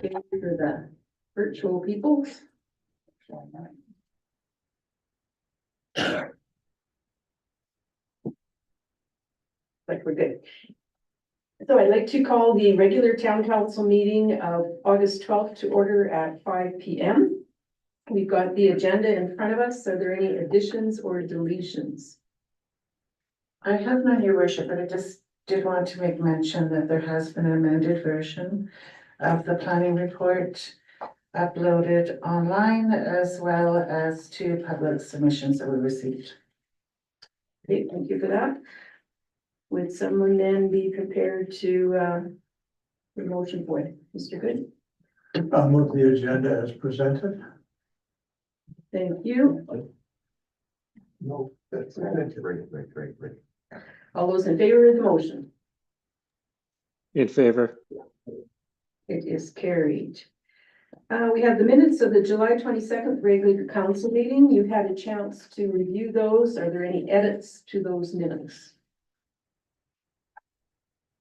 Okay, for the virtual people. Like we're good. So I'd like to call the regular town council meeting of August 12th to order at 5 p.m. We've got the agenda in front of us. Are there any additions or deletions? I have none, your worship, but I just did want to make mention that there has been an amended version of the planning report uploaded online, as well as two public submissions that we received. Okay, thank you for that. Would someone then be prepared to the motion for it? Mr. Good, I'll move the agenda as presented. thank you. No, that's Right. All those in favor of the motion? In favor. It is carried. We have the minutes of the July 22nd regular council meeting. You've had a chance to review those. Are there any edits to those minutes?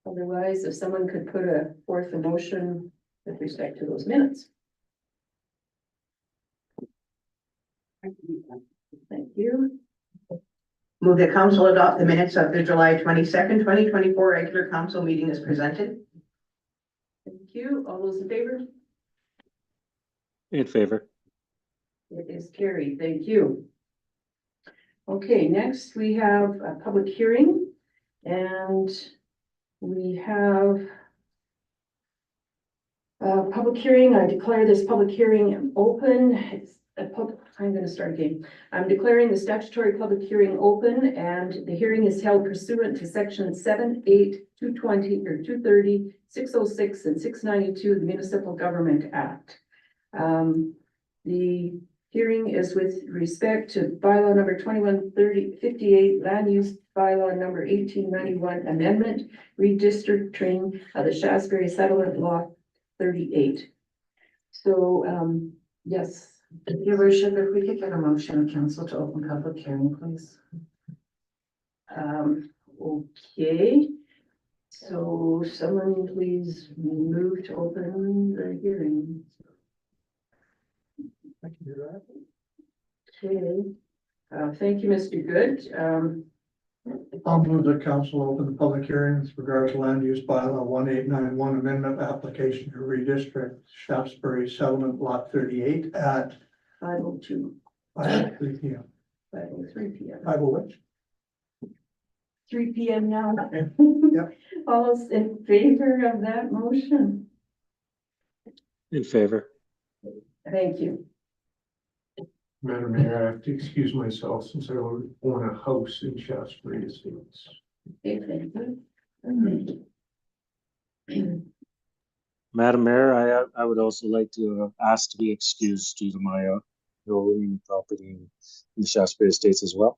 Otherwise, if someone could put forth a motion with respect to those minutes. Thank you. Move that council adopt the minutes of the July 22nd, 2024 regular council meeting as presented. Thank you. All those in favor? In favor. It is carried. Thank you. Okay, next we have a public hearing, and we have a public hearing. I declare this public hearing open. It's a I'm going to start again. I'm declaring the statutory public hearing open, and the hearing is held pursuant to section 7, 8, 220 or 230, 606 and 692 of the Municipal Government Act. The hearing is with respect to bylaw number 2158, land use bylaw number 1891 amendment, redistricting of the Shasberry settlement law 38. So, yes. Your worship, if we could get a motion of council to open public hearing, please. Okay. So someone please move to open the hearing. I can do that. Okay. Thank you, Mr. Good. I'll move the council open the public hearing with regard to land use bylaw 1891 amendment application to redistrict Shaftesbury settlement lot 38 at 5:02, 5:03 p.m. 5:03 p.m. 5:00 3 p.m. now. Yep. All those in favor of that motion? In favor. Thank you. Madam Mayor, I have to excuse myself since I own a house in Shaftesbury Estates. Okay, thank you. Madam Mayor, I would also like to ask to be excused due to my owning property in the Shaftesbury Estates as well.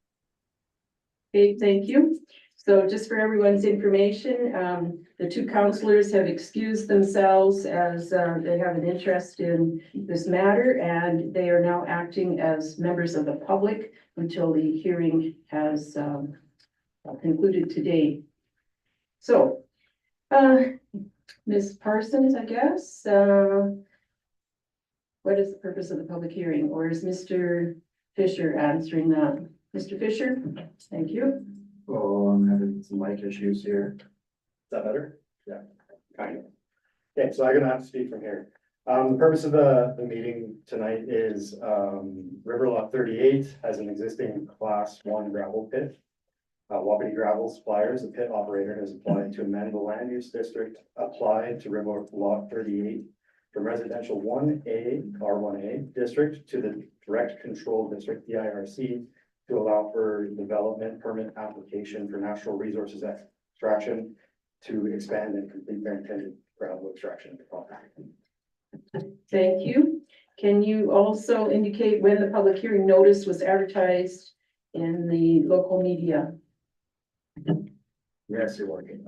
Okay, thank you. So just for everyone's information, the two councillors have excused themselves as they have an interest in this matter, and they are now acting as members of the public until the hearing has concluded today. So, Ms. Parsons, I guess, what is the purpose of the public hearing, or is Mr. Fisher answering that? Mr. Fisher, thank you. Oh, I'm having some mic issues here. Is that better? Yeah, kind of. Okay, so I'm gonna have to speak from here. The purpose of the meeting tonight is, River Lot 38 has an existing class 1 gravel pit. Wapiti Gravel Suppliers, the pit operator, has applied to amend the land use district applied to River Lot 38 from residential 1A, R1A district to the direct control district, DIRC, to allow for development permit application for natural resources extraction to expand and complete their intended gravel extraction of the property. Thank you. Can you also indicate when the public hearing notice was advertised in the local media? Yes, you're working.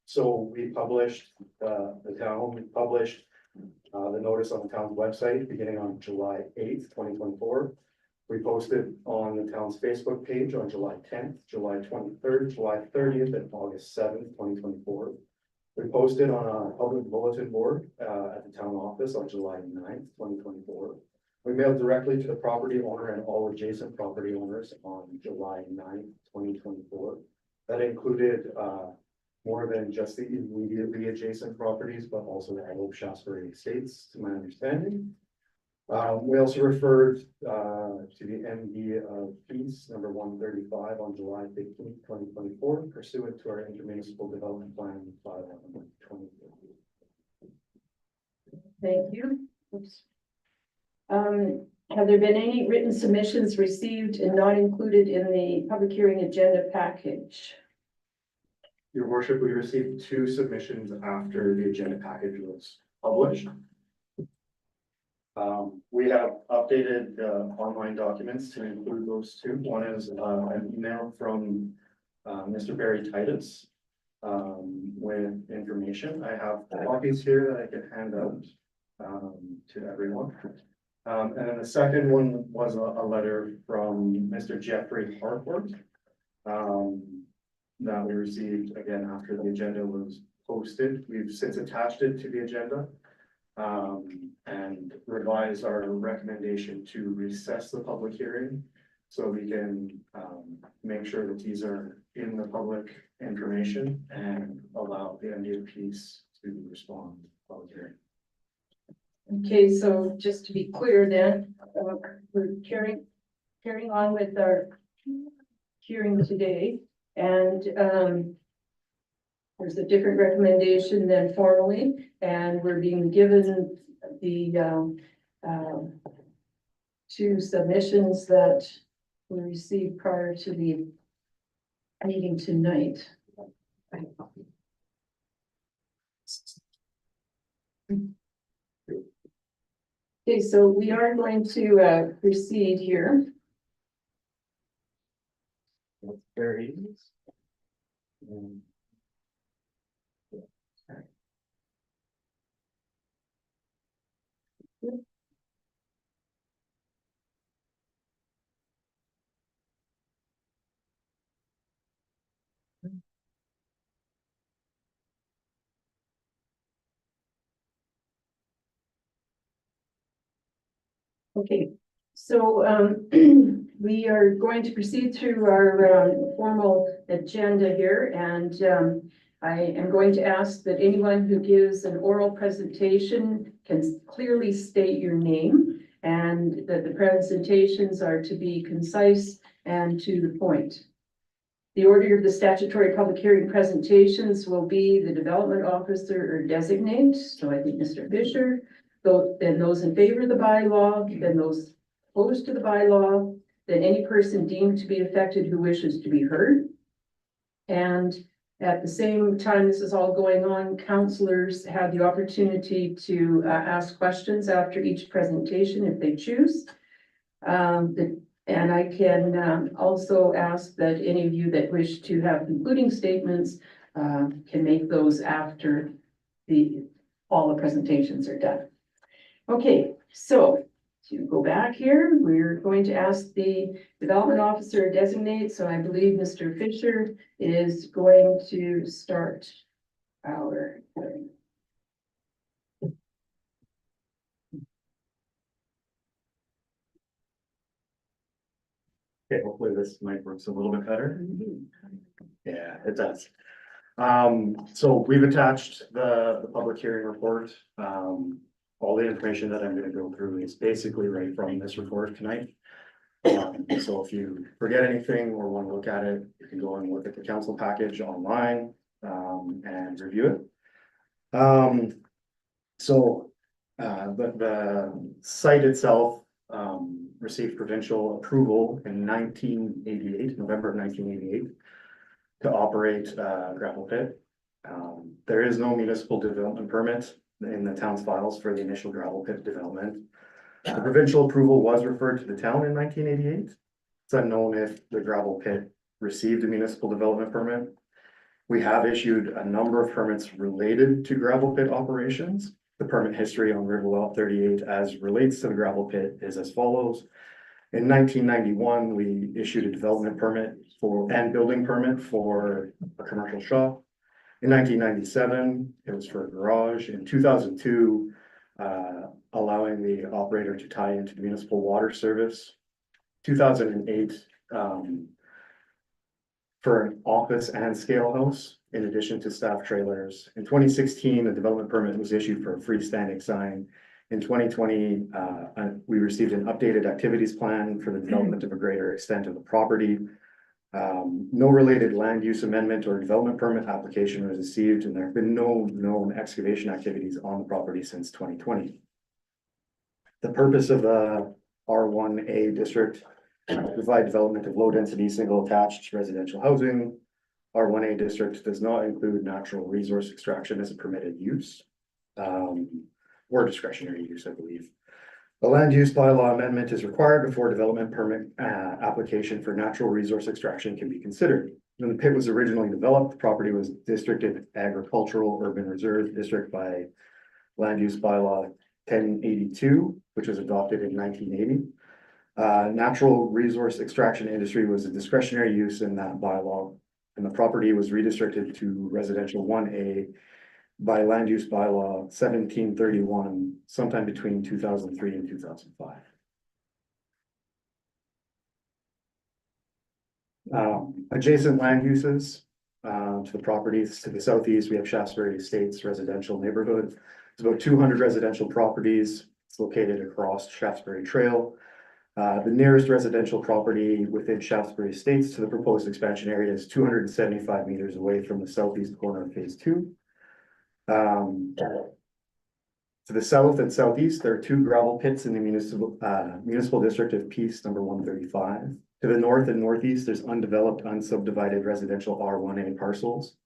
So we published, the town published the notice on the town's website beginning on July 8th, 2024. We posted on the town's Facebook page on July 10th, July 23rd, July 30th, and August 7th, 2024. We posted on a public bulletin board at the town office on July 9th, 2024. We mailed directly to the property owner and all adjacent property owners on July 9th, 2024. That included more than just the immediately adjacent properties, but also the Antelope Shaftesbury Estates, to my understanding. We also referred to the MD of Peace number 135 on July 15th, 2024, pursuant to our intermunicipal development plan filed on 2015. Thank you. Oops. Have there been any written submissions received and not included in the public hearing agenda package? Your worship, we received 2 submissions after the agenda package was published. We have updated online documents to include those 2. One is an email from Mr. Barry Titus with information. I have copies here that I can hand out to everyone. And then the second one was a letter from Mr. Jeffrey Harcourt that we received again after the agenda was posted. We've since attached it to the agenda and revised our recommendation to recess the public hearing so we can make sure that these are in the public information and allow the MD of Peace to respond to the public hearing. Okay, so just to be clear then, we're carrying on with our hearing today, and there's a different recommendation than formally, and we're being given the 2 submissions that we received prior to the meeting tonight. Okay, so we are going to proceed here. There he is. Okay, so we are going to proceed through our formal agenda here, and I am going to ask that anyone who gives an oral presentation can clearly state your name, and that the presentations are to be concise and to the point. The order of the statutory public hearing presentations will be the development officer or designate, so I think Mr. Fisher, then those in favor of the bylaw, then those opposed to the bylaw, then any person deemed to be affected who wishes to be heard. And at the same time this is all going on, councillors have the opportunity to ask questions after each presentation if they choose. And I can also ask that any of you that wish to have concluding statements can make those after all the presentations are done. Okay, so to go back here, we're going to ask the development officer designate. So I believe Mr. Fisher is going to start our hearing. Okay, hopefully this mic works a little bit better. Yeah, it does. So we've attached the public hearing report. All the information that I'm gonna go through is basically right from this report tonight. So if you forget anything or want to look at it, you can go and look at the council package online and review it. So the site itself received provincial approval in 1988, November of 1988, to operate a gravel pit. There is no municipal development permit in the town's files for the initial gravel pit development. The provincial approval was referred to the town in 1988. It's unknown if the gravel pit received a municipal development permit. We have issued a number of permits related to gravel pit operations. The permit history on Riverwell 38 as relates to the gravel pit is as follows. In 1991, we issued a development permit and building permit for a commercial shop. In 1997, it was for a garage. In 2002, allowing the operator to tie into the municipal water service. 2008, for an office and scale house, in addition to staff trailers. In 2016, a development permit was issued for a freestanding sign. In 2020, we received an updated activities plan for the development of a greater extent of the property. No related land use amendment or development permit application was received, and there have been no known excavation activities on the property since 2020. The purpose of the R1A district, provide development of low-density, single-attached residential housing. R1A district does not include natural resource extraction as a permitted use, or discretionary use, I believe. A land use bylaw amendment is required before development permit application for natural resource extraction can be considered. When the pit was originally developed, the property was districted agricultural urban reserve district by land use bylaw 1082, which was adopted in 1980. Natural resource extraction industry was a discretionary use in that bylaw, and the property was redistricted to residential 1A by land use bylaw 1731, sometime between 2003 and 2005. Adjacent land uses to the properties to the southeast, we have Shaftesbury Estates residential neighborhood. It's about 200 residential properties. It's located across Shaftesbury Trail. The nearest residential property within Shaftesbury Estates to the proposed expansion area is 275 meters away from the southeast corner of phase 2. To the south and southeast, there are 2 gravel pits in the municipal district of Peace number 135. To the north and northeast, there's undeveloped, unsubdivided residential R1A parcels.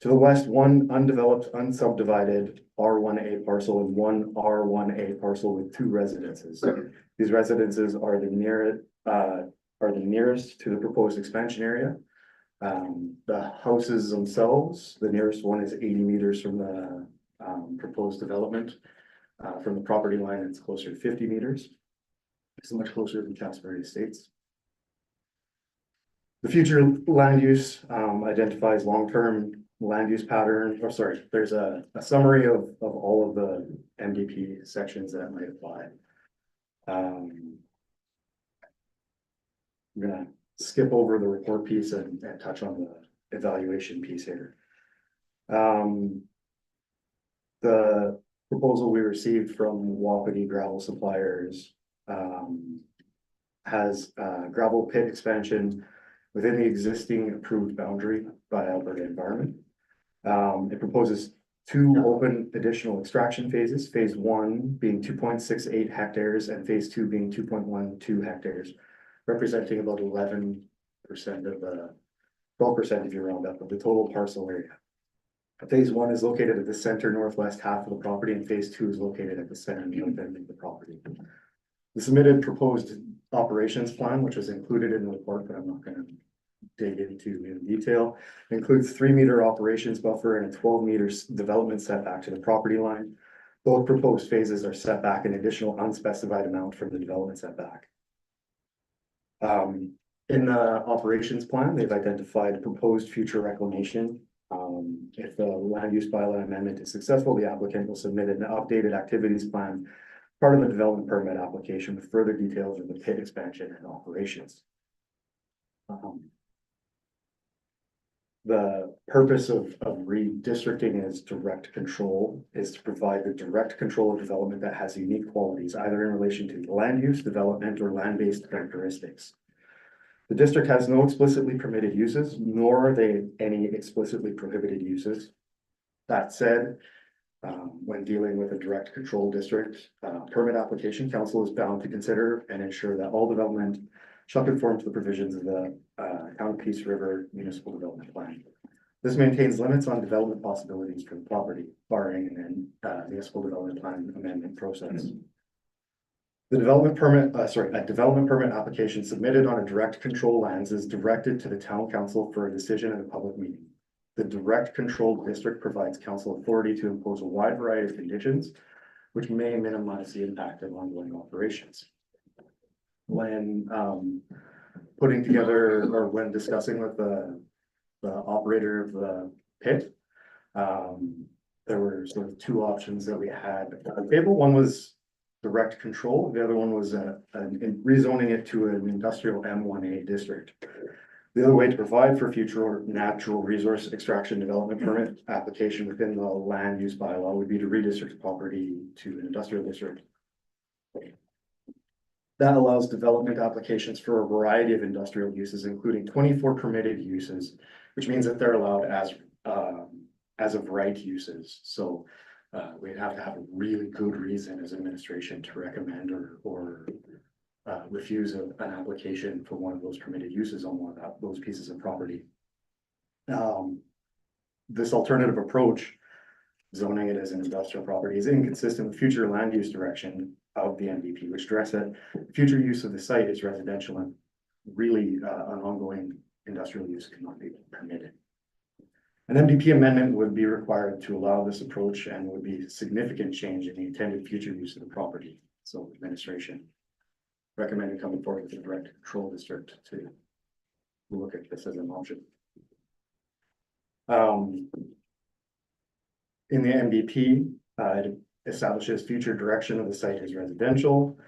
To the west, 1 undeveloped, unsubdivided R1A parcel and 1 R1A parcel with 2 residences. These residences are the nearest to the proposed expansion area. The houses themselves, the nearest one is 80 meters from the proposed development. From the property line, it's closer to 50 meters. It's much closer than Shaftesbury Estates. The future land use identifies long-term land use pattern, or sorry, there's a summary of all of the MDP sections that might apply. I'm gonna skip over the report piece and touch on the evaluation piece here. The proposal we received from Wapiti Gravel Suppliers has gravel pit expansion within the existing approved boundary by Alberta Environment. It proposes 2 open additional extraction phases, phase 1 being 2.68 hectares and phase 2 being 2.12 hectares, representing about 11% of the 12% if you round up of the total parcel area. Phase 1 is located at the center northwest half of the property, and phase 2 is located at the center north end of the property. The submitted proposed operations plan, which was included in the report, but I'm not going to dig into in detail, includes 3-meter operations buffer and a 12-meter development setback to the property line. Both proposed phases are set back an additional unspecified amount from the development setback. In the operations plan, they've identified proposed future reclamation. If the land use bylaw amendment is successful, the applicant will submit an updated activities plan, part of the development permit application with further details of the pit expansion and operations. The purpose of redistricting as direct control is to provide the direct control of development that has unique qualities, either in relation to land use, development, or land-based characteristics. The district has no explicitly permitted uses, nor are they any explicitly prohibited uses. That said, when dealing with a direct control district permit application, council is bound to consider and ensure that all development shall conform to the provisions of the Town of Peace River Municipal Development Plan. This maintains limits on development possibilities for the property, barring an municipal development plan amendment process. The development permit, a development permit application submitted on a direct control lands is directed to the town council for a decision at a public meeting. The direct control district provides council authority to impose a wide variety of conditions, which may minimize the impact of ongoing operations. When putting together or when discussing with the operator of the pit, There were sort of two options that we had on the table. One was direct control. The other one was rezoning it to an industrial M1A district. The other way to provide for future natural resource extraction development permit application within the land use bylaw would be to redistrict property to an industrial district. That allows development applications for a variety of industrial uses, including 24 permitted uses, which means that they're allowed as of right uses. So we'd have to have a really good reason as administration to recommend or refuse an application for one of those permitted uses on one of those pieces of property. This alternative approach, zoning it as an industrial property, is inconsistent with future land use direction of the MVP, which directs that future use of the site is residential and really an ongoing industrial use cannot be permitted. An MDP amendment would be required to allow this approach and would be a significant change in the intended future use of the property. So administration recommended coming forward with a direct control district to look at this as an option. In the MDP, it establishes future direction of the site as residential.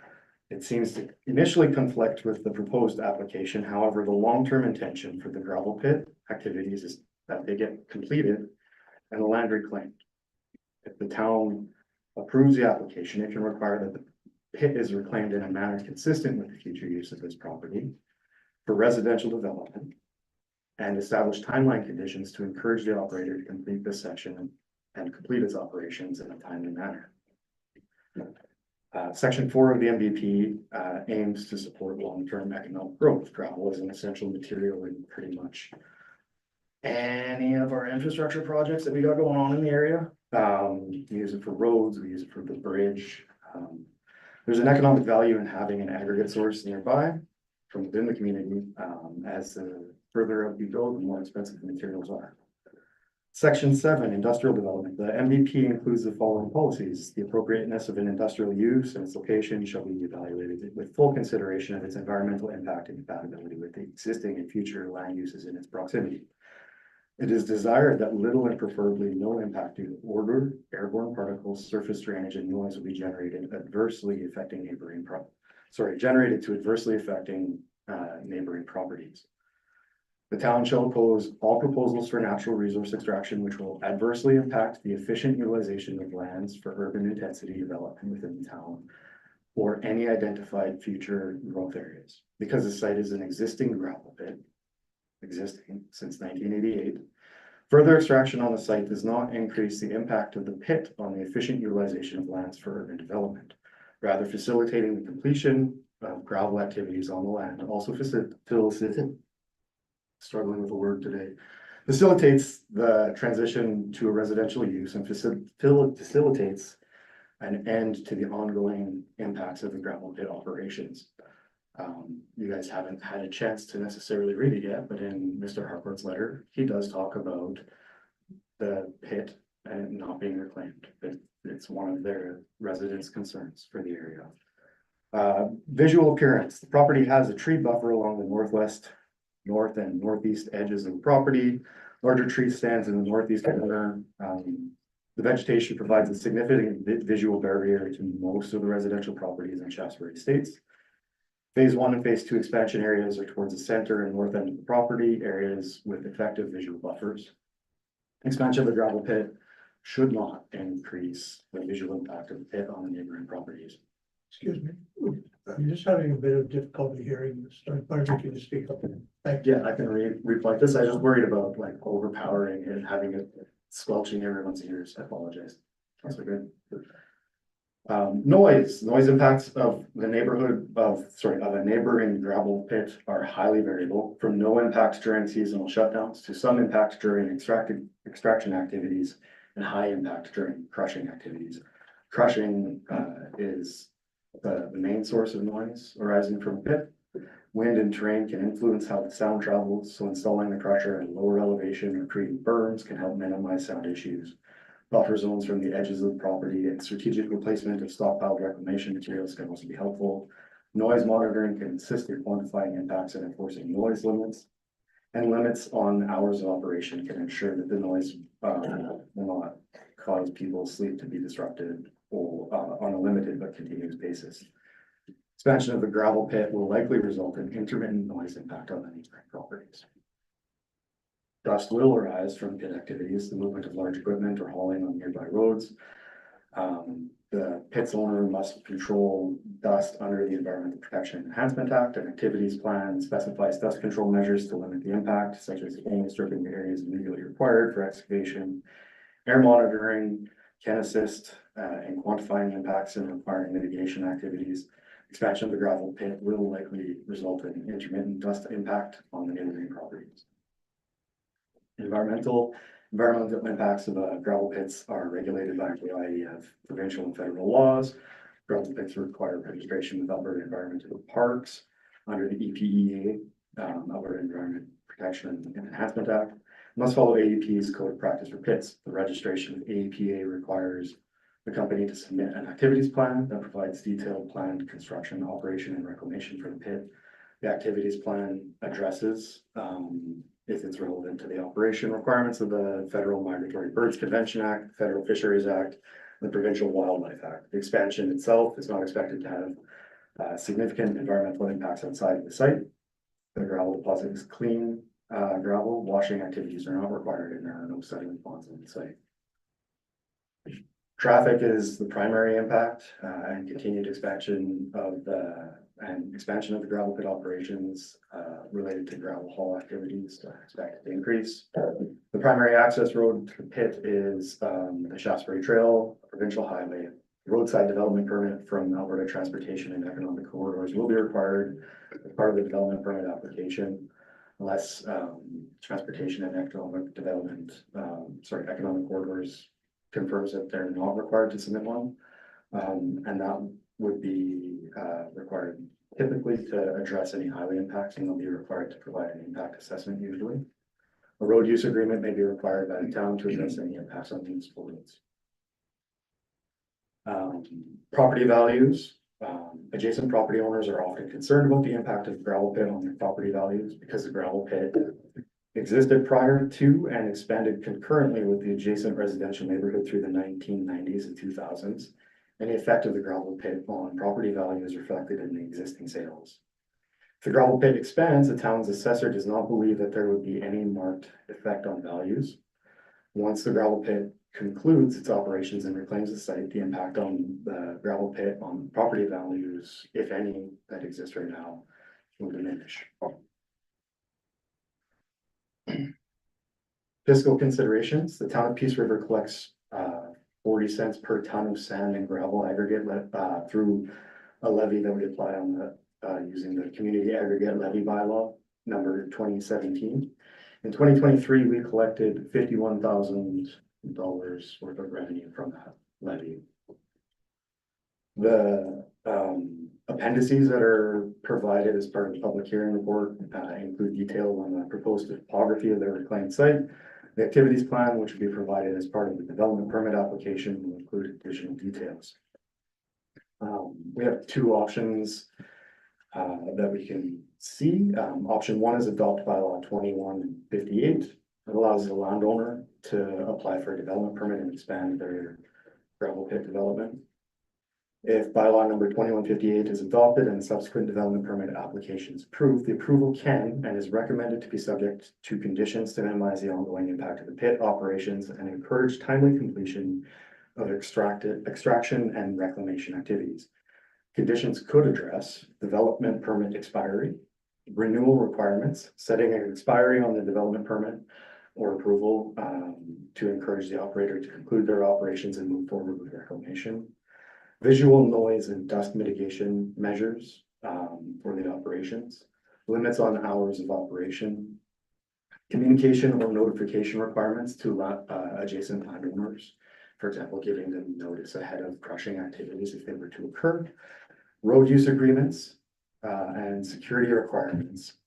It seems to initially conflict with the proposed application. However, the long-term intention for the gravel pit activities is that they get completed and the land reclaimed. If the town approves the application, it can require that the pit is reclaimed in a manner consistent with the future use of this property for residential development and establish timeline conditions to encourage the operator to complete this section and complete its operations in a timely manner. Section 4 of the MVP aims to support long-term economic growth. Gravel is an essential material in pretty much any of our infrastructure projects that we got going on in the area. We use it for roads, we use it for the bridge. There's an economic value in having an aggregate source nearby from within the community. As the further up you go, the more expensive the materials are. Section 7, industrial development. The MVP includes the following policies. The appropriateness of an industrial use and its location shall be evaluated with full consideration of its environmental impact and compatibility with the existing and future land uses in its proximity. It is desired that little and preferably no impact to odor, airborne particles, surface drainage, and noise will be generated to adversely affecting neighboring properties. The town shall oppose all proposals for natural resource extraction which will adversely impact the efficient utilization of lands for urban intensity development within the town or any identified future growth areas. Because the site is an existing gravel pit, existing since 1988, further extraction on the site does not increase the impact of the pit on the efficient utilization of lands for urban development, rather facilitating the completion of gravel activities on the land. Also struggling with a word today, facilitates the transition to a residential use and facilitates an end to the ongoing impacts of the gravel pit operations. You guys haven't had a chance to necessarily read it yet, but in Mr. Harcourt's letter, he does talk about the pit and not being reclaimed. It's one of their residents' concerns for the area. Visual appearance. The property has a tree buffer along the north and northeast edges of the property. Larger tree stands in the northeast corner. The vegetation provides a significant visual barrier to most of the residential properties in Shaftesbury Estates. Phase 1 and phase 2 expansion areas are towards the center and north end of the property, areas with effective visual buffers. Expansion of the gravel pit should not increase the visual impact of the pit on the neighboring properties. Excuse me, I'm just having a bit of difficulty hearing this. I wonder if you can speak up. Thank you. Yeah, I can reflect this. I was worried about like overpowering and having it squelching everyone's ears. I apologize. That's good. Noise impacts of the neighborhood of a neighboring gravel pit are highly variable, from no impact during seasonal shutdowns to some impact during extraction activities and high impact during crushing activities. Crushing is the main source of noise arising from a pit. Wind and terrain can influence how the sound travels, so installing the crusher at lower elevation or creating berms can help minimize sound issues. Buffer zones from the edges of the property and strategic replacement of stockpiled reclamation materials can also be helpful. Noise monitoring can assist in quantifying impacts and enforcing noise limits. and limits on hours of operation can ensure that the noise will not cause people's sleep to be disrupted or on a limited but continuous basis. Expansion of the gravel pit will likely result in intermittent noise impact on the neighboring properties. Dust will arise from pit activities, the movement of large equipment or hauling on nearby roads. The pit's owner must control dust under the Environmental Protection Enhancement Act. An activities plan specifies dust control measures to limit the impact, such as only stripping the areas immediately required for excavation. Air monitoring can assist in quantifying impacts and requiring mitigation activities. Expansion of the gravel pit will likely result in intermittent dust impact on the neighboring properties. Environmental impacts of gravel pits are regulated by a variety of provincial and federal laws. Gravel pits require registration with Alberta Environmental Parks under the EPEA, Alberta Environment Protection and Enhancement Act. Must follow AEP's code of practice for pits. The registration with AEPA requires the company to submit an activities plan that provides detailed planned construction, operation, and reclamation for the pit. The activities plan addresses, if it's relevant to the operation requirements of the Federal Migratory Birds Convention Act, Federal Fisheries Act, the Provincial Wildlife Act. The expansion itself is not expected to have significant environmental impacts outside of the site. The gravel deposit is clean gravel. Washing activities are not required, and there are no sediment ponds on the site. Traffic is the primary impact, and continued expansion of the expansion of the gravel pit operations related to gravel haul activities expected to increase. The primary access road to the pit is the Shaftesbury Trail, provincial highway. Roadside development permit from Alberta Transportation and Economic Corridors will be required as part of the development permit application, unless transportation and economic development, economic corridors confirms that they're not required to submit one. And that would be required typically to address any highway impacts, and they'll be required to provide an impact assessment usually. A road use agreement may be required by the town to address any impacts on municipal roads. Property values. Adjacent property owners are often concerned about the impact of the gravel pit on their property values because the gravel pit existed prior to and expanded concurrently with the adjacent residential neighborhood through the 1990s and 2000s. And the effect of the gravel pit on property value is reflected in the existing sales. If the gravel pit expands, the town's assessor does not believe that there would be any marked effect on values. Once the gravel pit concludes its operations and reclaims the site, the impact on the gravel pit on property values, if any, that exist right now, will diminish. Fiscal considerations. The town of Peace River collects 40 cents per ton of sand and gravel aggregate through a levy that we apply on the using the community aggregate levy bylaw number 2017. In 2023, we collected $51,000 worth of revenue from that levy. The appendices that are provided as part of the public hearing report include detail on the proposed topography of the reclaimed site. The activities plan, which will be provided as part of the development permit application, will include additional details. We have two options that we can see. Option one is adopt bylaw 2158. It allows the landowner to apply for a development permit and expand their gravel pit development. If bylaw number 2158 is adopted and subsequent development permit application is approved, the approval can and is recommended to be subject to conditions to minimize the ongoing impact of the pit operations and encourage timely completion of extraction and reclamation activities. Conditions could address development permit expiry, renewal requirements, setting an expiry on the development permit or approval to encourage the operator to conclude their operations and move forward with reclamation. Visual noise and dust mitigation measures for the operations, limits on hours of operation, communication or notification requirements to adjacent landowners, for example, giving them notice ahead of crushing activities if they were to occur, road use agreements, and security requirements,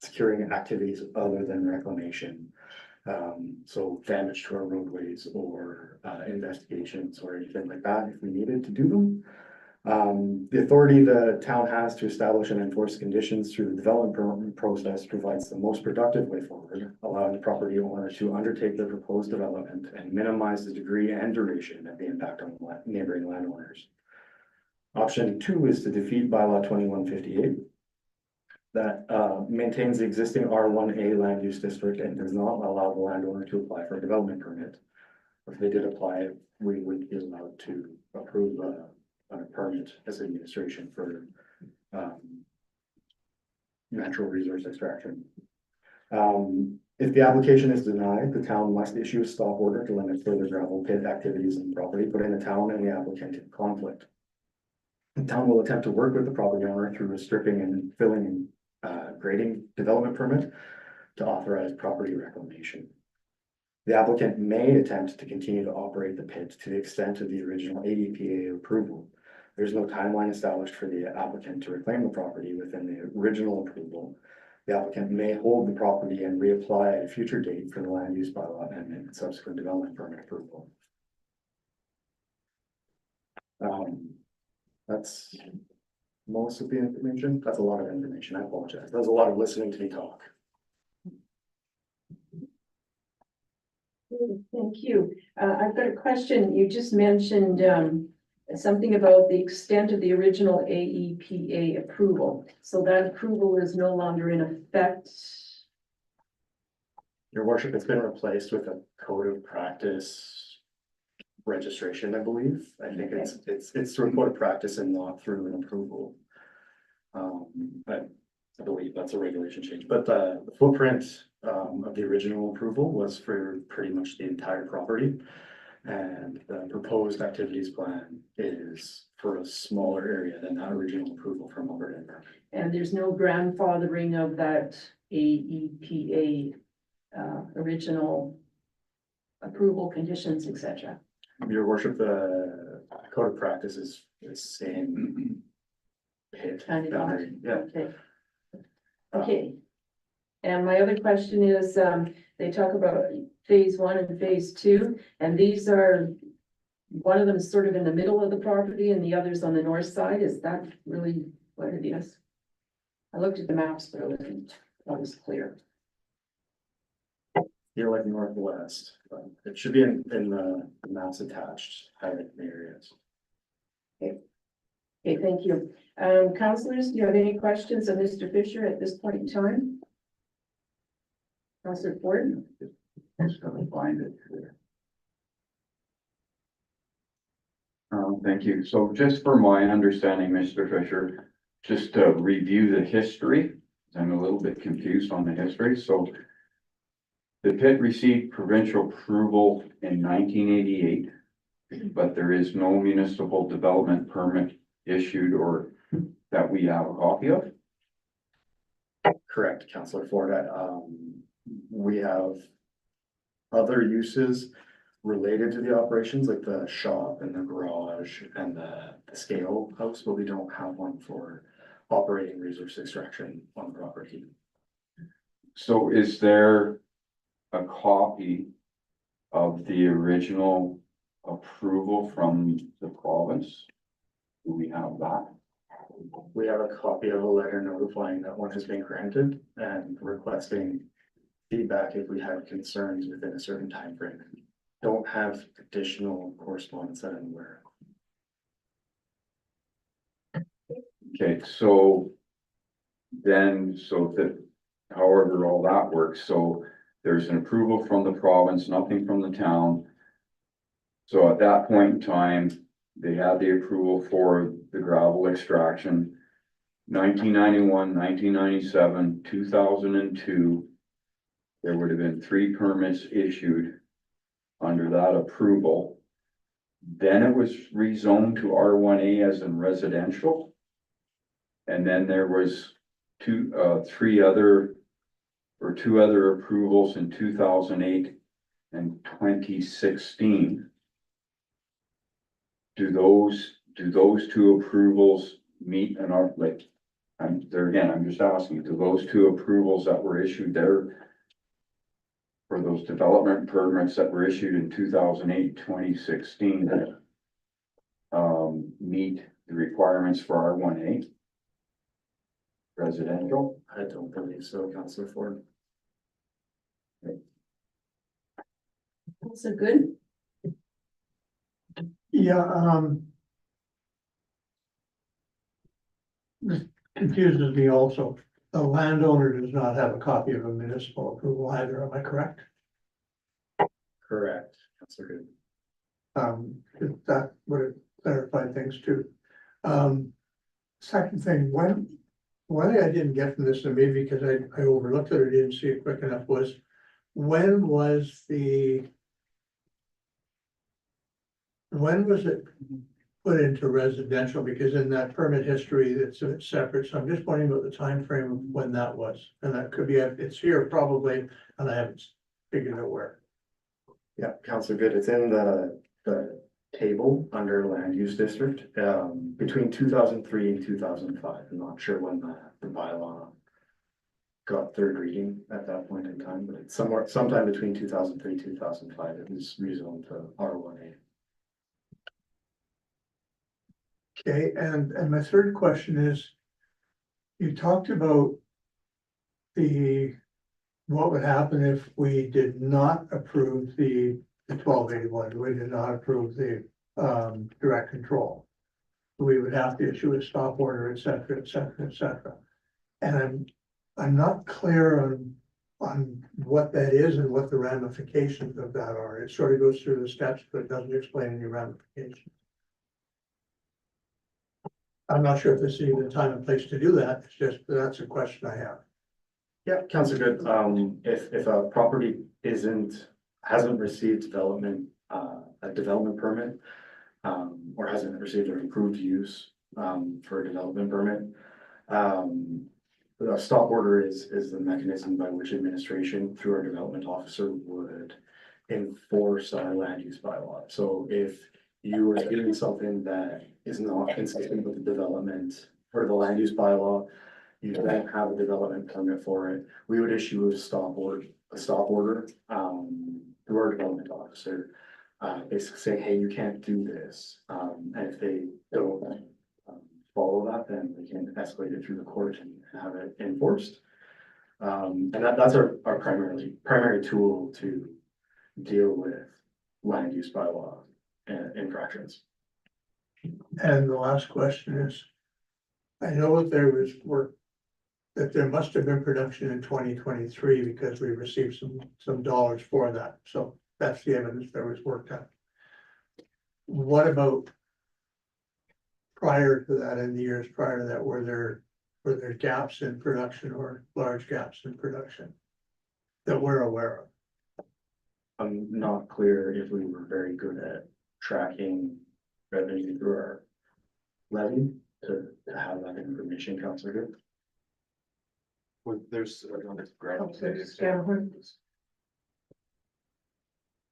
securing activities other than reclamation. So damage to our roadways or investigations or anything like that if we needed to do them. The authority the town has to establish and enforce conditions through the development process provides the most productive way forward, allowing the property owner to undertake the proposed development and minimize the degree and duration of the impact on neighboring landowners. Option 2 is to defeat bylaw 2158. That maintains the existing R1A land use district and does not allow the landowner to apply for a development permit. If they did apply, we would be allowed to approve a permit as administration for natural resource extraction. If the application is denied, the town must issue a stop order to limit further gravel pit activities in the property, putting the town and the applicant in conflict. The town will attempt to work with the property owner through a stripping and filling and grading development permit to authorize property reclamation. The applicant may attempt to continue to operate the pit to the extent of the original AEPA approval. There's no timeline established for the applicant to reclaim the property within the original approval. The applicant may hold the property and reapply at a future date for the land use bylaw amendment and subsequent development permit approval. That's most of the information. That's a lot of information. I apologize. That was a lot of listening to me talk. Thank you. I've got a question. You just mentioned something about the extent of the original AEPA approval. So that approval is no longer in effect. Your worship, it's been replaced with a code of practice registration, I believe. I think it's through a code of practice and not through an approval. But I believe that's a regulation change, but the footprint of the original approval was for pretty much the entire property. And the proposed activities plan is for a smaller area than that original approval from Alberta Environment. And there's no grandfathering of that AEPA original approval conditions, etc. Your worship, the code of practice is the same pit Kind of boundary. Yeah. Okay. Okay. And my other question is, they talk about phase 1 and phase 2, and these are, one of them is sort of in the middle of the property and the other's on the north side. Is that really what it is? I looked at the maps, but it wasn't clear. You're like northwest, but it should be in the maps attached, highlight the areas. Okay, thank you. Councilors, do you have any questions of Mr. Fisher at this point in time? Councilor Ford? Just gonna find it here. Thank you. So just for my understanding, Mr. Fisher, just to review the history, I'm a little bit confused on the history. So the pit received provincial approval in 1988, but there is no municipal development permit issued or that we have a copy of. Correct, Councillor Ford. We have other uses related to the operations, like the shop and the garage and the scale house, but we don't have one for operating resource extraction on the property. So is there a copy of the original approval from the province? Do we have that? We have a copy of a letter notifying that one has been granted and requesting feedback if we have concerns within a certain time frame. Don't have additional correspondence that I'm aware of. Okay, so then, so that, however all that works, so there's an approval from the province, nothing from the town. So at that point in time, they had the approval for the gravel extraction. 1991, 1997, 2002, there would have been 3 permits issued under that approval. Then it was rezoned to R1A as in residential. And then there was 2 other approvals in 2008 and 2016. Do those 2 approvals meet and are like, I'm just asking, do those 2 approvals that were issued there for those development permits that were issued in 2008, 2016, meet the requirements for R1A? Residential? I don't believe so, Councillor Ford. Also good. Yeah, this confuses me also. The landowner does not have a copy of a municipal approval either, am I correct? Correct, Councillor Good. If that would have clarified things too. Second thing, one thing I didn't get from this, and maybe because I overlooked it or didn't see it quick enough, was when was it put into residential? Because in that permit history, it's separate, so I'm just wondering about the time frame of when that was. And that could be, it's here probably, and I haven't figured out where. Yeah, Councillor Good, it's in the table under land use district, between 2003 and 2005. I'm not sure when the bylaw got third reading at that point in time, but it's sometime between 2003, 2005, it was rezoned to R1A. Okay, and my third question is, you talked about what would happen if we did not approve the 1281, we did not approve the direct control. We would have to issue a stop order, et cetera, et cetera, et cetera. And I'm not clear on what that is and what the ramifications of that are. It sort of goes through the steps, but it doesn't explain any ramifications. I'm not sure if this is even the time and place to do that. It's just, that's a question I have. Yeah, Councillor Good, if a property hasn't received a development permit, or hasn't received an approved use, for a development permit, the stop order is the mechanism by which administration through our development officer would enforce our land use bylaw. So if you are doing something that is not consistent with the development or the land use bylaw, you then have a development permit for it, we would issue a stop order through our development officer, basically saying, hey, you can't do this. And if they don't follow that, then we can escalate it through the court and have it enforced. And that's our primary tool to deal with land use bylaw infractions. And the last question is, I know that there was work, that there must have been production in 2023 because we received some dollars for that. So that's the evidence there was work done. What about prior to that, in the years prior to that, were there gaps in production or large gaps in production that we're aware of? I'm not clear if we were very good at tracking revenue through our levy to have that information, Councillor Good. Well, there's, Councillor Scanlon.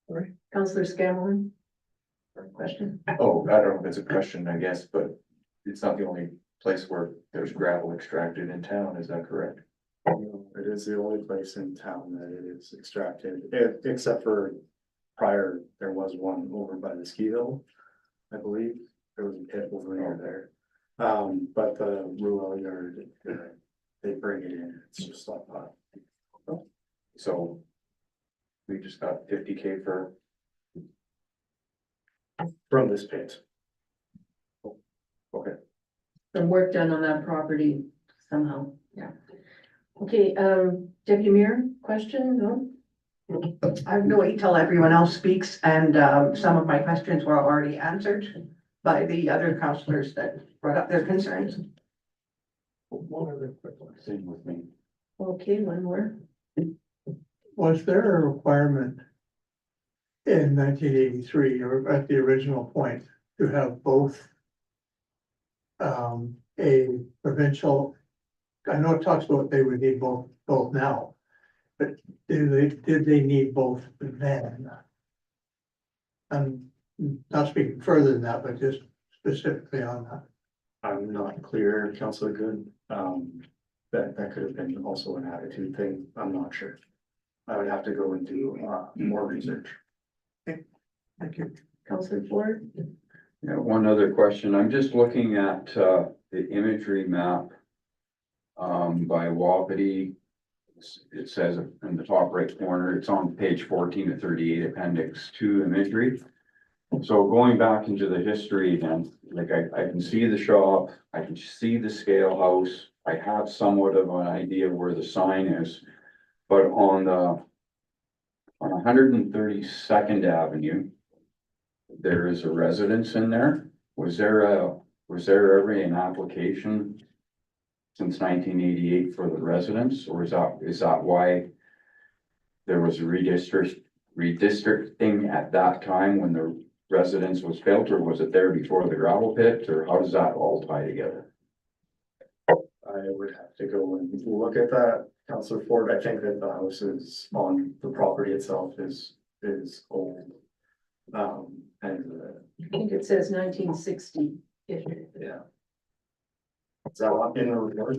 Sorry, Councillor Scanlon. Question? oh, I don't know if it's a question, I guess, but it's not the only place where there's gravel extracted in town, is that correct? It is the only place in town that it is extracted, except for prior, there was one over by the Skiville, I believe. There was a pit over near there. But the rural yard, they bring it in, it's just like that. So we just got 50K for, From this pit. okay. Some work done on that property somehow, yeah. Okay, Deputy Mayor, question, no? I have to wait till everyone else speaks, and some of my questions were already answered by the other councillors that brought up their concerns. One other quick one. Same with me. Okay, one more. Was there a requirement in 1983 or at the original point to have both a provincial, I know it talks about they would need both now, but did they need both then? I'm not speaking further than that, but just specifically on that. I'm not clear, Councillor Good. That could have been also an attitude thing. I'm not sure. I would have to go and do more research. Thank you. Councillor Ford? Yeah, one other question. I'm just looking at, the imagery map. By Wapiti. It says in the top right corner, it's on page 14 to 38, appendix 2 imagery. So going back into the history again, like I can see the shop, I can see the scale house. I have somewhat of an idea of where the sign is. But on 132nd Avenue, there is a residence in there. Was there ever an application since 1988 for the residents, or is that why there was a redistricting at that time when the residence was built, or was it there before the gravel pit, or how does that all tie together? I would have to go and look at that, Counselor Ford. I think that the house is on the property itself is old. And I think it says 1960. yeah. Is that up in the report,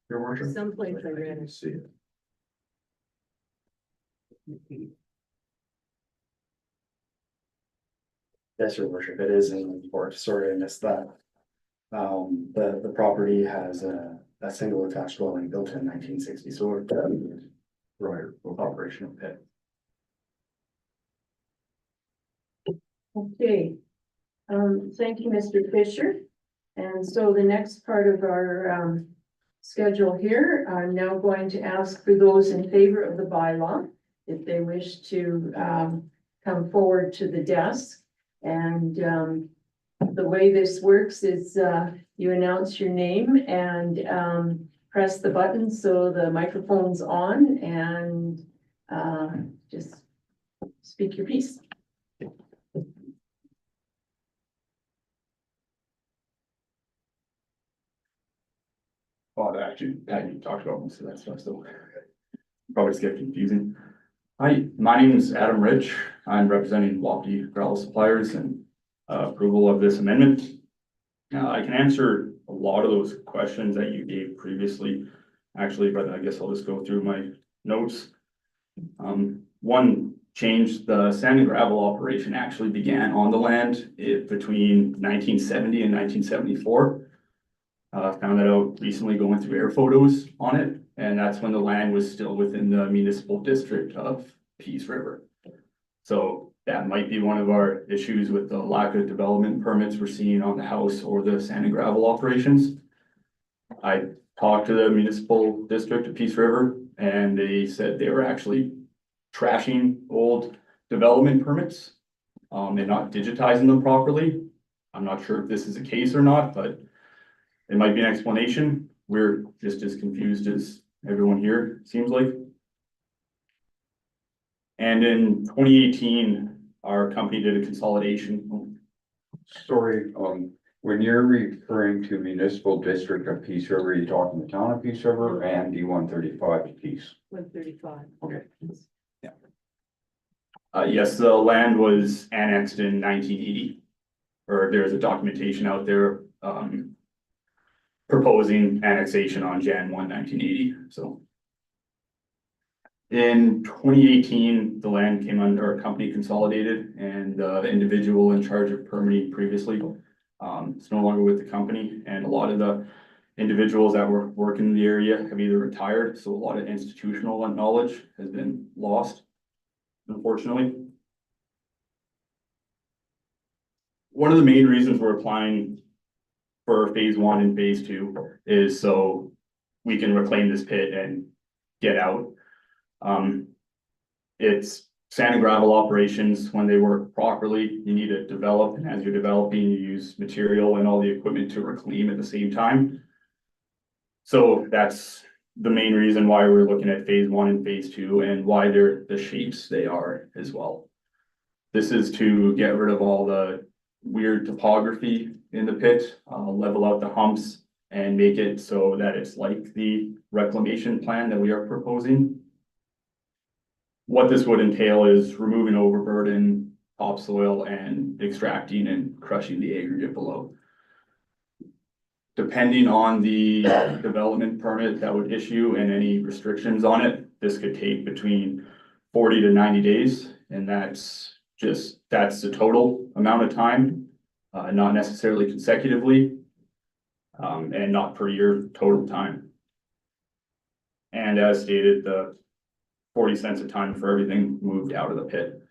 Your Worship? Someplace I read it. See it. Yes, Your Worship, it is in the report. Sorry, I missed that. The property has a single attached dwelling built in 1960, so we're right, operational pit. Okay. Thank you, Mr. Fisher. And so the next part of our schedule here, I'm now going to ask for those in favor of the bylaw, if they wish to come forward to the desk. And the way this works is you announce your name and press the button so the microphone's on, and just speak your piece. Well, actually, you talked about most of that stuff, so probably just get confusing. Hi, my name is Adam Rich. I'm representing Wapiti Gravel Suppliers and approval of this amendment. I can answer a lot of those questions that you gave previously, actually, but I guess I'll just go through my notes. One change, the sand and gravel operation actually began on the land between 1970 and 1974. Found that out recently going through air photos on it, and that's when the land was still within the municipal district of Peace River. So that might be one of our issues with the lack of development permits we're seeing on the house or the sand and gravel operations. I talked to the municipal district of Peace River, and they said they were actually trashing old development permits and not digitizing them properly. I'm not sure if this is the case or not, but it might be an explanation. We're just as confused as everyone here, seems like. And in 2018, our company did a consolidation. Sorry, when you're referring to municipal district of Peace River, are you talking the town of Peace River and D-135 of Peace? 135. Okay. Yes, the land was annexed in 1980, or there's a documentation out there proposing annexation on Jan 1, 1980, so. In 2018, the land came under a company consolidated, and the individual in charge of permitting previously is no longer with the company, and a lot of the individuals that were working in the area have either retired, so a lot of institutional knowledge has been lost, unfortunately. One of the main reasons we're applying for phase 1 and phase 2 is so we can reclaim this pit and get out. It's sand and gravel operations. When they work properly, you need to develop, and as you're developing, you use material and all the equipment to reclaim at the same time. So that's the main reason why we're looking at phase 1 and phase 2, and why they're the shapes they are as well. This is to get rid of all the weird topography in the pit, level out the humps, and make it so that it's like the reclamation plan that we are proposing. What this would entail is removing overburden, topsoil, and extracting and crushing the aggregate below. Depending on the development permit that would issue and any restrictions on it, this could take between 40 to 90 days, and that's the total amount of time. not necessarily consecutively, and not per year total time. And as stated, the 40 cents a ton for everything moved out of the pit.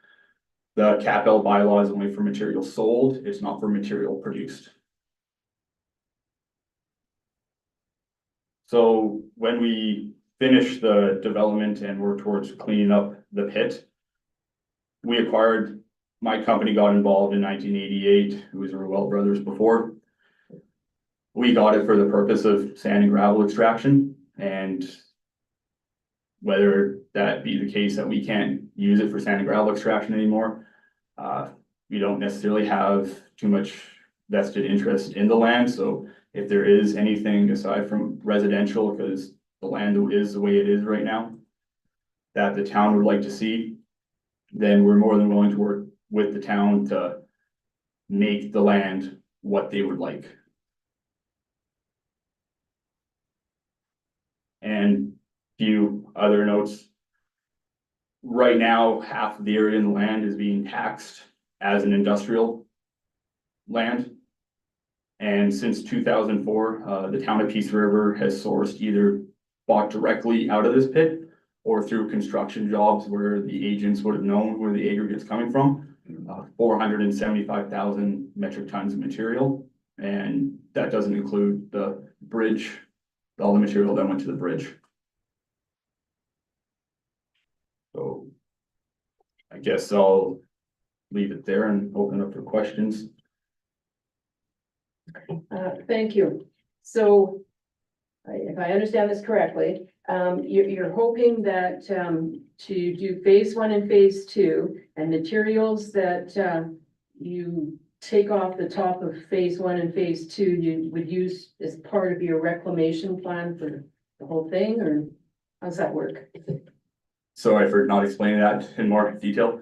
The CAPL bylaw is only for material sold, it's not for material produced. So when we finish the development and work towards cleaning up the pit, my company got involved in 1988, it was Ruel Brothers before. We got it for the purpose of sand and gravel extraction, and whether that be the case that we can't use it for sand and gravel extraction anymore, we don't necessarily have too much vested interest in the land. So if there is anything aside from residential, because the land is the way it is right now, that the town would like to see, then we're more than willing to work with the town to make the land what they would like. And few other notes. Right now, half of the area in the land is being taxed as an industrial land. And since 2004, the town of Peace River has sourced either bought directly out of this pit or through construction jobs where the agents would have known where the aggregate's coming from, 475,000 metric tons of material. And that doesn't include the bridge, all the material that went to the bridge. So I guess I'll leave it there and open up for questions. Thank you. So if I understand this correctly, you're hoping that to do phase 1 and phase 2 and materials that you take off the top of phase 1 and phase 2, you would use as part of your reclamation plan for the whole thing, or how's that work? Sorry for not explaining that in more detail.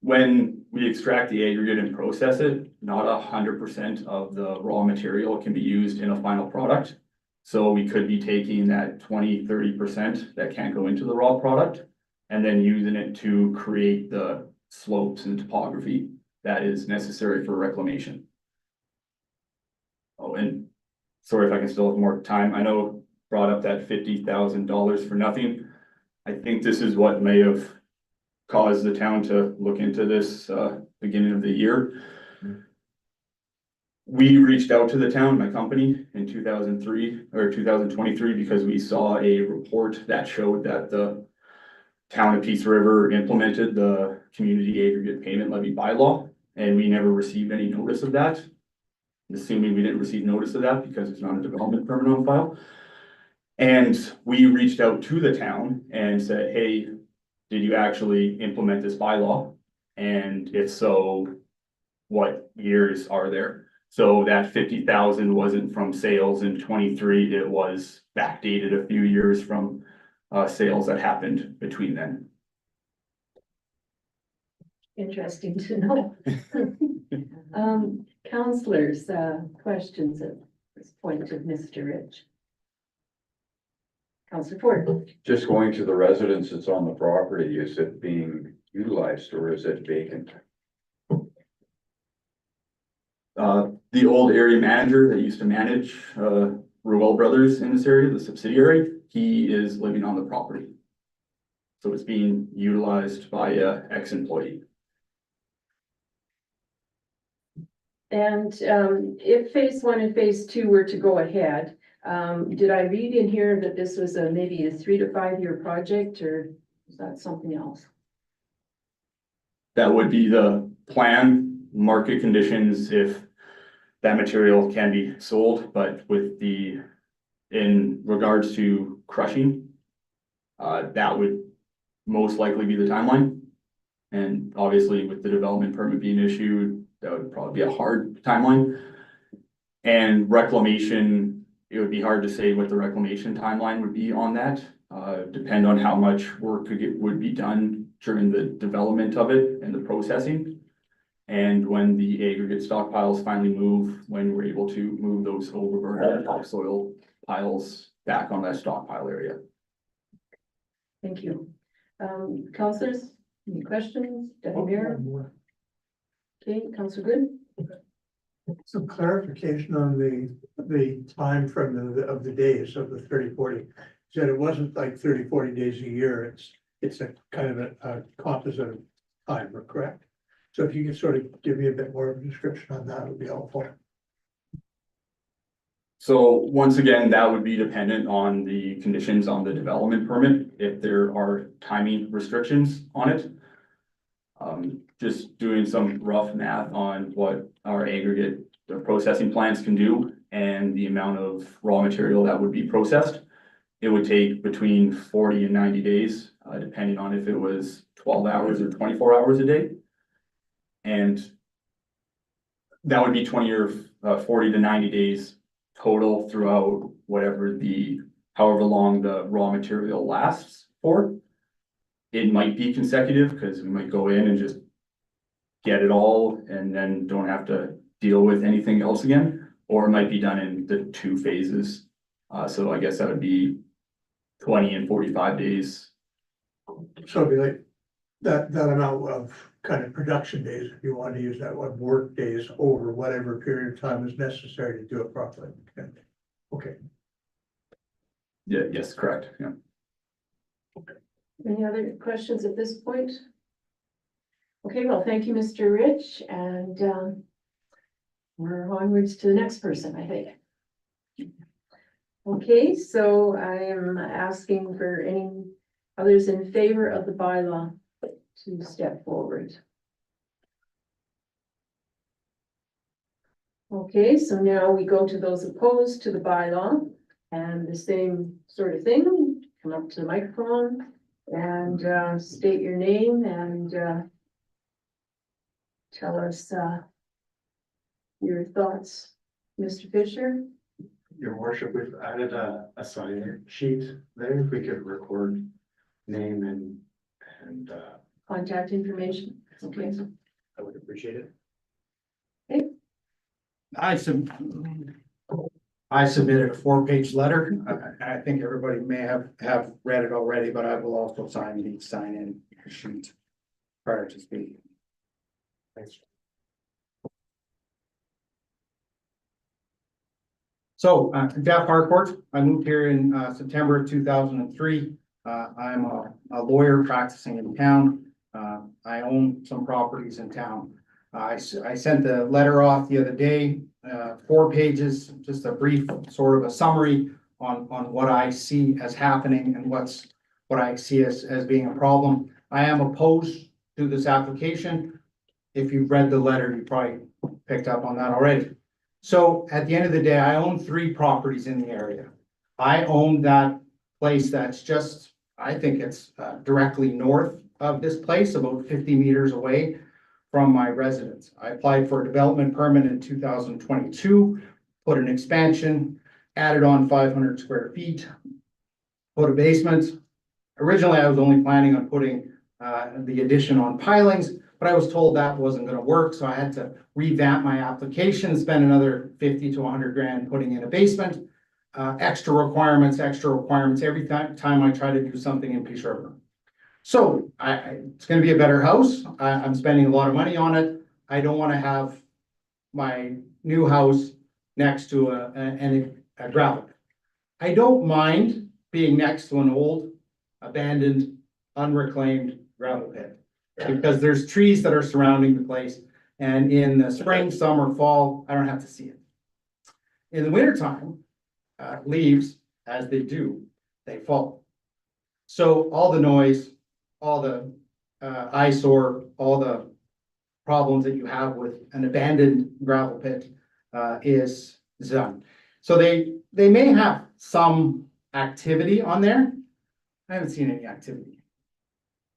When we extract the aggregate and process it, not 100% of the raw material can be used in a final product. So we could be taking that 20–30% that can't go into the raw product and then using it to create the slopes and topography that is necessary for reclamation. Oh, and sorry if I can still have more time. I know brought up that $50,000 for nothing. I think this is what may have caused the town to look into this beginning of the year. We reached out to the town, my company, in 2003 or 2023 because we saw a report that showed that the town of Peace River implemented the community aggregate payment levy bylaw, and we never received any notice of that. Assuming we didn't receive notice of that because it's not a development permit on file. And we reached out to the town and said, hey, did you actually implement this bylaw? And if so, what years are there? So that 50,000 wasn't from sales in 23, it was backdated a few years from sales that happened between then. Interesting to know. Councillors, questions at this point of Mr. Rich? Councillor Ford. Just going to the residence that's on the property, is it being utilized or is it vacant? The old area manager that used to manage Ruel Brothers in this area, the subsidiary, he is living on the property. So it's being utilized by a ex-employee. And if phase 1 and phase 2 were to go ahead, did I read in here that this was maybe a 3 to 5 year project, or is that something else? That would be the plan, market conditions, if that material can be sold, but with in regards to crushing, that would most likely be the timeline. And obviously with the development permit being issued, that would probably be a hard timeline. And reclamation, it would be hard to say what the reclamation timeline would be on that. Depend on how much work would be done during the development of it and the processing. And when the aggregate stockpiles finally move, when we're able to move those overburden topsoil piles back on that stockpile area. Thank you. Councillors, any questions? Deputy Mayor? Okay, Councillor Good? Some clarification on the time from of the days of the 30, 40. Said it wasn't like 30, 40 days a year, it's a kind of a composite of time, correct? So if you could sort of give me a bit more of a description on that, it would be helpful. So once again, that would be dependent on the conditions on the development permit, if there are timing restrictions on it. Just doing some rough math on what our aggregate processing plants can do and the amount of raw material that would be processed. It would take between 40 and 90 days, depending on if it was 12 hours or 24 hours a day. And that would be 20 or 40 to 90 days total throughout however long the raw material lasts for. It might be consecutive because we might go in and just get it all and then don't have to deal with anything else again, or it might be done in the 2 phases. So I guess that would be 20 and 45 days. So it'd be like that amount of kind of production days, if you want to use that word, work days over whatever period of time is necessary to do it properly. Okay. Yeah, yes, correct, yeah. Any other questions at this point? Okay, well, thank you, Mr. Rich, and we're onwards to the next person, I think. Okay, so I am asking for any others in favor of the bylaw to step forward. Okay, so now we go to those opposed to the bylaw, and the same sort of thing, come up to the microphone and state your name and tell us your thoughts. Mr. Fisher? Your worship, we've added a sign sheet there, if we could record name and Contact information. Okay. I would appreciate it. I submitted a 4-page letter. I think everybody may have read it already, but I will also sign in your sheet prior to speaking. Thanks. So, Jeff Harcourt, I moved here in September of 2003. I'm a lawyer practicing in town. I own some properties in town. I sent the letter off the other day, 4 pages, just a brief sort of a summary on what I see as happening and what I see as being a problem. I am opposed to this application. If you've read the letter, you probably picked up on that already. So at the end of the day, I own 3 properties in the area. I own that place that's just, I think it's directly north of this place, about 50 meters away from my residence. I applied for a development permit in 2022, put an expansion, added on 500 square feet, put a basement. Originally, I was only planning on putting the addition on pilings, but I was told that wasn't gonna work, so I had to revamp my application, spend another 50 to 100 grand putting in a basement. Extra requirements every time I try to do something in Peace River. So it's gonna be a better house. I'm spending a lot of money on it. I don't wanna have my new house next to a gravel pit. I don't mind being next to an old, abandoned, unreclaimed gravel pit. Because there's trees that are surrounding the place, and in the spring, summer, fall, I don't have to see it. In the wintertime, leaves, as they do, they fall. So all the noise, all the eyesore, all the problems that you have with an abandoned gravel pit is done. So they may have some activity on there. I haven't seen any activity.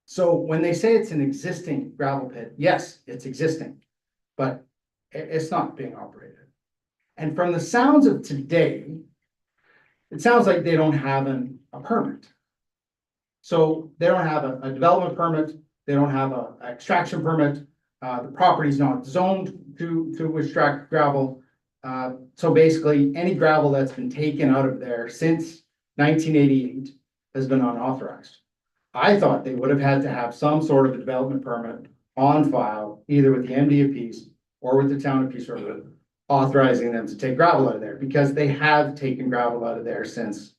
So when they say it's an existing gravel pit, yes, it's existing, but it's not being operated. And from the sounds of today, it sounds like they don't have a permit. So they don't have a development permit, they don't have an extraction permit, the property's not zoned to extract gravel. So basically, any gravel that's been taken out of there since 1988 has been unauthorized. I thought they would have had to have some sort of a development permit on file, either with the MD of Peace or with the town of Peace River, authorizing them to take gravel out of there, because they have taken gravel out of there since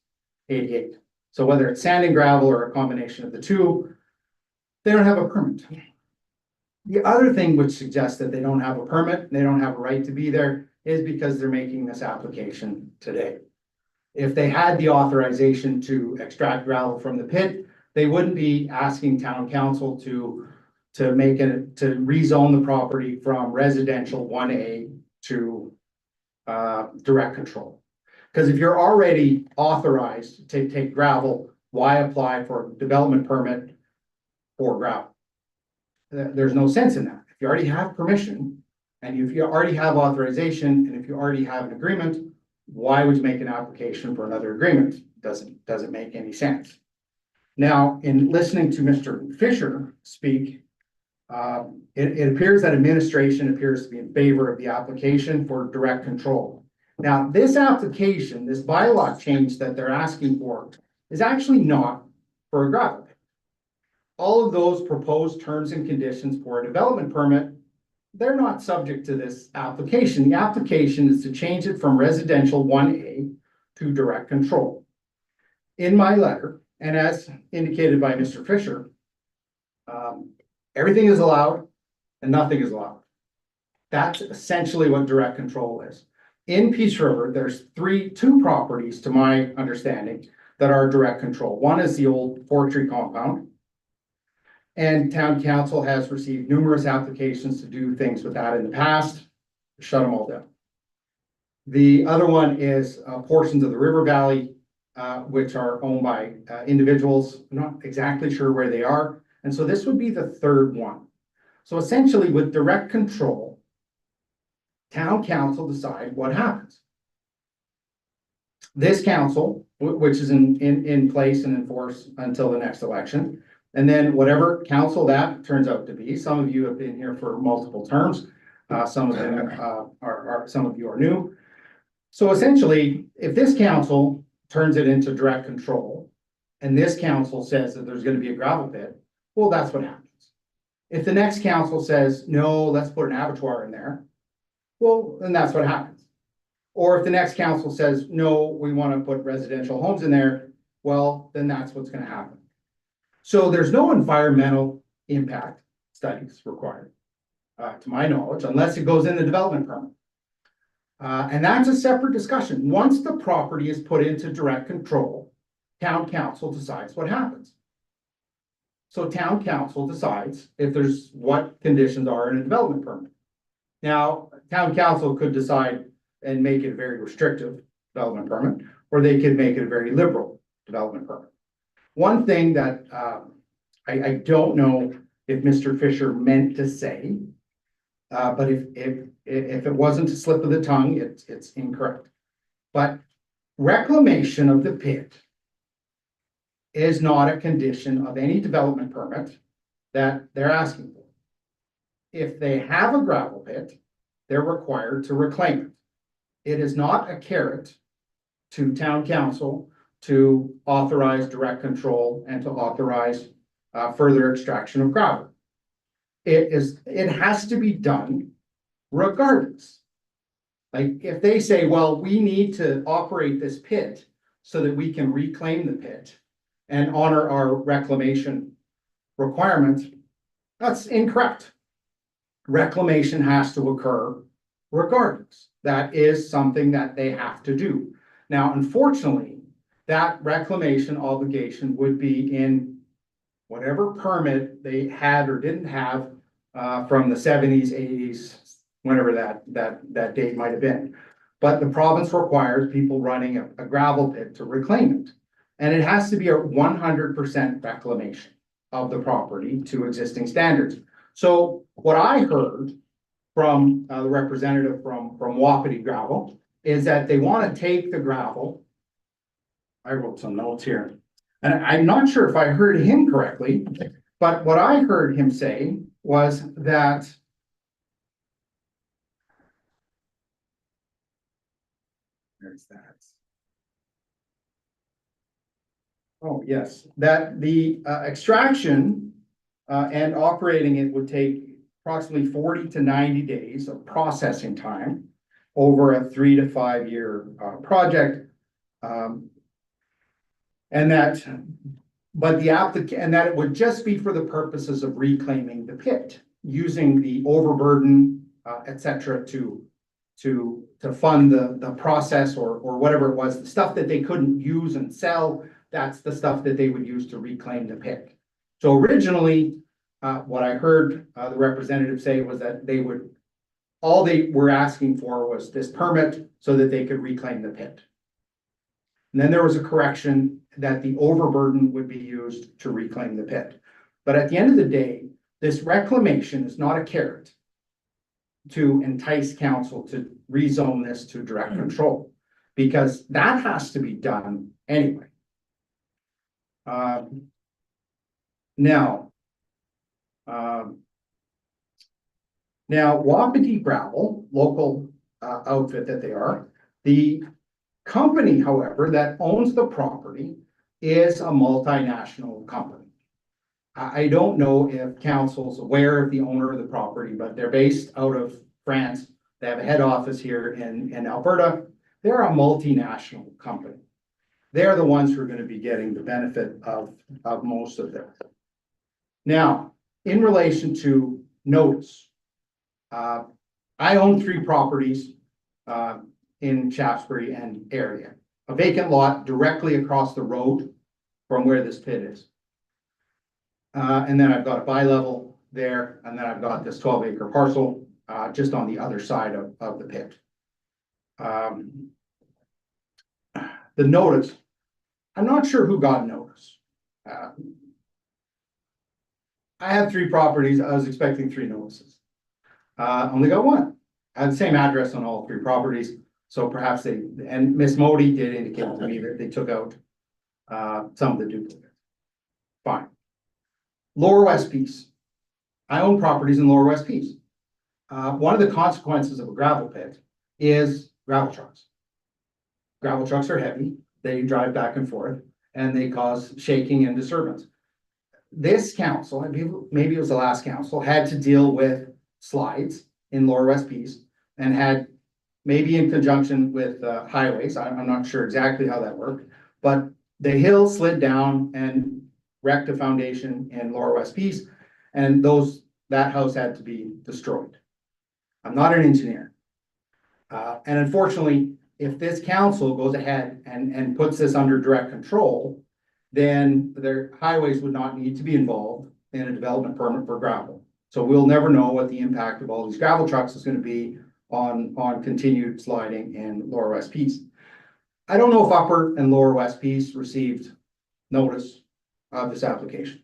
88. So whether it's sand and gravel or a combination of the two, they don't have a permit. The other thing which suggests that they don't have a permit, they don't have a right to be there, is because they're making this application today. If they had the authorization to extract gravel from the pit, they wouldn't be asking town council to rezone the property from residential 1A to direct control. Because if you're already authorized to take gravel, why apply for a development permit for gravel? There's no sense in that. If you already have permission, and if you already have authorization, and if you already have an agreement, why would you make an application for another agreement? Doesn't make any sense. Now, in listening to Mr. Fisher speak, it appears that administration appears to be in favor of the application for direct control. Now, this application, this bylaw change that they're asking for, is actually not for a gravel pit. All of those proposed terms and conditions for a development permit, they're not subject to this application. The application is to change it from residential 1A to direct control. In my letter, and as indicated by Mr. Fisher, everything is allowed and nothing is allowed. That's essentially what direct control is. In Peace River, there's two properties, to my understanding, that are direct control. One is the old forestry compound. And town council has received numerous applications to do things with that in the past, shut them all down. The other one is portions of the river valley, which are owned by individuals. I'm not exactly sure where they are. And so this would be the third one. So essentially with direct control, town council decide what happens. This council, which is in place and in force until the next election, and then whatever council that turns out to be, some of you have been here for multiple terms. Some of them some of you are new. So essentially, if this council turns it into direct control, and this council says that there's going to be a gravel pit, well, that's what happens. If the next council says, no, let's put an abattoir in there, well, then that's what happens. Or if the next council says, no, we want to put residential homes in there, well, then that's what's going to happen. So there's no environmental impact studies required, to my knowledge, unless it goes in the development permit. And that's a separate discussion. Once the property is put into direct control, town council decides what happens. So town council decides if there's what conditions are in a development permit. Now, town council could decide and make it a very restrictive development permit, or they could make it a very liberal development permit. One thing that I don't know if Mr. Fisher meant to say, but if it wasn't a slip of the tongue, it's incorrect. But reclamation of the pit is not a condition of any development permit that they're asking for. If they have a gravel pit, they're required to reclaim it. It is not a carrot to town council to authorize direct control and to authorize further extraction of gravel. It has to be done regardless. Like if they say, well, we need to operate this pit so that we can reclaim the pit and honor our reclamation requirements, that's incorrect. Reclamation has to occur regardless. That is something that they have to do. Now, unfortunately, that reclamation obligation would be in whatever permit they had or didn't have from the 70s, 80s, whenever that date might have been. But the province requires people running a gravel pit to reclaim it. And it has to be a 100% reclamation of the property to existing standards. So what I heard from the representative from Wapiti Gravel is that they want to take the gravel. I wrote some notes here, and I'm not sure if I heard him correctly, but what I heard him say was that there's that. Oh, yes, that the extraction and operating it would take approximately 40 to 90 days of processing time. over a 3 to 5 year project. And that, but the applicant, and that it would just be for the purposes of reclaiming the pit, using the overburden, et cetera, to fund the process or whatever it was, the stuff that they couldn't use and sell, that's the stuff that they would use to reclaim the pit. So originally, what I heard the representative say was that all they were asking for was this permit so that they could reclaim the pit. And then there was a correction that the overburden would be used to reclaim the pit. But at the end of the day, this reclamation is not a carrot to entice council to rezone this to direct control, because that has to be done anyway. Now, Wapiti Gravel, local outfit that they are, the company, however, that owns the property is a multinational company. I don't know if council's aware of the owner of the property, but they're based out of France. They have a head office here in Alberta. They're a multinational company. They're the ones who are going to be getting the benefit of most of this. Now, in relation to notice, I own 3 properties in Shaftesbury and area. A vacant lot directly across the road from where this pit is. And then I've got a bi-level there, and then I've got this 12-acre parcel just on the other side of the pit. The notice, I'm not sure who got notice. I have 3 properties. I was expecting 3 notices. Only got 1. I had the same address on all 3 properties. So perhaps and Miss Modi did indicate to me that they took out some of the duplicates. Fine. Lower West Peace. I own properties in Lower West Peace. One of the consequences of a gravel pit is gravel trucks. Gravel trucks are heavy. They drive back and forth and they cause shaking and disturbance. This council, maybe it was the last council, had to deal with slides in Lower West Peace and had, maybe in conjunction with highways, I'm not sure exactly how that worked, but the hill slid down and wrecked a foundation in Lower West Peace, and that house had to be destroyed. I'm not an engineer. And unfortunately, if this council goes ahead and puts this under direct control, then their highways would not need to be involved in a development permit for gravel. So we'll never know what the impact of all these gravel trucks is going to be on continued sliding in Lower West Peace. I don't know if Upper and Lower West Peace received notice of this application.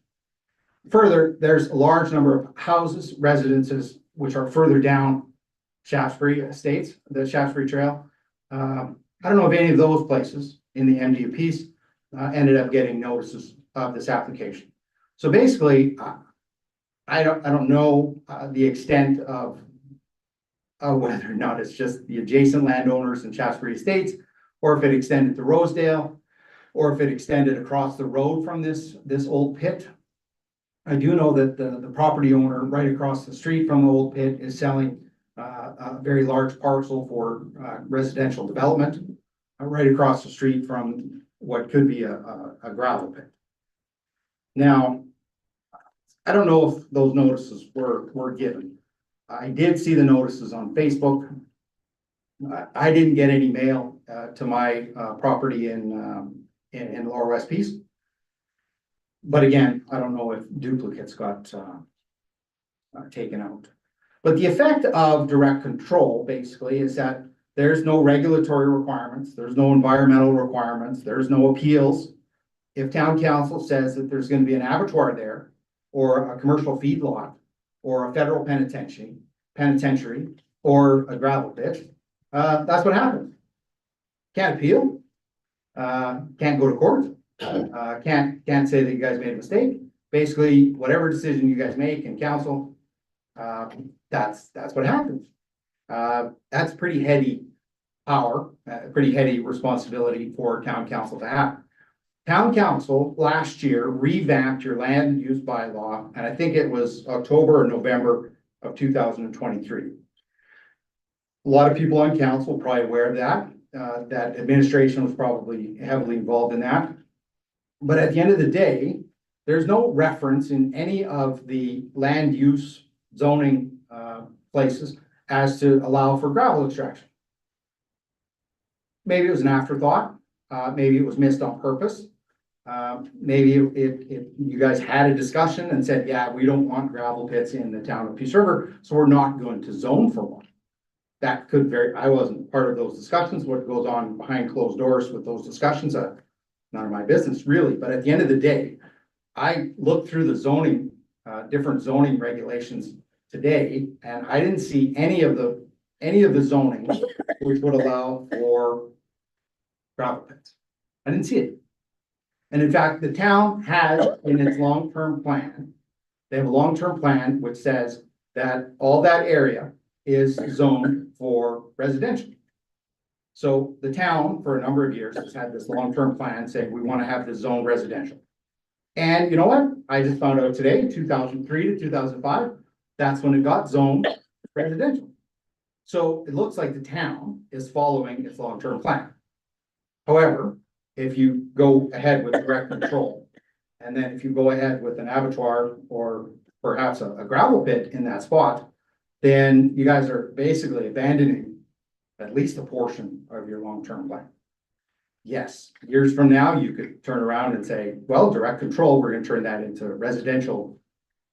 Further, there's a large number of houses, residences, which are further down Shaftesbury Estates, the Shaftesbury Trail. I don't know if any of those places in the MD piece ended up getting notices of this application. So basically, I don't know the extent of whether or not it's just the adjacent landowners in Shaftesbury Estates, or if it extended to Rosedale, or if it extended across the road from this old pit. I do know that the property owner right across the street from the old pit is selling a very large parcel for residential development right across the street from what could be a gravel pit. Now, I don't know if those notices were given. I did see the notices on Facebook. I didn't get any mail to my property in Lower West Peace. But again, I don't know if duplicates got taken out. But the effect of direct control basically is that there's no regulatory requirements, there's no environmental requirements, there's no appeals. If town council says that there's going to be an abattoir there, or a commercial feedlot, or a federal penitentiary, or a gravel pit, that's what happens. Can't appeal, can't go to court, can't say that you guys made a mistake. Basically, whatever decision you guys make in council, that's what happens. That's pretty heady power, pretty heady responsibility for town council to have. Town council last year revamped your land use bylaw, and I think it was October or November of 2023. A lot of people on council are probably aware of that, that administration was probably heavily involved in that. But at the end of the day, there's no reference in any of the land use zoning, places as to allow for gravel extraction. Maybe it was an afterthought, maybe it was missed on purpose. Maybe if you guys had a discussion and said, yeah, we don't want gravel pits in the town of Peace River, so we're not going to zone for one. That could I wasn't part of those discussions, what goes on behind closed doors with those discussions, none of my business really, but at the end of the day, I looked through the zoning, different zoning regulations today, and I didn't see any of the zoning which would allow for gravel pits. I didn't see it. And in fact, the town has in its long-term plan, they have a long-term plan which says that all that area is zoned for residential. So the town, for a number of years, has had this long-term plan saying we want to have this zone residential. And you know what? I just found out today, 2003 to 2005, that's when it got zoned residential. So it looks like the town is following its long-term plan. However, if you go ahead with direct control, and then if you go ahead with an abattoir or perhaps a gravel pit in that spot, then you guys are basically abandoning at least a portion of your long-term plan. Yes, years from now, you could turn around and say, well, direct control, we're gonna turn that into residential.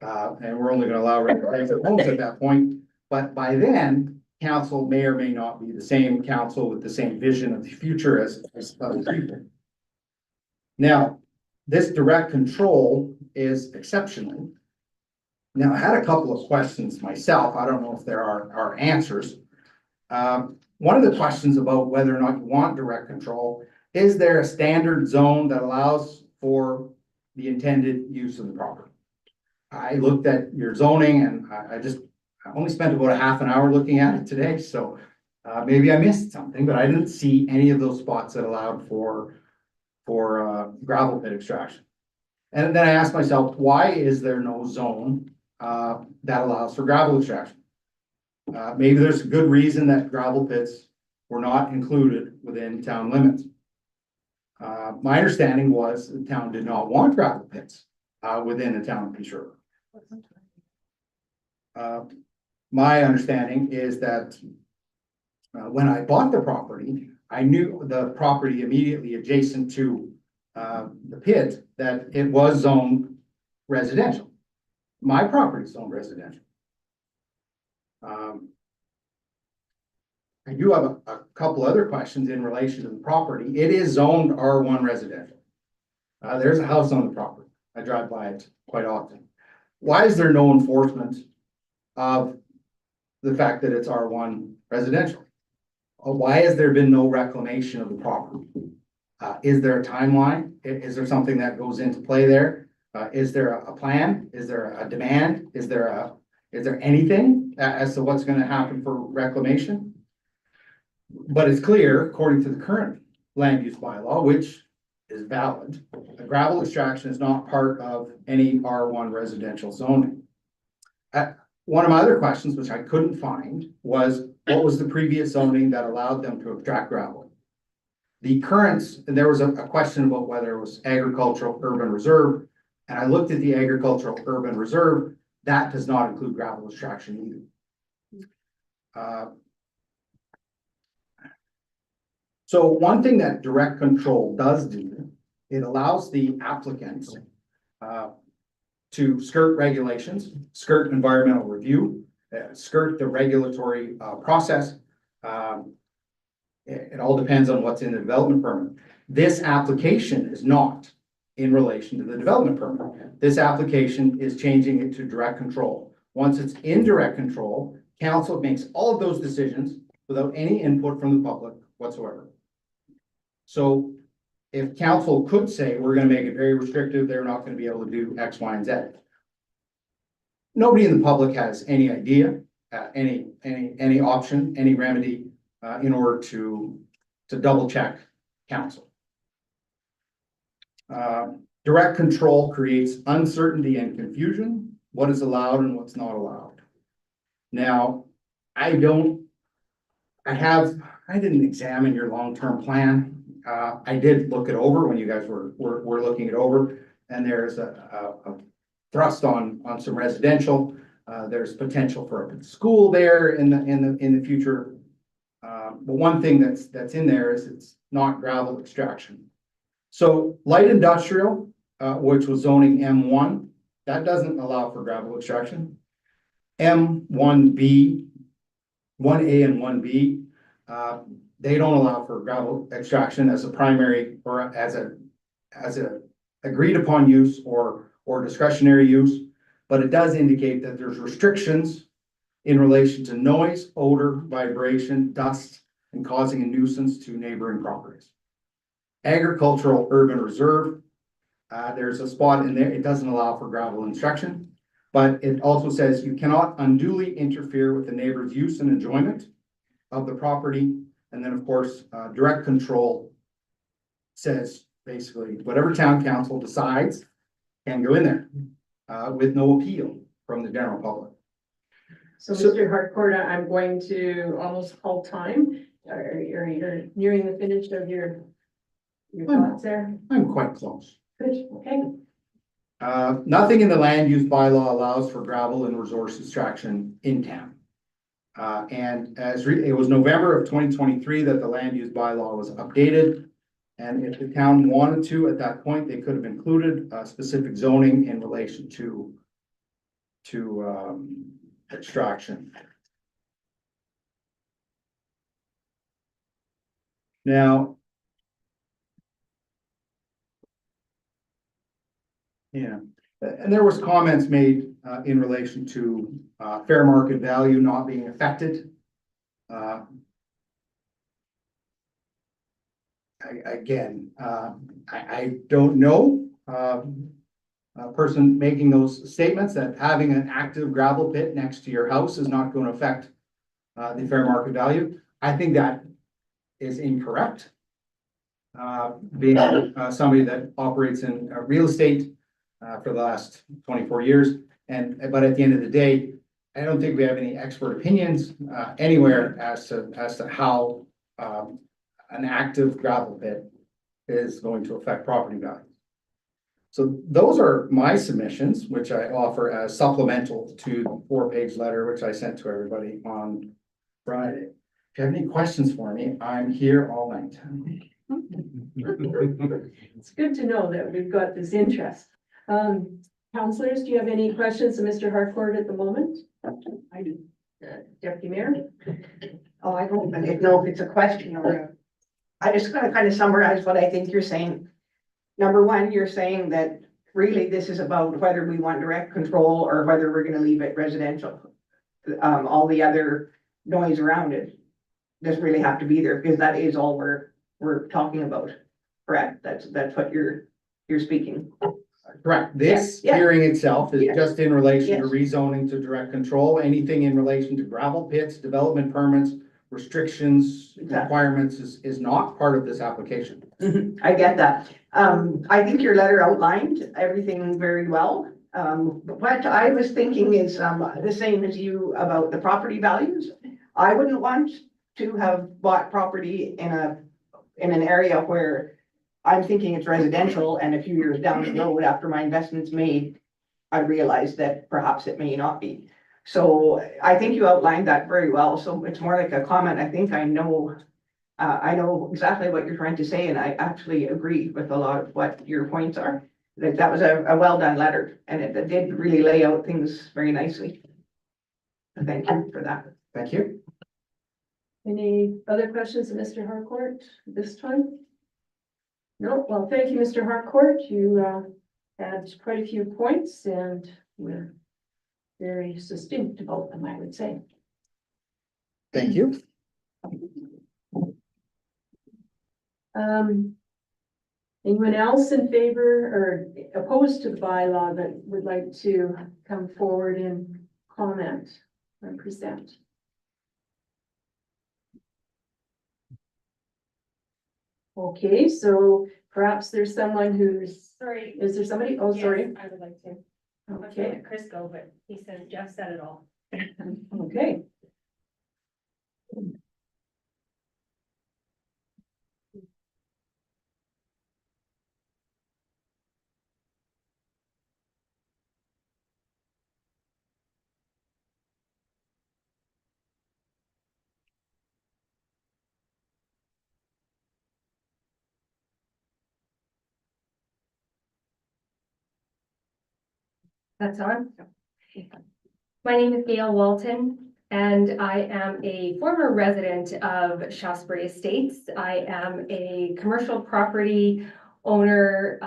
And we're only gonna allow residential homes at that point. But by then, council may or may not be the same council with the same vision of the future as other people. Now, this direct control is exceptional. Now, I had a couple of questions myself. I don't know if there are answers. One of the questions about whether or not you want direct control, is there a standard zone that allows for the intended use of the property? I looked at your zoning and I only spent about a half an hour looking at it today, so maybe I missed something, but I didn't see any of those spots that allowed for gravel pit extraction. And then I asked myself, why is there no zone that allows for gravel extraction? Maybe there's a good reason that gravel pits were not included within town limits. My understanding was the town did not want gravel pits within the town of Peace River. My understanding is that when I bought the property, I knew the property immediately adjacent to the pit, that it was zoned residential. My property is zoned residential. I do have a couple other questions in relation to the property. It is zoned R1 residential. There's a house on the property. I drive by it quite often. Why is there no enforcement of the fact that it's R1 residential? Why has there been no reclamation of the property? Is there a timeline? Is there something that goes into play there? Is there a plan? Is there a demand? Is there anything as to what's going to happen for reclamation? But it's clear, according to the current land use bylaw, which is valid, a gravel extraction is not part of any R1 residential zoning. One of my other questions, which I couldn't find, was what was the previous zoning that allowed them to extract gravel? The current, and there was a question about whether it was agricultural urban reserve, and I looked at the agricultural urban reserve, that does not include gravel extraction either. So one thing that direct control does do, it allows the applicants to skirt regulations, skirt environmental review, skirt the regulatory process. It all depends on what's in the development permit. This application is not in relation to the development permit. This application is changing it to direct control. Once it's in direct control, council makes all of those decisions without any input from the public whatsoever. So if council could say, we're gonna make it very restrictive, they're not gonna be able to do X, Y, and Z. Nobody in the public has any idea, any option, any remedy in order to double check council. Direct control creates uncertainty and confusion, what is allowed and what's not allowed. Now, I don't I didn't examine your long-term plan. I did look it over when you guys were looking it over, and there's a thrust on some residential. There's potential for a school there in the future. But one thing that's in there is it's not gravel extraction. So light industrial, which was zoning M1, that doesn't allow for gravel extraction. M1B, 1A and 1B, they don't allow for gravel extraction as a primary or as a agreed upon use or discretionary use. But it does indicate that there's restrictions in relation to noise, odor, vibration, dust, and causing a nuisance to neighboring properties. Agricultural urban reserve, there's a spot in there, it doesn't allow for gravel extraction, but it also says you cannot unduly interfere with the neighbor's use and enjoyment of the property. And then, of course, direct control says basically whatever town council decides can go in there with no appeal from the general public. So Mr. Harcourt, I'm going to almost call time. You're nearing the finish of your thoughts there. I'm quite close. Good, okay. Nothing in the land use bylaw allows for gravel and resource extraction in town. And it was November of 2023 that the land use bylaw was updated. And if the town wanted to, at that point, they could have included specific zoning in relation to extraction. Now, yeah, and there was comments made in relation to fair market value not being affected. I don't know a person making those statements that having an active gravel pit next to your house is not going to affect the fair market value. I think that is incorrect. Being somebody that operates in real estate for the last 24 years, but at the end of the day, I don't think we have any expert opinions anywhere as to how an active gravel pit is going to affect property value. So those are my submissions, which I offer as supplemental to the 4-page letter, which I sent to everybody on Friday. If you have any questions for me, I'm here all night. It's good to know that we've got this interest. Councillors, do you have any questions of Mr. Harcourt at the moment? I do. Deputy Mayor? Oh, I don't even know if it's a question or I just gonna kind of summarize what I think you're saying. Number one, you're saying that really this is about whether we want direct control or whether we're gonna leave it residential. All the other noise around it doesn't really have to be there because that is all we're talking about. Correct? That's what you're speaking. Correct. This Yeah. hearing itself is Yeah. just in relation to Yes. rezoning to direct control. Anything in relation to gravel pits, development permits, restrictions, Exactly. requirements is not part of this application. I get that. I think your letter outlined everything very well. What I was thinking is, the same as you about the property values. I wouldn't want to have bought property in an area where I'm thinking it's residential and a few years down the road after my investment's made, I realize that perhaps it may not be. So I think you outlined that very well. So it's more like a comment. I think I know exactly what you're trying to say, and I actually agree with a lot of what your points are. That was a well done letter, and it did really lay out things very nicely. Thank you for that. Thank you. Any other questions of Mr. Harcourt this time? No, well, thank you, Mr. Harcourt. You had quite a few points and were very succinct about them, I would say. Thank you. Anyone else in favor or opposed to the bylaw that would like to come forward and comment and present? Okay, so perhaps there's someone who's, Sorry. is there somebody? Oh, sorry. Yes, I would like to. I was gonna Okay, let Chris go, but he said Jeff said it all. okay. That's on. My name is Gail Walton, and I am a former resident of Shasbury Estates. I am a commercial property owner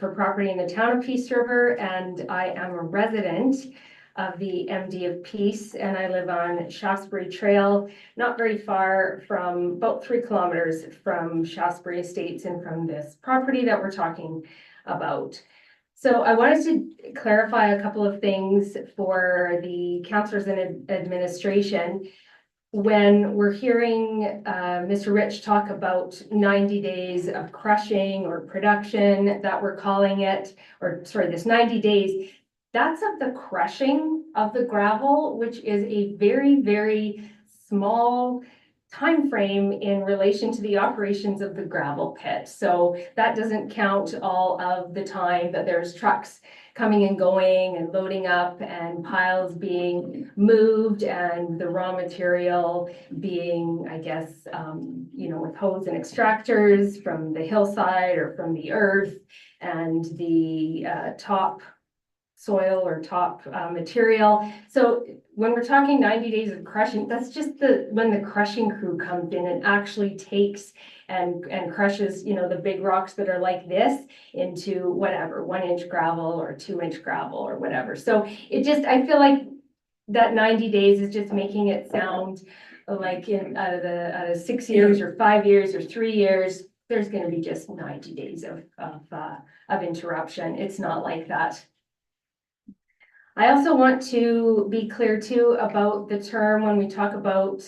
for property in the town of Peace River, and I am a resident of the MD of Peace, and I live on Shasbury Trail, not very far from, about 3 kilometers from Shasbury Estates and from this property that we're talking about. So I wanted to clarify a couple of things for the councillors and administration. When we're hearing Mr. Rich talk about 90 days of crushing or production that we're calling it, or sorry, this 90 days, that's of the crushing of the gravel, which is a very, very small time frame in relation to the operations of the gravel pit. So that doesn't count all of the time that there's trucks coming and going and loading up and piles being moved and the raw material being, I guess, you know, with hose and extractors from the hillside or from the earth and the top soil or top material. So when we're talking 90 days of crushing, that's just when the crushing crew comes in and actually takes and crushes, you know, the big rocks that are like this into whatever, 1-inch gravel or 2-inch gravel or whatever. So it just, I feel like that 90 days is just making it sound like out of 6 years or 5 years or 3 years, there's going to be just 90 days of interruption. It's not like that. I also want to be clear too about the term when we talk about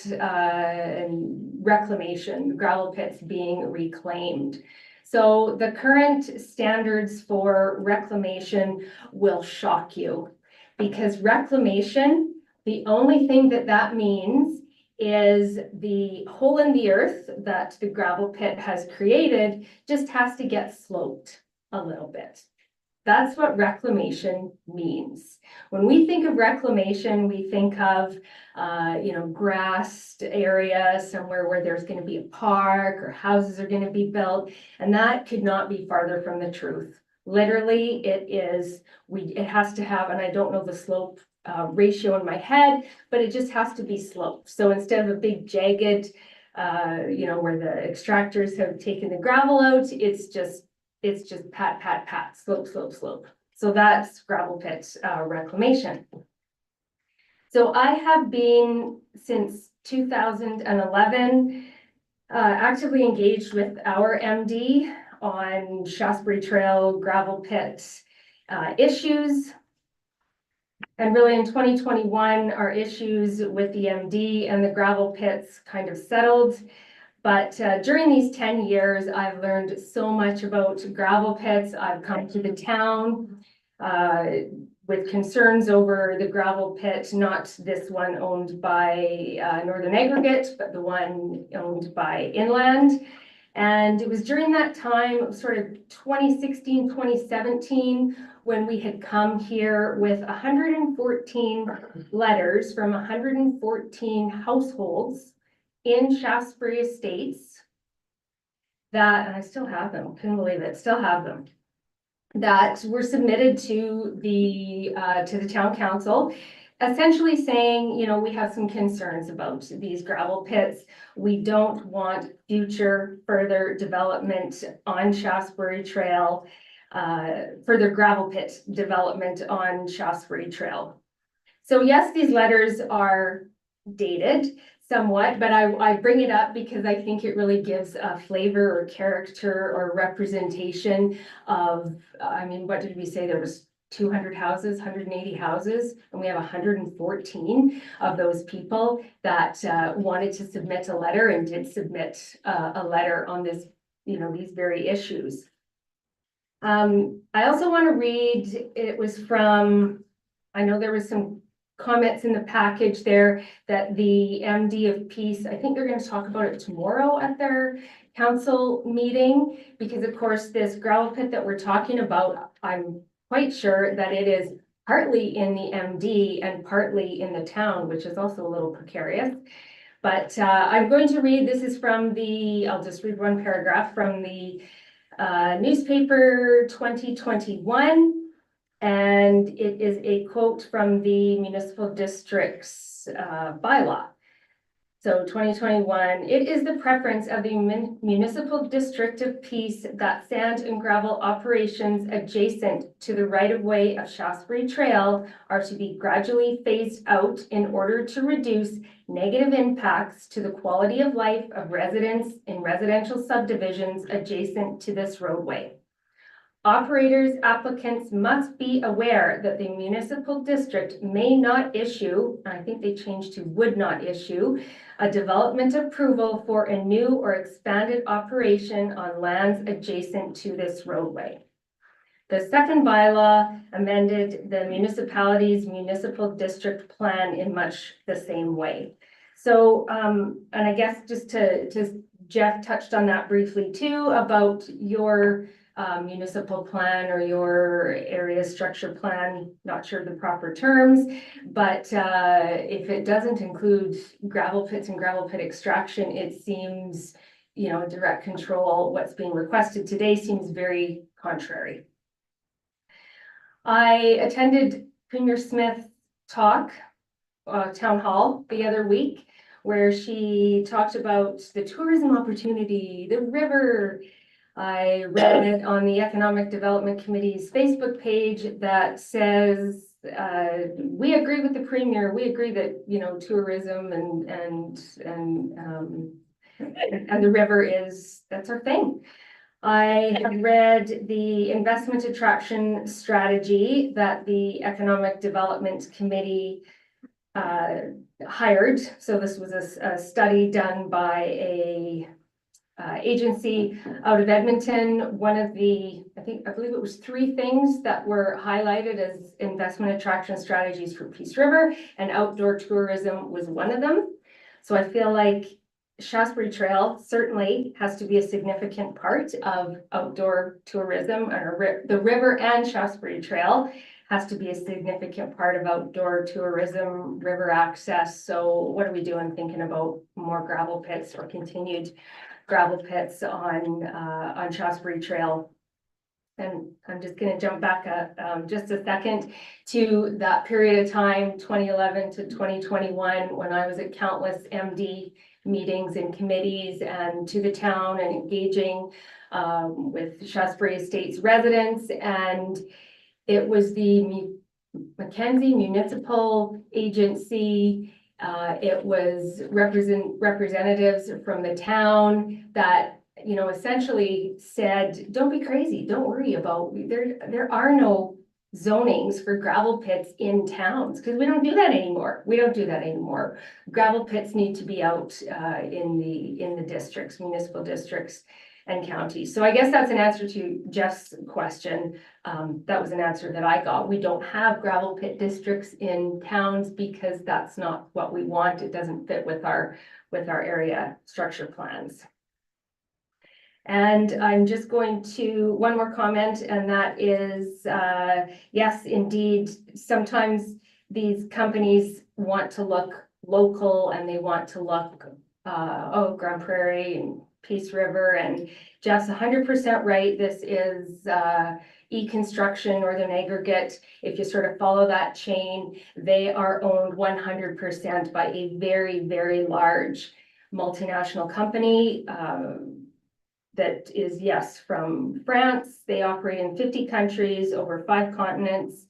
reclamation, gravel pits being reclaimed. So the current standards for reclamation will shock you, because reclamation, the only thing that means is the hole in the earth that the gravel pit has created just has to get sloped a little bit. That's what reclamation means. When we think of reclamation, we think of, you know, grassed area, somewhere where there's going to be a park or houses are going to be built. And that could not be farther from the truth. Literally, it has to have, and I don't know the slope ratio in my head, but it just has to be sloped. So instead of a big jagged, you know, where the extractors have taken the gravel out, it's just pat, pat, pat, slope, slope, slope. So that's gravel pit reclamation. So I have been since 2011 actively engaged with our MD on Shasbury Trail gravel pit issues. And really in 2021, our issues with the MD and the gravel pits kind of settled. But during these 10 years, I've learned so much about gravel pits. I've come to the town with concerns over the gravel pit, not this one owned by Northern Aggregate, but the one owned by Inland. And it was during that time, sort of 2016, 2017, when we had come here with 114 letters from 114 households in Shasbury Estates that, and I still have them, couldn't believe it, still have them, that were submitted to the town council, essentially saying, you know, we have some concerns about these gravel pits. We don't want future further development on Shasbury Trail, further gravel pit development on Shasbury Trail. So yes, these letters are dated somewhat, but I bring it up because I think it really gives a flavor or character or representation of, I mean, what did we say? There was 200 houses, 180 houses, and we have 114 of those people that wanted to submit a letter and did submit a letter on this, you know, these very issues. I also want to read, it was from, I know there was some comments in the package there that the MD of Peace, I think they're going to talk about it tomorrow at their council meeting, because of course this gravel pit that we're talking about, I'm quite sure that it is partly in the MD and partly in the town, which is also a little precarious. But I'm going to read, this is from I'll just read one paragraph from the newspaper 2021. And it is a quote from the municipal district's bylaw. So 2021, it is the preference of the municipal district of Peace that sand and gravel operations adjacent to the right-of-way of Shaftesbury Trail are to be gradually phased out in order to reduce negative impacts to the quality of life of residents in residential subdivisions adjacent to this roadway. Operators, applicants must be aware that the municipal district may not issue, and I think they changed to would not issue, a development approval for a new or expanded operation on lands adjacent to this roadway. The second bylaw amended the municipality's municipal district plan in much the same way. So, and I guess just Jeff touched on that briefly too, about your municipal plan or your area structure plan, not sure the proper terms, but if it doesn't include gravel pits and gravel pit extraction, it seems, you know, direct control, what's being requested today seems very contrary. I attended Premier Smith's talk, town hall the other week, where she talked about the tourism opportunity, the river. I read it on the Economic Development Committee's Facebook page that says, we agree with the Premier. We agree that, you know, tourism and the river that's our thing. I have read the investment attraction strategy that the Economic Development Committee hired. So this was a study done by a agency out of Edmonton. One of the, I believe it was 3 things that were highlighted as investment attraction strategies for Peace River, and outdoor tourism was one of them. So I feel like Shaftesbury Trail certainly has to be a significant part of outdoor tourism, or the river and Shaftesbury Trail has to be a significant part of outdoor tourism, river access. So what are we doing thinking about more gravel pits or continued gravel pits on Shaftesbury Trail? And I'm just going to jump back just a second to that period of time, 2011 to 2021, when I was at countless MD meetings and committees and to the town and engaging with Shaftesbury Estates residents. And it was the Mackenzie Municipal Agency. It was representatives from the town that, you know, essentially said, don't be crazy, don't worry about, there are no zonings for gravel pits in towns, because we don't do that anymore. Gravel pits need to be out in the districts, municipal districts and counties. So I guess that's an answer to Jeff's question. That was an answer that I got. We don't have gravel pit districts in towns because that's not what we want. It doesn't fit with our area structure plans. And I'm just going to one more comment, and that is, yes, indeed, sometimes these companies want to look local and they want to look, Grand Prairie and Peace River, and Jeff's 100% right. This is E-Construction, Northern Aggregate. If you sort of follow that chain, they are owned 100% by a very, very large multinational company that is, yes, from France. They operate in 50 countries, over 5 continents.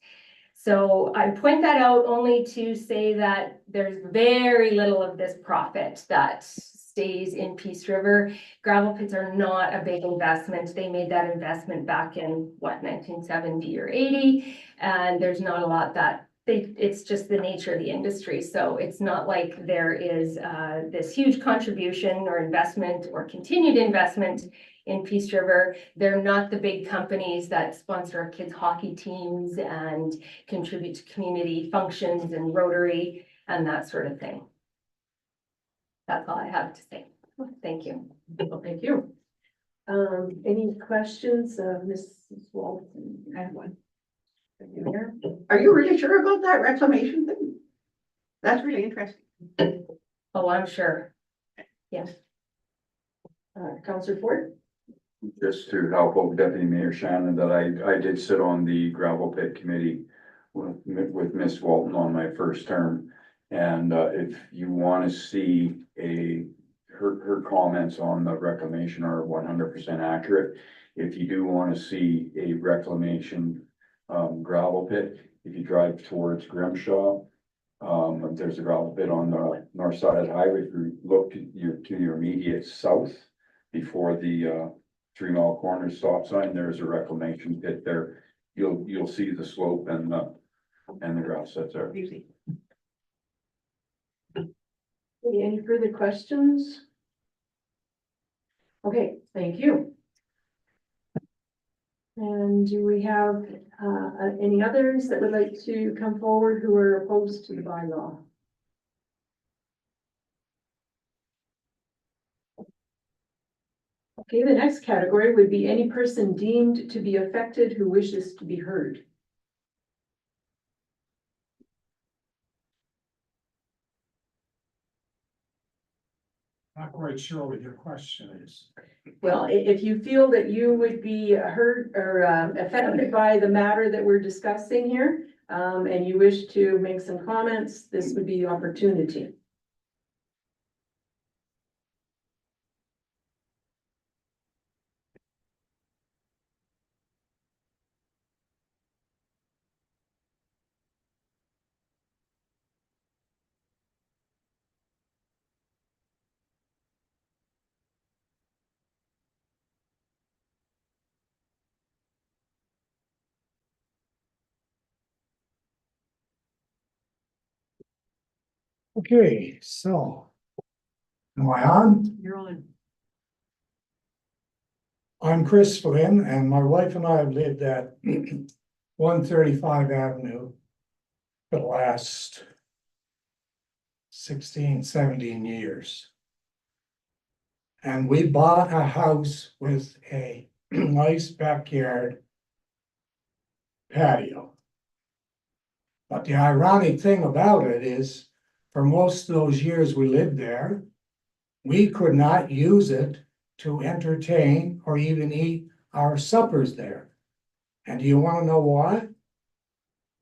So I point that out only to say that there's very little of this profit that stays in Peace River. Gravel pits are not a big investment. They made that investment back in, what, 1970 or 80, and there's not a lot that it's just the nature of the industry. So it's not like there is this huge contribution or investment or continued investment in Peace River. They're not the big companies that sponsor our kids' hockey teams and contribute to community functions and Rotary and that sort of thing. That's all I have to say. Thank you. Well, thank you. Any questions, Mrs. Walton? I have one. Are you really sure about that reclamation thing? That's really interesting. Oh, I'm sure. Yes. Councillor Ford? just to help out Deputy Mayor Shannon, that I did sit on the gravel pit committee with Miss Walton on my first term. And if you want to see her comments on the reclamation are 100% accurate. If you do want to see a reclamation gravel pit, if you drive towards Grimshaw, there's a gravel pit on the north side of the highway. If you look to your immediate south before the 3 Mile Corner stop sign, there's a reclamation pit there. You'll see the slope and the grass that's there. Any further questions? Okay, thank you. And do we have any others that would like to come forward who are opposed to the bylaw? Okay, the next category would be any person deemed to be affected who wishes to be heard. Not quite sure what your question is. Well, if you feel that you would be hurt or affected by the matter that we're discussing here, and you wish to make some comments, this would be the opportunity. Okay, so. Am I on? You're on. I'm Chris Flynn, and my wife and I have lived at 135 Avenue for the last 16, 17 years. And we bought a house with a nice backyard patio. But the ironic thing about it is, for most of those years we lived there, we could not use it to entertain or even eat our suppers there. And do you want to know why?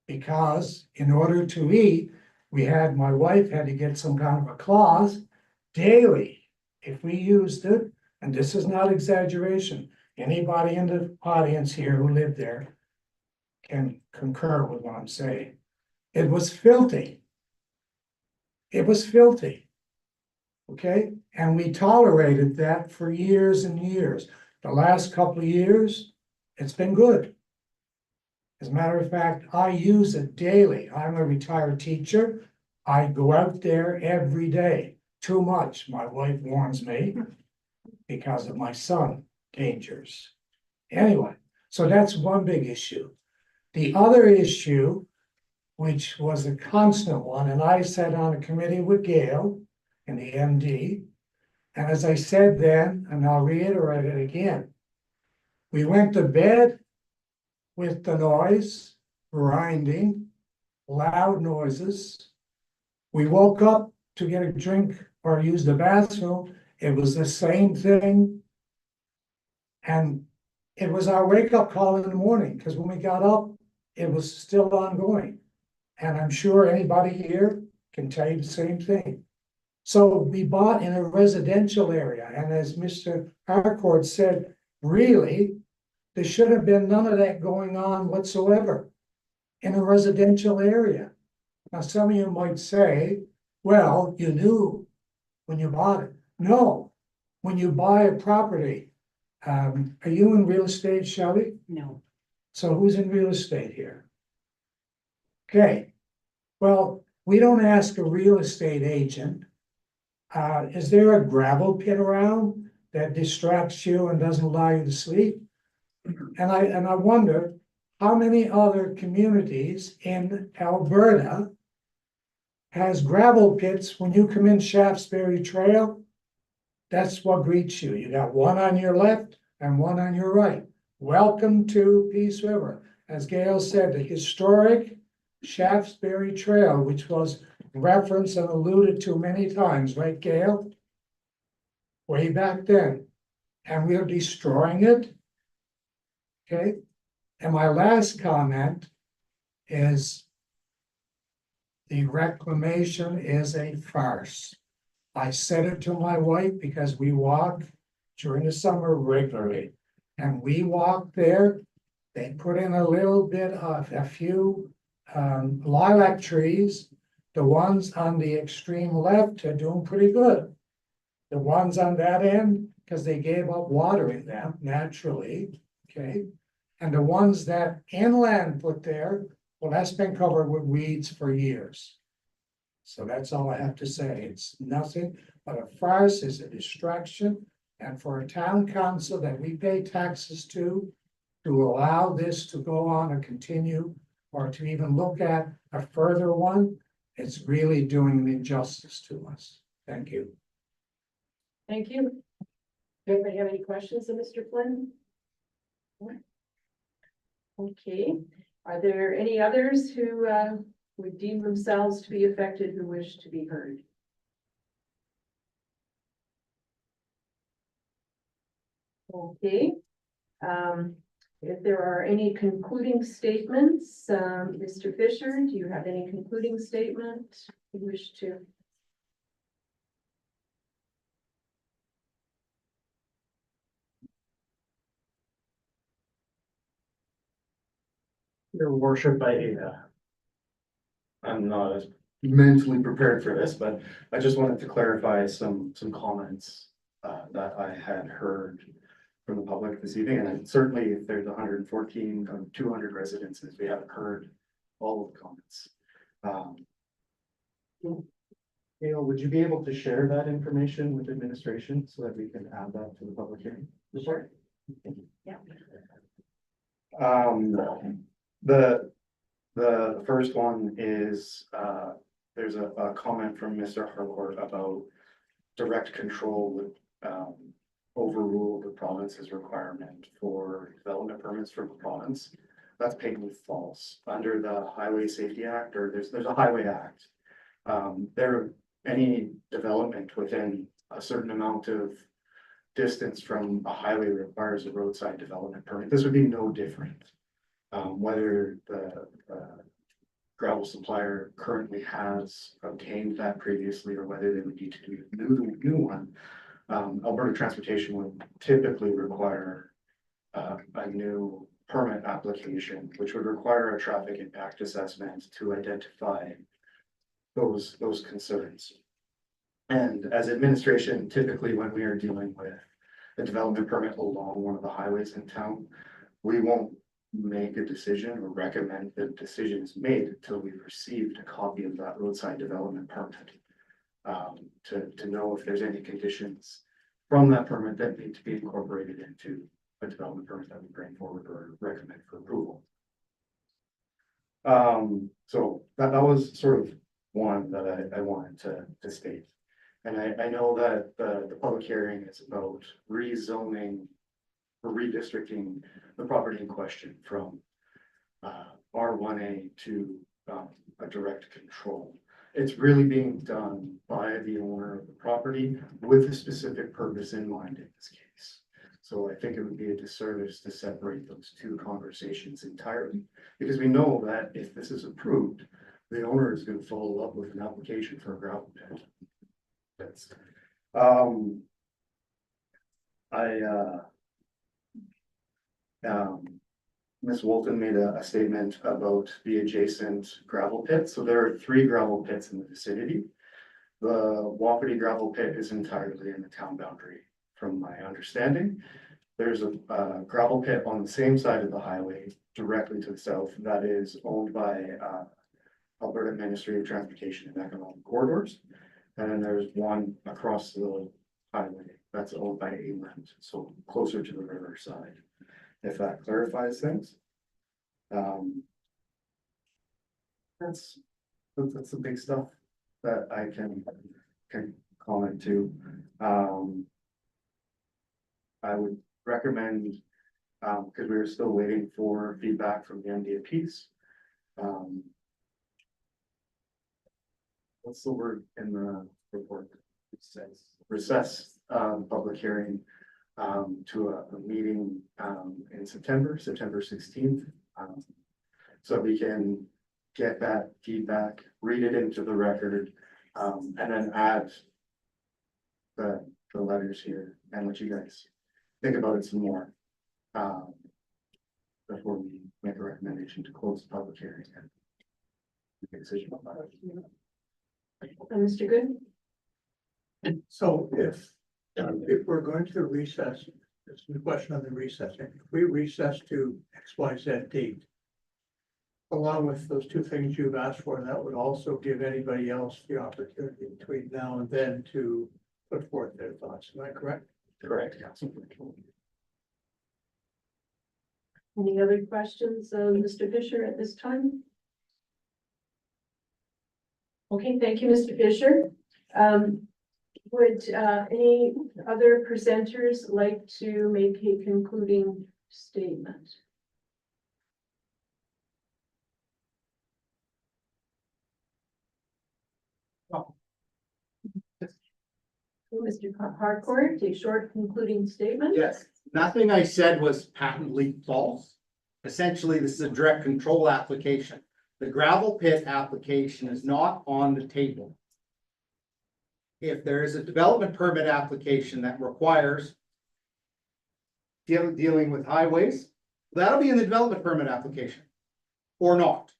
Because in order to eat, my wife had to get some kind of a cloth daily. If we used it, and this is not exaggeration, anybody in the audience here who lived there can concur with what I'm saying. It was filthy. It was filthy. Okay, and we tolerated that for years and years. The last couple of years, it's been good. As a matter of fact, I use it daily. I'm a retired teacher. I go out there every day. Too much, my wife warns me, because of my son dangers. Anyway, so that's one big issue. The other issue, which was a constant one, and I sat on a committee with Gail and the MD, and as I said then, and I'll reiterate it again, we went to bed with the noise, grinding, loud noises. We woke up to get a drink or use the bathroom. It was the same thing. And it was our wake-up call in the morning, because when we got up, it was still ongoing. And I'm sure anybody here can tell you the same thing. So we bought in a residential area, and as Mr. Harcourt said, really, there should have been none of that going on whatsoever in a residential area. Now, some of you might say, well, you knew when you bought it. No, when you buy a property, are you in real estate, Shelley? No. So who's in real estate here? Okay, well, we don't ask a real estate agent, is there a gravel pit around that distracts you and doesn't allow you to sleep? And I wonder how many other communities in Alberta has gravel pits when you come in Shaftesbury Trail. That's what greets you. You got one on your left and one on your right. Welcome to Peace River. As Gail said, the historic Shaftesbury Trail, which was referenced and alluded to many times, right, Gail? Way back then. and we're destroying it. Okay, and my last comment is the reclamation is a farce. I said it to my wife because we walk during the summer regularly. And we walk there, they put in a little bit of a few lilac trees. The ones on the extreme left are doing pretty good. The ones on that end, because they gave up watering them naturally, okay? And the ones that inland put there, well, that's been covered with weeds for years. So that's all I have to say. It's nothing but a farce, it's a distraction. And for a town council that we pay taxes to allow this to go on and continue, or to even look at a further one, it's really doing an injustice to us. Thank you. Thank you. Anybody have any questions of Mr. Flynn? Okay, are there any others who would deem themselves to be affected who wish to be heard? Okay, if there are any concluding statements, Mr. Fisher, do you have any concluding statement you wish to? Your worship, I'm not as mentally prepared for this, but I just wanted to clarify some comments that I had heard from the public this evening, and certainly if there's 114 of 200 residences, we haven't heard all of the comments. Gail, would you be able to share that information with administration so that we can add that to the public hearing? Sure. Yeah. The first one is, there's a comment from Mr. Harcourt about direct control would overrule the province's requirement for development permits from the province. That's patently false. Under the Highway Safety Act, or there's a Highway Act, any development within a certain amount of distance from a highway requires a roadside development permit. This would be no different. Whether the gravel supplier currently has obtained that previously or whether they would need to do a new one. Alberta Transportation would typically require a new permit application, which would require a traffic impact assessment to identify those concerns. And as administration, typically when we are dealing with a development permit along one of the highways in town, we won't make a decision or recommend that decision is made until we've received a copy of that roadside development permit. To know if there's any conditions from that permit that need to be incorporated into a development permit that we bring forward or recommend for approval. So that was sort of one that I wanted to state. And I know that the public hearing is about rezoning or redistricting the property in question from R1A to a direct control. It's really being done by the owner of the property with a specific purpose in mind in this case. So I think it would be a disservice to separate those two conversations entirely, because we know that if this is approved, the owner is going to follow up with an application for a gravel pit. That's Ms. Wolton made a statement about the adjacent gravel pit. So there are 3 gravel pits in the vicinity. The Wapiti gravel pit is entirely in the town boundary, from my understanding. There's a gravel pit on the same side of the highway directly to the south that is owned by Alberta Ministry of Transportation and Economic Corridors. And then there's one across the highway that's owned by Aland, so closer to the river side, if that clarifies things. That's the big stuff that I can comment to. I would recommend, because we are still waiting for feedback from the MDPs. What's the word in the report? Recess public hearing to a meeting, in September 16th. So we can get that feedback, read it into the record, and then add the letters here and let you guys think about it some more. Before we make a recommendation to close the public hearing and make a decision on that. Mr. Good? So if we're going to recess, this is the question on the recessing, if we recess to XYZ date, along with those two things you've asked for, that would also give anybody else the opportunity between now and then to put forth their thoughts. Am I correct? Correct. Any other questions, Mr. Fisher, at this time? Okay, thank you, Mr. Fisher. Would any other presenters like to make a concluding statement? Mr. Harcourt, a short concluding statement? Yes, nothing I said was patently false. Essentially, this is a direct control application. The gravel pit application is not on the table. If there is a development permit application that requires dealing with highways, that'll be in the development permit application or not.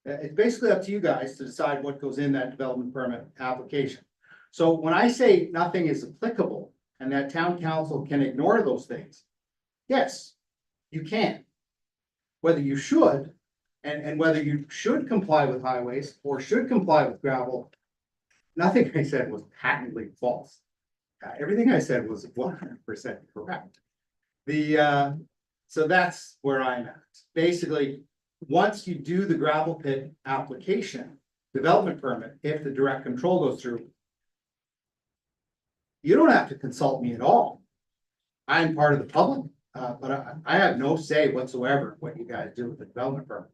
It's basically up to you guys to decide what goes in that development permit application. So when I say nothing is applicable and that town council can ignore those things, yes, you can. Whether you should, and whether you should comply with highways or should comply with gravel, nothing I said was patently false. Everything I said was 100% correct. So that's where I'm at. Basically, once you do the gravel pit application, development permit, if the direct control goes through, you don't have to consult me at all. I'm part of the public, but I have no say whatsoever what you guys do with the development permit.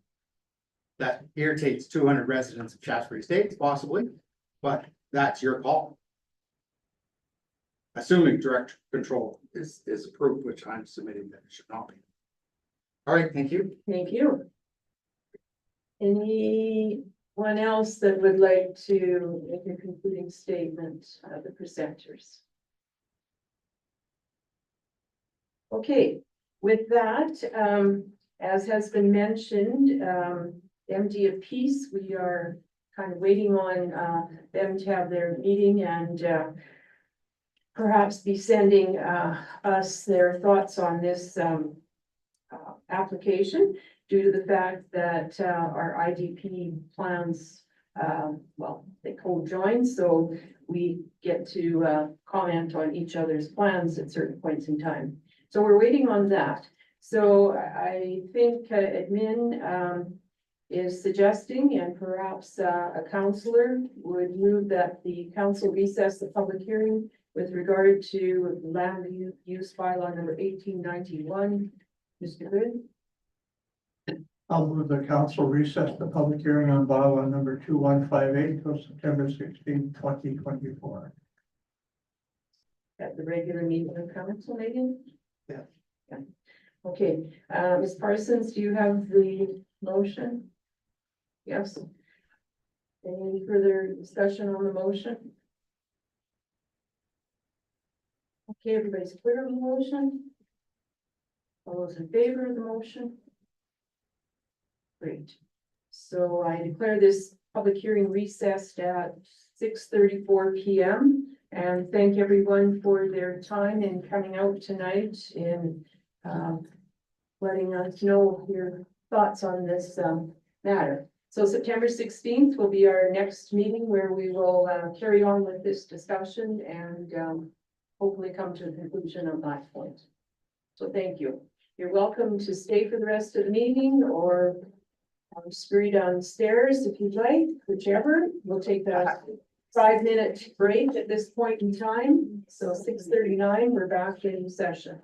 That irritates 200 residents of Shasbury Estates possibly, but that's your call. Assuming direct control is approved, which I'm submitting that it should not be. All right, thank you. Thank you. Anyone else that would like to make a concluding statement of the presenters? Okay, with that, as has been mentioned, MD of Peace, we are kind of waiting on them to have their meeting and perhaps be sending us their thoughts on this application due to the fact that our IDP plans, well, they co-join, so we get to comment on each other's plans at certain points in time. So we're waiting on that. So I think admin is suggesting, and perhaps a councillor would move that the council recess the public hearing with regard to land use bylaw number 1891. Mr. Good? I'll move the council recess the public hearing on bylaw number 2158 till September 16, 2024. At the regular meeting of council, Megan? Yeah. Yeah. Okay, Ms. Parsons, do you have the motion? Yes. Any further discussion on the motion? Okay, everybody's clear on the motion? All those in favor of the motion? Great. So I declare this public hearing recessed at 6:34 p.m. and thank everyone for their time in coming out tonight and letting us know your thoughts on this matter. So September 16th will be our next meeting where we will carry on with this discussion and hopefully come to a conclusion on that point. So thank you. You're welcome to stay for the rest of the meeting or scurry downstairs if you'd like, whichever. We'll take a 5-minute break at this point in time. So 6:39, we're back in session.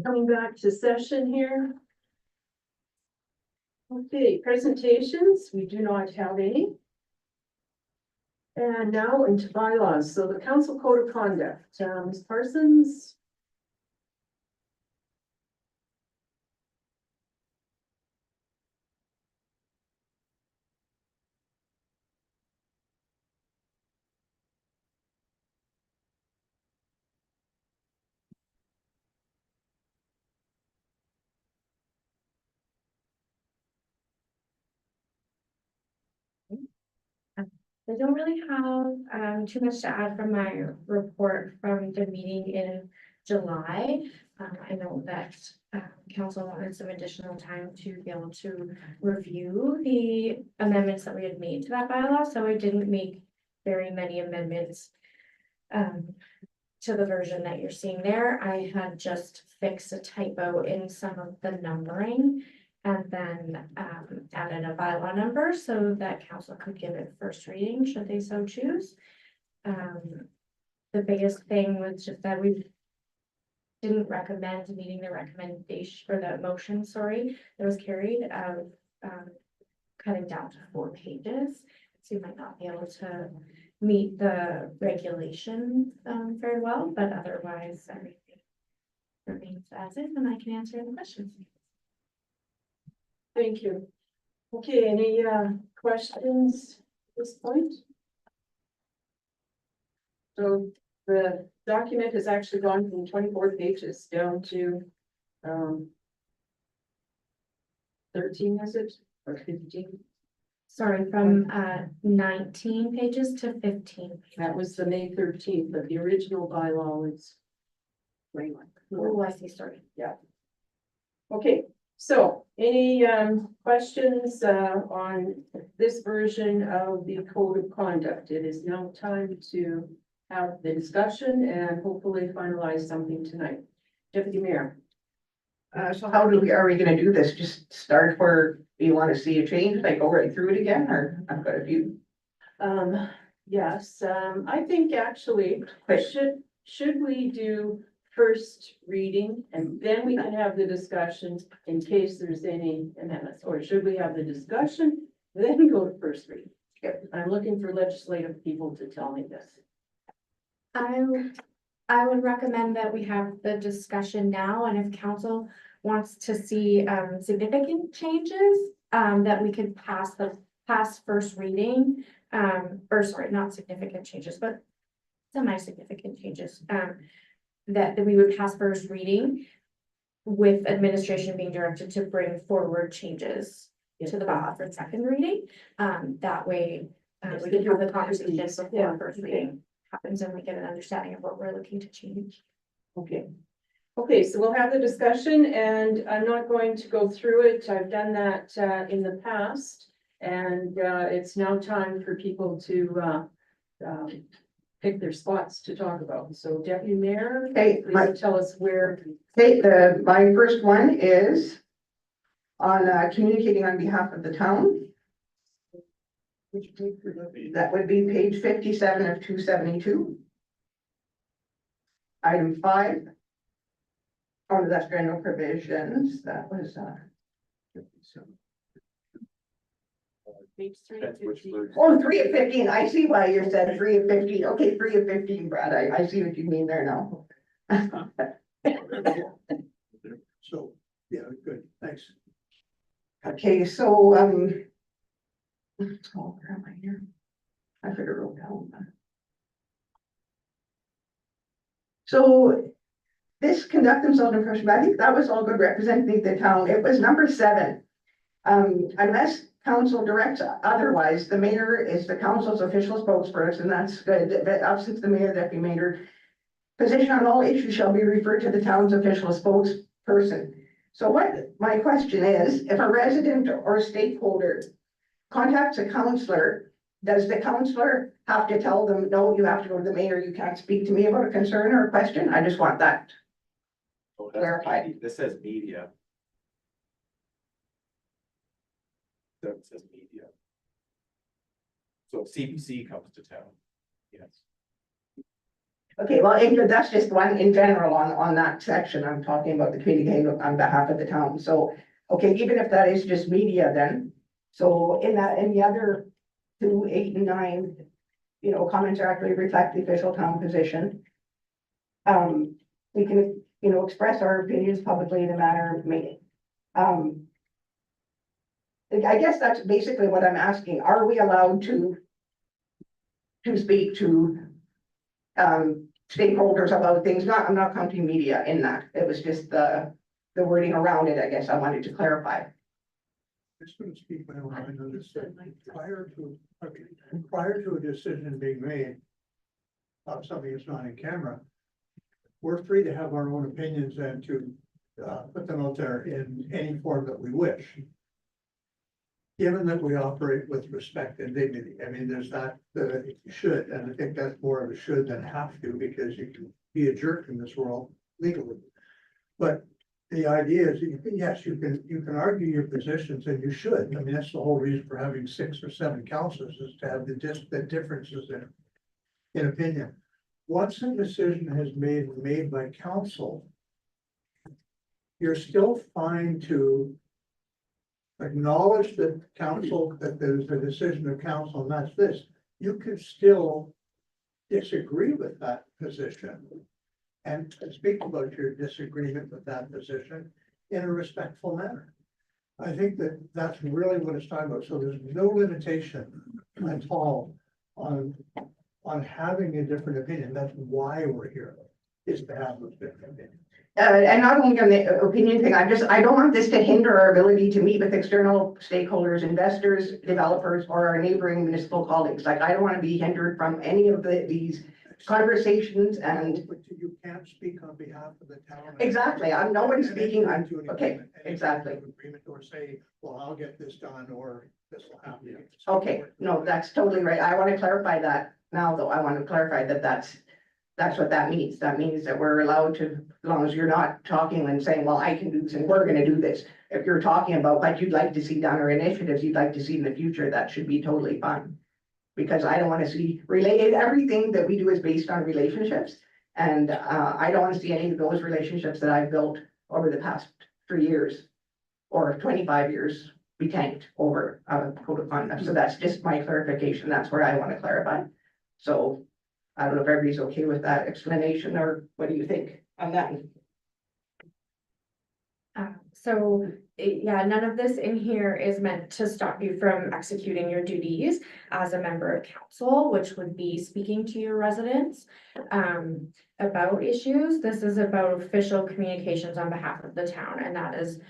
Coming back to session here. Okay, presentations, we do not have any. And now into bylaws, so the council code of conduct, Ms. Parsons. I don't really have too much to add from my report from the meeting in July. I know that council wanted some additional time to be able to review the amendments that we had made to that bylaw, so I didn't make very many amendments to the version that you're seeing there. I had just fixed a typo in some of the numbering and then added a bylaw number so that council could give it first reading should they so choose. The biggest thing was just that we didn't recommend meeting the recommendation or the motion, sorry, that was carried of cutting down to 4 pages. So you might not be able to meet the regulation very well, but otherwise everything remains as is, and I can answer any questions. Thank you. Okay, any questions at this point? So the document has actually gone from 24 pages down to 13, is it? Or 15? Sorry, from 19 pages to 15. That was the May 13th, but the original bylaw is. Oh, I see, sorry. Yeah. Okay, so any questions on this version of the code of conduct? It is now time to have the discussion and hopefully finalize something tonight. Deputy Mayor. So how are we gonna do this? Just start where you wanna see a change, like go right through it again, or I've got a few. Yes, I think actually, should we do first reading and then we can have the discussions in case there's any amendments, or should we have the discussion, then go to first reading? Yep, I'm looking for legislative people to tell me this. I would recommend that we have the discussion now, and if council wants to see significant changes, that we could pass first reading, or sorry, not significant changes, but semi-significant changes, that we would pass first reading with administration being directed to bring forward changes to the bylaw for second reading. That way, we can have the conversation before first reading happens and we get an understanding of what we're looking to change. Okay. Okay, so we'll have the discussion and I'm not going to go through it. I've done that in the past. And it's now time for people to pick their spots to talk about. So Deputy Mayor, Okay, please tell us where. okay, my first one is on communicating on behalf of the town. Which page would that be? That would be page 57 of 272. Item 5. Under that's general provisions, that was Page 3. That's which version? oh, 3 of 15. I see why you said 3 of 15. Okay, 3 of 15, Brad. I see what you mean there now. So, yeah, good, thanks. Okay, so oh, where am I here? I could have wrote down. So this conduct themselves in person, I think that was all good representing the town. It was number 7. Unless council directs otherwise, the mayor is the council's official spokesperson. That's good. But absent the mayor, deputy mayor, position on all issues shall be referred to the town's official spokesperson. So what my question is, if a resident or stakeholder contacts a counselor, does the counselor have to tell them, no, you have to go to the mayor, you can't speak to me about a concern or a question? I just want that. Oh, Clarified. This says media. So it says media. So if CBC comes to town, yes. Okay, well, Ingrid, that's just one in general on that section. I'm talking about the community handbook on behalf of the town. So, okay, even if that is just media then. So in the other 2, 8, and 9, you know, comments accurately reflect the official town position. We can, you know, express our opinions publicly in a manner made. I guess that's basically what I'm asking. Are we allowed to speak to stakeholders about things? I'm not counting media in that. It was just the wording around it, I guess I wanted to clarify. Just going to speak my own mind on this. Prior to a decision being made of something that's not in camera, we're free to have our own opinions and to put them out there in any form that we wish. Given that we operate with respect and dignity, I mean, there's not the should, and I think that's more of a should than have to, because you can be a jerk in this world legally. But the idea is, yes, you can argue your positions, and you should. I mean, that's the whole reason for having 6 or 7 councils, is to have the differences in opinion. Once a decision has been made by council, you're still fine to acknowledge that council, that there's a decision of council, and that's this. You can still disagree with that position and speak about your disagreement with that position in a respectful manner. I think that that's really what it's talking about. So there's no limitation at all on having a different opinion. That's why we're here, is to have those different opinions. And not only on the opinion thing, I don't want this to hinder our ability to meet with external stakeholders, investors, developers, or our neighboring municipal colleagues. Like, I don't want to be hindered from any of these conversations and. But you can't speak on behalf of the town. Exactly, I'm nobody's speaking on, okay, exactly. Agreement, or say, well, I'll get this done, or this will happen. Okay, no, that's totally right. I want to clarify that now, though. I want to clarify that that's what that means. That means that we're allowed to, as long as you're not talking and saying, well, I can do this and we're gonna do this. If you're talking about what you'd like to see done or initiatives you'd like to see in the future, that should be totally fine. Because I don't want to see everything that we do is based on relationships. And I don't want to see any of those relationships that I've built over the past 3 years or 25 years be tanked over code of conduct. So that's just my clarification. That's where I want to clarify. So I don't know if everybody's okay with that explanation, or what do you think on that? Yeah, none of this in here is meant to stop you from executing your duties as a member of council, which would be speaking to your residents about issues. This is about official communications on behalf of the town, and that is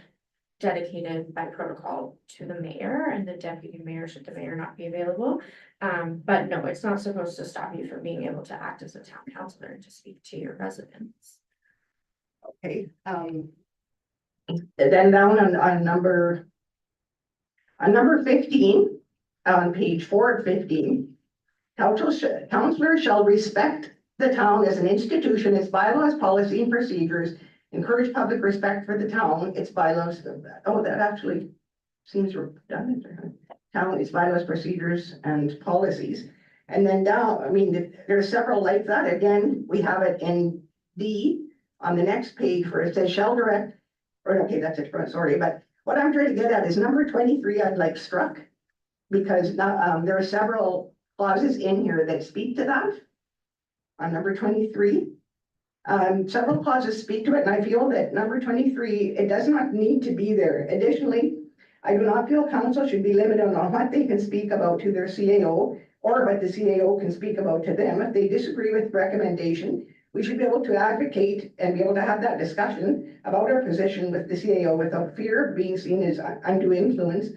dedicated by protocol to the mayor and the deputy mayor, should the mayor not be available. But no, it's not supposed to stop you from being able to act as a town councilor and to speak to your residents. Okay, then down on number 15, on page 4 of 15, councilors shall respect the town as an institution, its bylaws, policy, and procedures, encourage public respect for the town, its bylaws. Oh, that actually seems redundant. Town, its bylaws, procedures, and policies. And then down, I mean, there's several like that. Again, we have it in D on the next page where it says shall direct, or okay, that's it, sorry. But what I'm trying to get at is number 23, I'd like struck, because there are several clauses in here that speak to that. On number 23. Several clauses speak to it, and I feel that number 23, it does not need to be there. Additionally, I do not feel council should be limited on what they can speak about to their CAO or what the CAO can speak about to them. If they disagree with recommendation, we should be able to advocate and be able to have that discussion about our position with the CAO without fear of being seen as undue influence.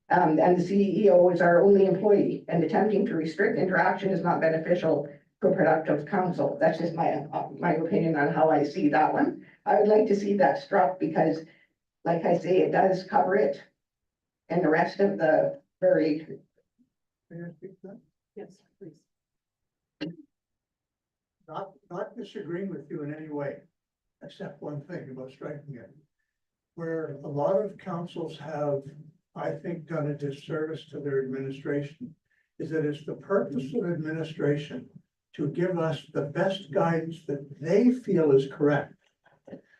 And the CEO is our only employee, and attempting to restrict interaction is not beneficial to a productive council. That's just my opinion on how I see that one. I would like to see that struck because, like I say, it does cover it. And the rest of the very. May I speak to that? Yes, please. Not disagreeing with you in any way, except one thing about striking it. Where a lot of councils have, I think, done a disservice to their administration, is that it's the purpose of administration to give us the best guidance that they feel is correct.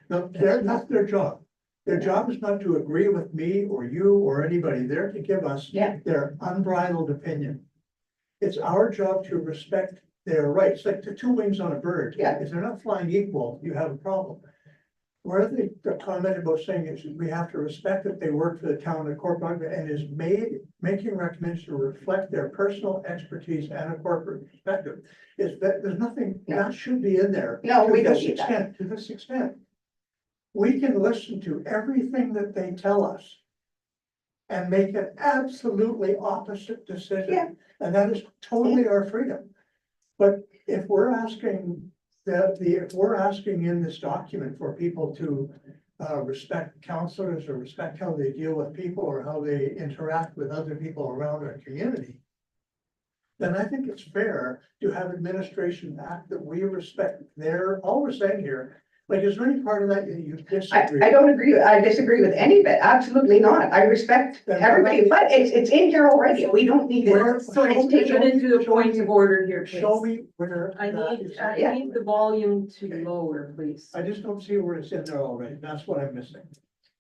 No, that's their job. Their job is not to agree with me or you or anybody. They're to give us Yeah. their unbridled opinion. It's our job to respect their rights, like the two wings on a bird. Yeah. If they're not flying equal, you have a problem. Where the comment about saying is we have to respect that they work for the town of Corporate and is making recommendations to reflect their personal expertise and a corporate perspective. Is that there's nothing, No. that should be in there. No, we to don't this need that. extent. To this extent. We can listen to everything that they tell us. And make an absolutely opposite decision. Yeah. And that is totally our freedom. But if we're asking if we're asking in this document for people to respect counselors or respect how they deal with people or how they interact with other people around our community, then I think it's fair to have administration act that we respect all we're saying here. Like, is there any part of that you disagree? I don't agree, I disagree with any of it, absolutely not. I respect everybody, but it's in here already. We don't need Where- it. So let's get into the points of order here, Show please. me where. I that is. need the volume to lower, please. I just don't see where it's in there already. That's what I'm missing.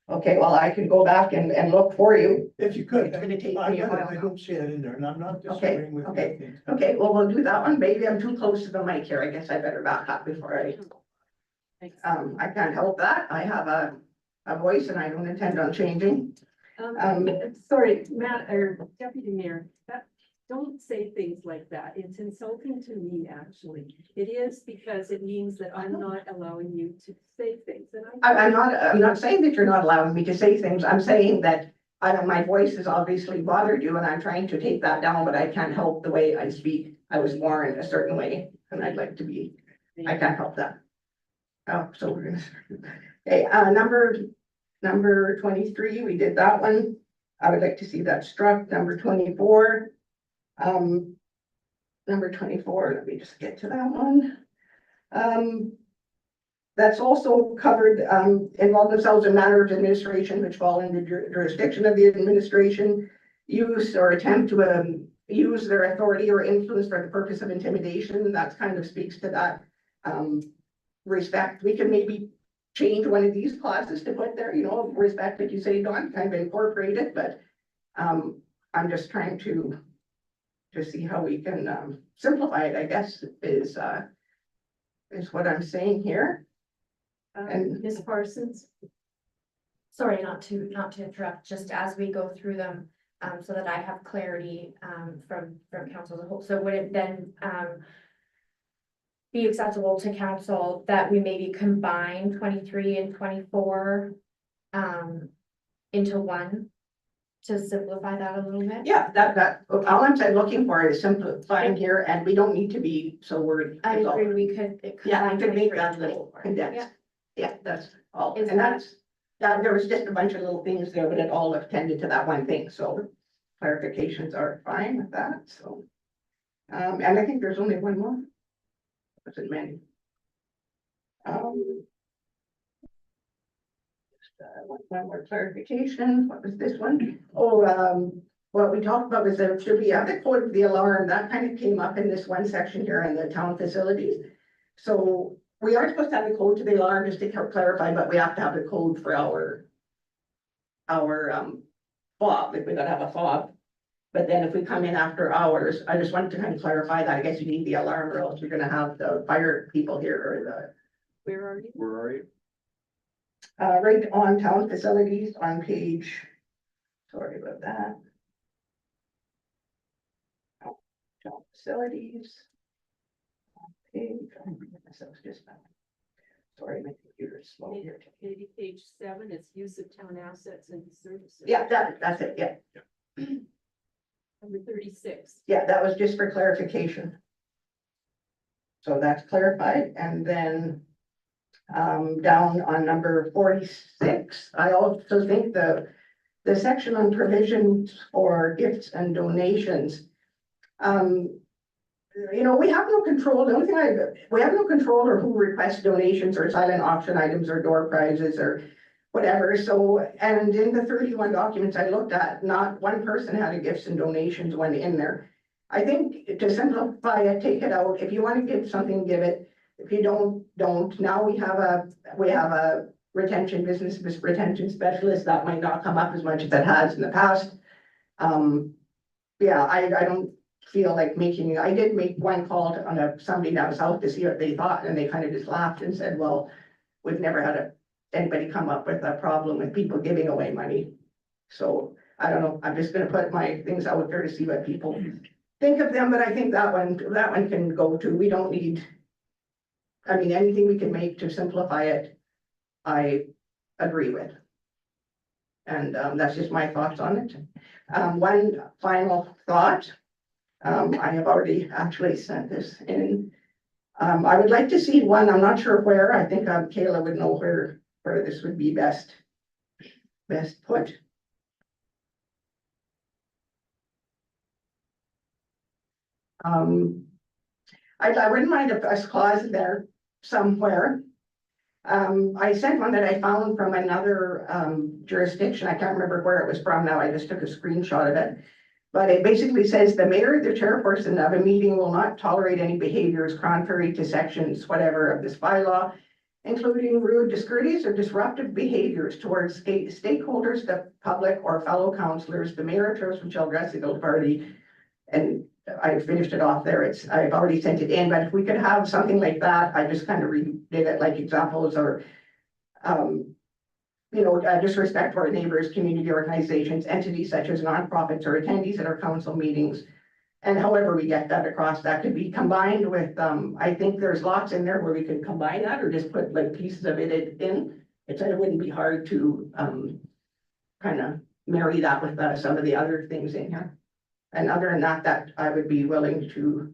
Okay, well, I can go back and look for you. If you could, It's gonna take I me a while. don't see it in there, and I'm not Okay, disagreeing with okay, anything. Okay, well, we'll do that one. Maybe I'm too close to the mic here. I guess I better back up before I can't help that. I have a voice and I don't intend on changing. Sorry, Matt, or Deputy Mayor, don't say things like that. It's insulting to me, actually. It is because it means that I'm not allowing you to say things and I'm not saying that you're not allowing me to say things. I'm saying that my voice has obviously bothered you and I'm trying to take that down, but I can't help the way I speak. I was born a certain way and I'd like to be, I can't help that. Oh, so we're gonna start. Okay, number 23, we did that one. I would like to see that struck. Number 24. Number 24, let me just get to that one. That's also covered, involve themselves in matters of administration which fall in the jurisdiction of the administration, use or attempt to use their authority or influence for the purpose of intimidation. That kind of speaks to that respect. We can maybe change one of these clauses to put there, respect that you say, Dawn, kind of incorporate it, but I'm just trying to see how we can simplify it, I guess, is what I'm saying here. And Ms. Parsons? Sorry, not to interrupt, just as we go through them, so that I have clarity, from council as a whole. So would it then, be acceptable to council that we maybe combine 23 and 24, into one? To simplify that a little bit? yeah, that, all I'm saying, looking for is simplifying here, and we don't need to be so wordy. I That's all. agree, we could. Yeah, we could make 23 that and little 24. condensed. Yeah, that's all, Is and that- there was just a bunch of little things there, but it all attended to that one thing, so clarifications are fine with that, so. And I think there's only one more. Was it many? One more clarification, what was this one? Oh, what we talked about was that should we have the code of the alarm, that kind of came up in this one section here in the town facilities. So we are supposed to have a code to the alarm, just to clarify, but we have to have a code for our fob, like we gotta have a fob. But then if we come in after hours, I just wanted to kind of clarify that, I guess you need the alarm or else you're gonna have the fire people here or Where are you? Where are you? right on town facilities on page, sorry about that. Town facilities. Page, oh my goodness, that was just bad. Sorry, my computer's slow here. Maybe page 7, it's use of town assets and services. Yeah, that's it, yeah. Number 36. Yeah, that was just for clarification. So that's clarified, and then down on number 46, I also think the section on provisions for gifts and donations. We have no control. The only thing we have no control over who requests donations or silent auction items or door prizes or whatever. So, and in the 31 documents I looked at, not one person had a gifts and donations one in there. I think to simplify it, take it out. If you want to give something, give it. If you don't. Now we have a business retention specialist. That might not come up as much as it has in the past. Yeah, I don't feel like I did make one call on somebody that was out to see what they thought, and they kind of just laughed and said, well, we've never had anybody come up with a problem with people giving away money. So I don't know, I'm just gonna put my things out there to see what people think of them, but I think that one can go too. We don't need, I mean, anything we can make to simplify it, I agree with. And that's just my thoughts on it. One final thought. I have already actually sent this in. I would like to see one, I'm not sure where, I think Kayla would know where this would be best put. I wouldn't mind a clause there somewhere. I sent one that I found from another jurisdiction. I can't remember where it was from now. I just took a screenshot of it. But it basically says the mayor, the chairperson of a meeting will not tolerate any behaviors contrary to sections, whatever, of this bylaw, including rude, discourteous, or disruptive behaviors towards stakeholders, the public, or fellow councillors. The mayor or chairperson shall address the guild party. And I finished it off there. I've already sent it in, but if we could have something like that, I just kind of redid it like examples or, disrespect for our neighbors, community organizations, entities such as nonprofits or attendees at our council meetings. And however we get that across, that could be combined with, I think there's lots in there where we could combine that or just put like pieces of it in. It wouldn't be hard to, kind of marry that with some of the other things in here. And other than that I would be willing to,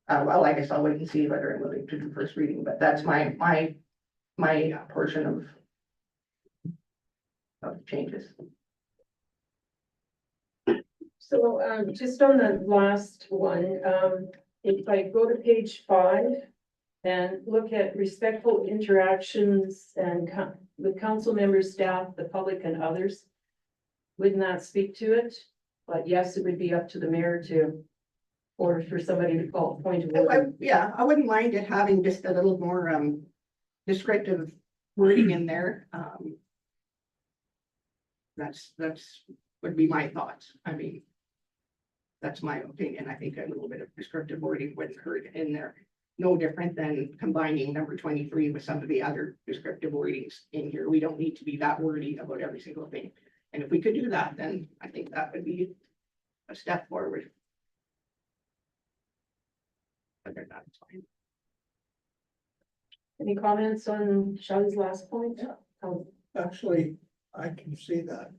well, I guess I'll wait and see whether I'm willing to do first reading, but that's my portion of changes. So, just on the last one, if I go to page 5 and look at respectful interactions and with council members, staff, the public and others, wouldn't that speak to it? But yes, it would be up to the mayor to, or for somebody to call point of order. Yeah, I wouldn't mind it having just a little more descriptive wording in there. That's would be my thoughts. I mean, that's my opinion. I think a little bit of descriptive wording wouldn't hurt in there. No different than combining number 23 with some of the other descriptive wordings in here. We don't need to be that wordy about every single thing. And if we could do that, then I think that would be a step forward. Other than that, it's fine. Any comments on Sean's last point? Actually, I can see that,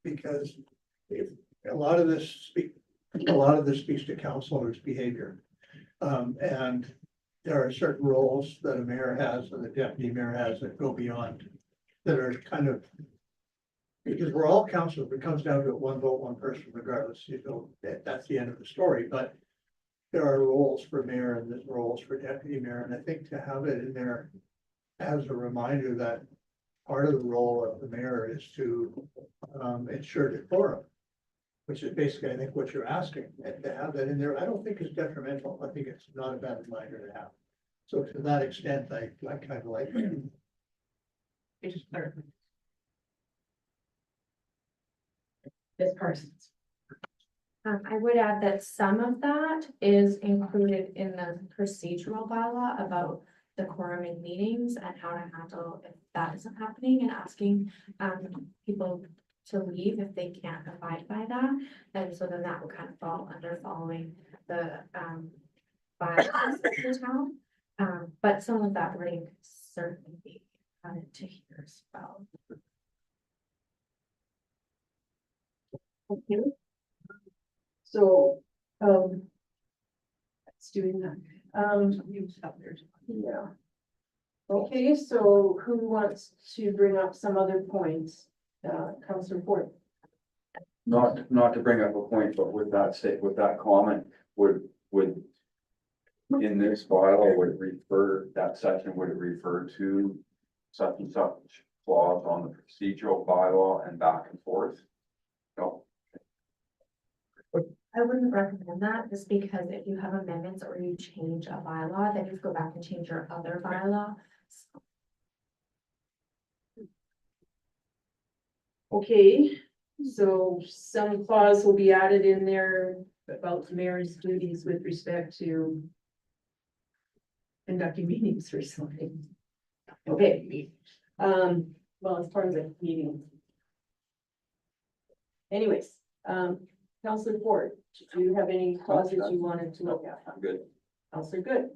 because if a lot of this speaks to councilors' behavior. And there are certain roles that a mayor has and the deputy mayor has that go beyond, that are kind of, because we're all councilors, it comes down to one vote, one person, regardless, that's the end of the story, but there are roles for mayor and there's roles for deputy mayor, and I think to have it in there as a reminder that part of the role of the mayor is to ensure decorum, which is basically, I think, what you're asking, and to have that in there, I don't think is detrimental. I think it's not a bad reminder to have. So to that extent, I kind of like it. It's just clear. Ms. Parsons. I would add that some of that is included in the procedural bylaw about the quorum in meetings and how to handle if that isn't happening, and asking people to leave if they can't abide by that. And so then that will kind of fall under following the bylaws of the town. But some of that wording could certainly be added to here as well. Thank you. So, it's doing that. Yeah. Okay, so who wants to bring up some other points? Councillor Ford. Not to bring up a point, but with that comment, would in this bylaw, would it refer, that section, would it refer to such and such clause on the procedural bylaw and back and forth? No. I wouldn't recommend that, just because if you have amendments or you change a bylaw, then you have to go back and change your other bylaw. Okay, so some clause will be added in there about the mayor's duties with respect to conducting meetings or something. Okay, well, as part of the meeting. Anyways, Councillor Ford, do you have any clauses you wanted to look at? I'm good. Councillor Good.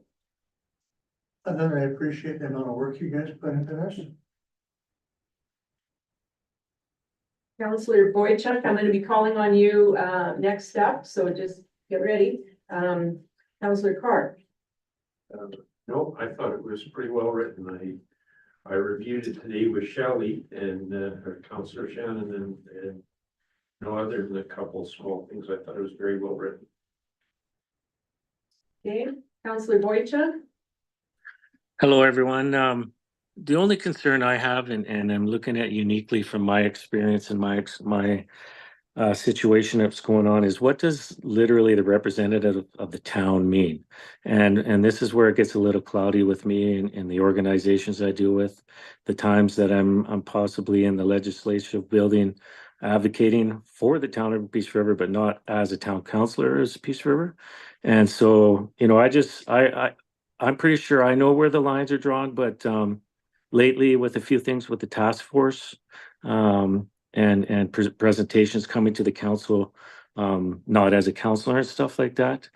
Other than I appreciate the amount of work you guys put into this. Councillor Boychuk, I'm gonna be calling on you, next up, so just get ready. Councillor Carr. No, I thought it was pretty well written. I reviewed it today with Shelley and Councillor Shannon and no other than a couple small things. I thought it was very well written. Okay, Councillor Boychuk. Hello, everyone. The only concern I have, and I'm looking at uniquely from my experience and my situation that's going on, is what does literally the representative of the town mean? And this is where it gets a little cloudy with me and the organizations I deal with, the times that I'm possibly in the legislative building advocating for the town of Peace River, but not as a town councillor as Peace River. And so, you know, I'm pretty sure I know where the lines are drawn, but lately with a few things with the task force, and presentations coming to the council, not as a counselor and stuff like that.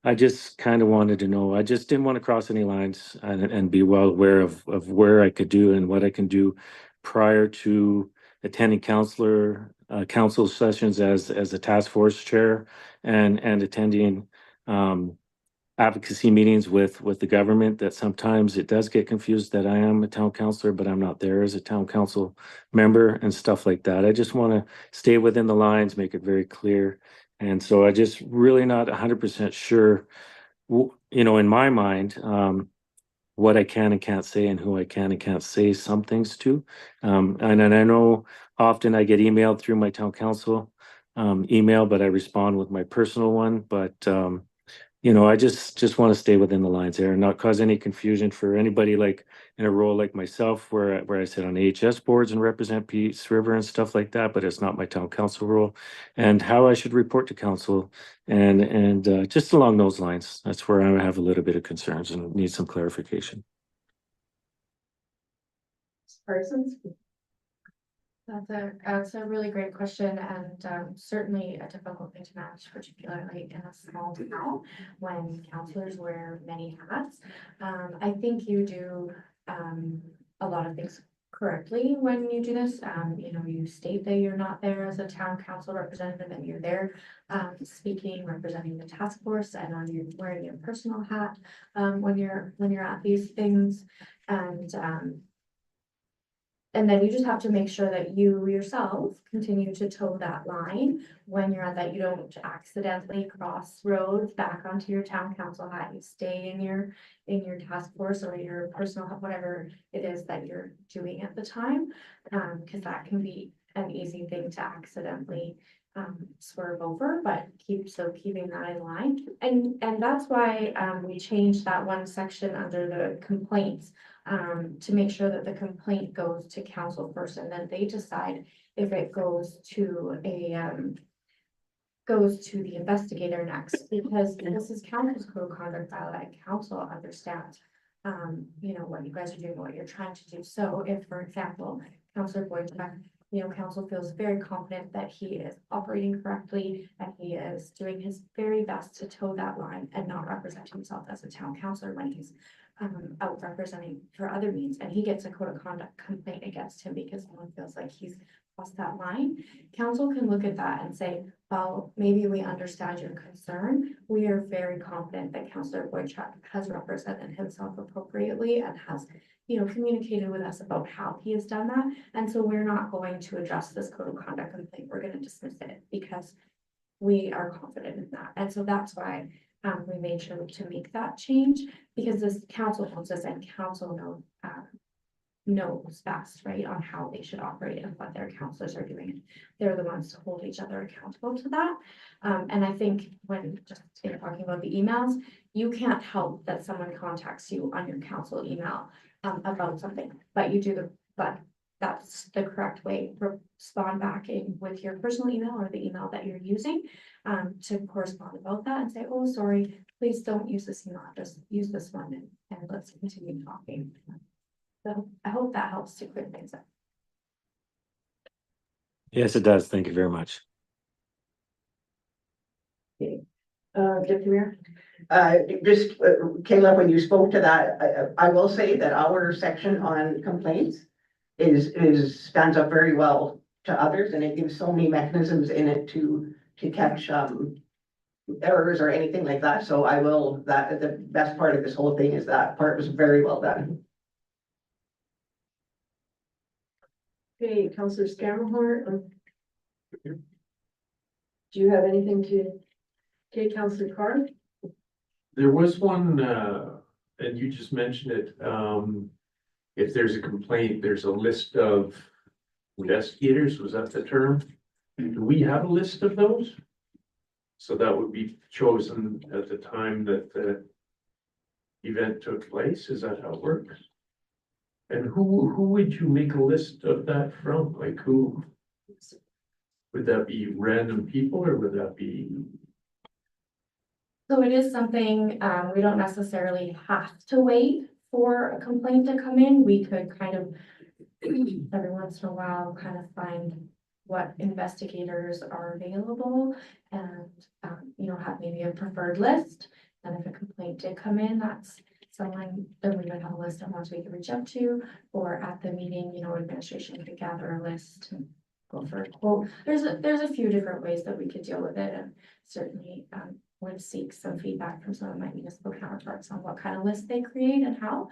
I just kind of wanted to know, I just didn't want to cross any lines and be well aware of where I could do and what I can do prior to attending council sessions as a task force chair and attending advocacy meetings with the government, that sometimes it does get confused that I am a town councillor, but I'm not there as a town council member and stuff like that. I just want to stay within the lines, make it very clear. And so I just really not 100% sure, you know, in my mind, what I can and can't say and who I can and can't say some things to. And I know often I get emailed through my town council email, but I respond with my personal one. But you know, I just want to stay within the lines there and not cause any confusion for anybody like in a role like myself where I sit on AHS boards and represent Peace River and stuff like that, but it's not my town council role, and how I should report to council and just along those lines. That's where I have a little bit of concerns and need some clarification. Parsons. That's a really great question, and certainly a difficult thing to manage, particularly in a small town when councillors wear many hats. I think you do a lot of things correctly when you do this. You know, you state that you're not there as a town council representative, and you're there speaking, representing the task force, and you're wearing your personal hat when you're at these things, and then you just have to make sure that you yourself continue to toe that line when you're at that. You don't accidentally cross roads back onto your town council hat. You stay in your task force or your personal, whatever it is that you're doing at the time. Because that can be an easy thing to accidentally swerve over, but keeping that in line. And that's why we changed that one section under the complaints, to make sure that the complaint goes to council first, and then they decide if it goes to the investigator next, because this is council's code of conduct bylaw, and council understands you know, what you guys are doing, what you're trying to do. So if, for example, Councillor Boyd, you know, council feels very confident that he is operating correctly and he is doing his very best to toe that line and not represent himself as a town councillor when he's out representing for other means, and he gets a code of conduct complaint against him because someone feels like he's crossed that line. Council can look at that and say, well, maybe we understand your concern. We are very confident that Councillor Boychuk has represented himself appropriately and has, you know, communicated with us about how he has done that. And so we're not going to address this code of conduct complaint. We're going to dismiss it because we are confident in that. And so that's why we made sure to make that change, because this council owns this and council knows best, right, on how they should operate and what their counselors are doing. They're the ones to hold each other accountable to that. And I think when just in talking about the emails, you can't help that someone contacts you on your council email about something, but that's the correct way. Respond back in with your personal email or the email that you're using to correspond about that and say, oh, sorry, please don't use this email, just use this one and let's continue talking. So I hope that helps to clear things up. Yes, it does. Thank you very much. Deputy Mayor? Just came up when you spoke to that. I will say that our section on complaints stands up very well to others, and it gives so many mechanisms in it to catch errors or anything like that. So the best part of this whole thing is that part was very well done. Okay, Councillor Scammahorn. Do you have anything to, okay, Councillor Carr? There was one, and you just mentioned it, if there's a complaint, there's a list of investigators, was that the term? Do we have a list of those? So that would be chosen at the time that the event took place, is that how it works? And who would you make a list of that from? Like who? Would that be random people or would that be? So it is something, we don't necessarily have to wait for a complaint to come in. We could kind of every once in a while kind of find what investigators are available and, you know, have maybe a preferred list. And if a complaint did come in, that's someone that we would have a list of ones we could reach out to, or at the meeting, you know, administration could gather a list and go for a quote. There's a few different ways that we could deal with it, and certainly would seek some feedback from some of my municipal counterparts on what kind of list they create and how.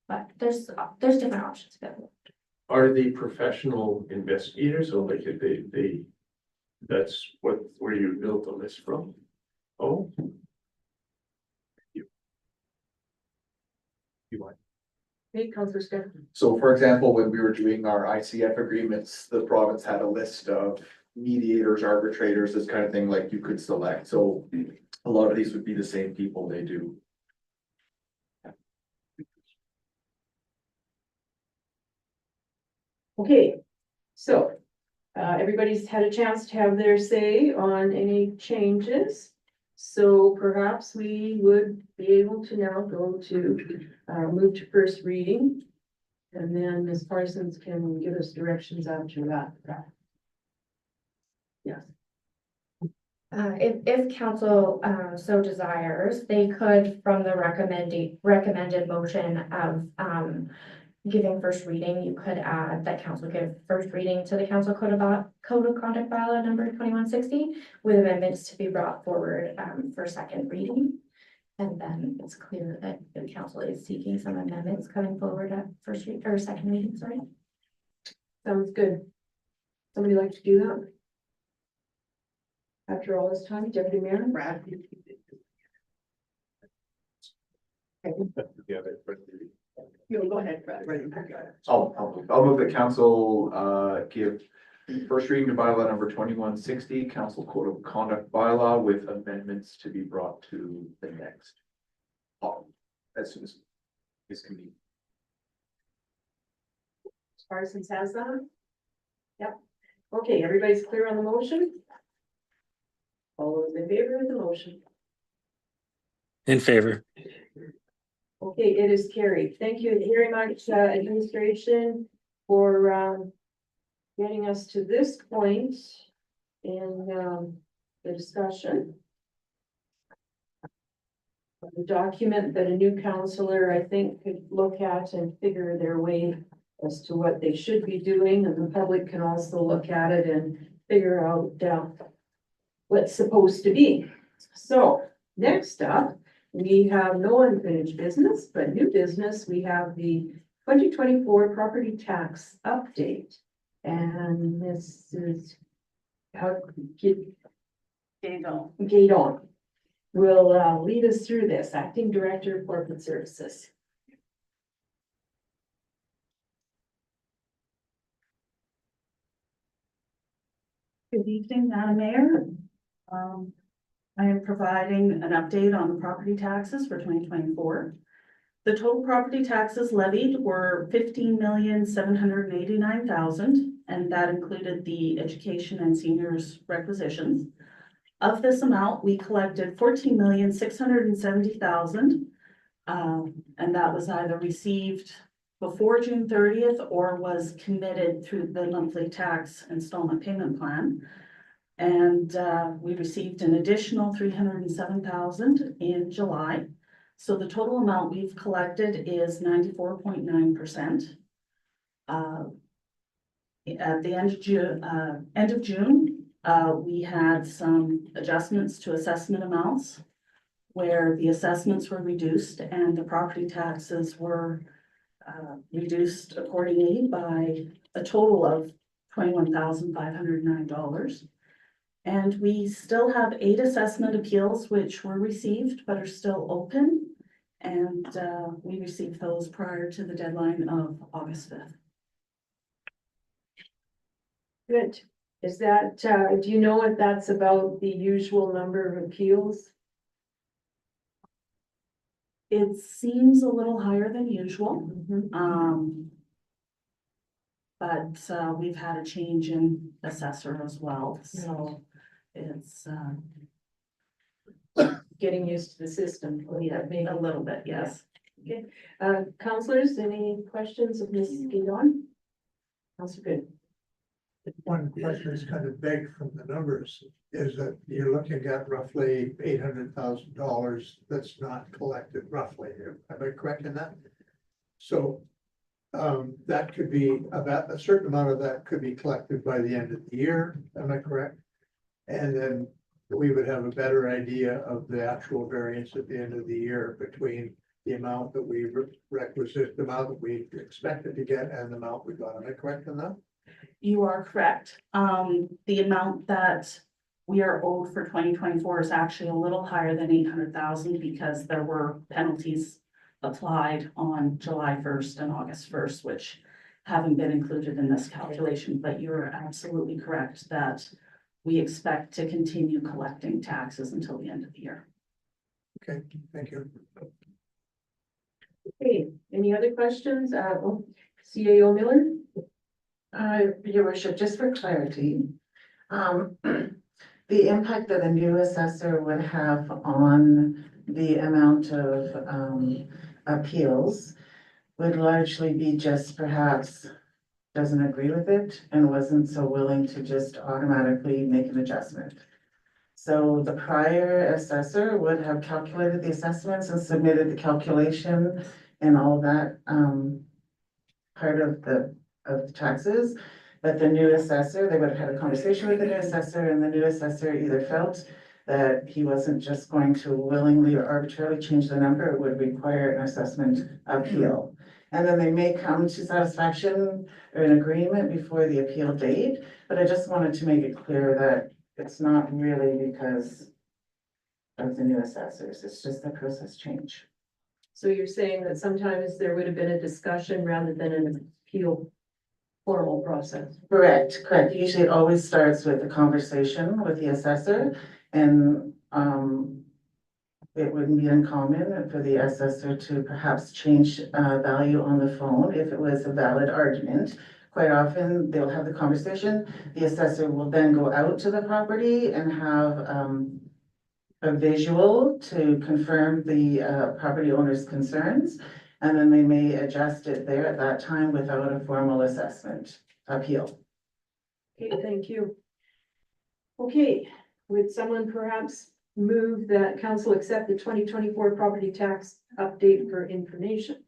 But there's different options available. Are they professional investigators or like they that's where you built the list from? Oh. Hey, Councillor Scammahorn. So for example, when we were doing our ICF agreements, the province had a list of mediators, arbitrators, this kind of thing, like you could select. So a lot of these would be the same people they do. Okay, so everybody's had a chance to have their say on any changes. So perhaps we would be able to now go to move to first reading. And then Ms. Parsons can give us directions after that. Yes. If council so desires, they could, from the recommended motion of giving first reading, you could add that council give first reading to the council code of conduct bylaw number 2160 with amendments to be brought forward for second reading. And then it's clear that the council is seeking some amendments coming forward at first read or second reading, sorry. Sounds good. Somebody like to do that? After all this time, Deputy Mayor? Brad. You go ahead, Brad. I'll move that council give first reading to bylaw number 2160, council code of conduct bylaw with amendments to be brought to the next. As soon as this can be. Parsons has that? Yep. Okay, everybody's clear on the motion? All those in favor of the motion? In favor. Okay, it is carried. Thank you very much, administration, for getting us to this point in the discussion. The document that a new counselor, I think, could look at and figure their way as to what they should be doing, and the public can also look at it and figure out what's supposed to be. So next up, we have no unfinished business, but new business. We have the 2024 property tax update. And this is how Gaydon will lead us through this, Acting Director of Corporate Services. Good evening, Madam Mayor. I am providing an update on the property taxes for 2024. The total property taxes levied were 15,789,000, and that included the education and seniors requisitions. Of this amount, we collected 14,670,000, and that was either received before June 30th or was committed through the monthly tax installment payment plan. And we received an additional 307,000 in July. So the total amount we've collected is 94.9%. At the end of June, we had some adjustments to assessment amounts where the assessments were reduced and the property taxes were reduced accordingly by a total of $21,509. And we still have 8 assessment appeals which were received but are still open. And we received those prior to the deadline of August 5th. Good. Is that, do you know if that's about the usual number of appeals? It seems a little higher than usual. But we've had a change in assessor as well, so it's Getting used to the system. yeah, maybe a little bit, yes. Okay, councillors, any questions of Ms. Guidon? Councillor Good. One question is kind of vague from the numbers, is that you're looking at roughly $800,000 that's not collected roughly. Am I correct in that? So that could be about a certain amount of that could be collected by the end of the year. Am I correct? And then we would have a better idea of the actual variance at the end of the year between the amount that we requisite, the amount that we expected to get and the amount we got. Am I correct in that? You are correct. The amount that we are owed for 2024 is actually a little higher than 800,000 because there were penalties applied on July 1st and August 1st, which haven't been included in this calculation, but you're absolutely correct that we expect to continue collecting taxes until the end of the year. Okay, thank you. Okay, any other questions? CAO Miller? Your worship, just for clarity, the impact that the new assessor would have on the amount of appeals would largely be just perhaps doesn't agree with it and wasn't so willing to just automatically make an adjustment. So the prior assessor would have calculated the assessments and submitted the calculation and all that part of the taxes. But the new assessor, they would have had a conversation with the new assessor, and the new assessor either felt that he wasn't just going to willingly or arbitrarily change the number, it would require an assessment appeal. And then they may come to satisfaction or an agreement before the appeal date, but I just wanted to make it clear that it's not really because of the new assessors, it's just the process change. So you're saying that sometimes there would have been a discussion rather than an appeal formal process? Correct. Usually it always starts with a conversation with the assessor, and it wouldn't be uncommon for the assessor to perhaps change value on the phone if it was a valid argument. Quite often, they'll have the conversation, the assessor will then go out to the property and have a visual to confirm the property owner's concerns, and then they may adjust it there at that time without a formal assessment appeal. Okay, thank you. Okay, would someone perhaps move that council accept the 2024 property tax update for information?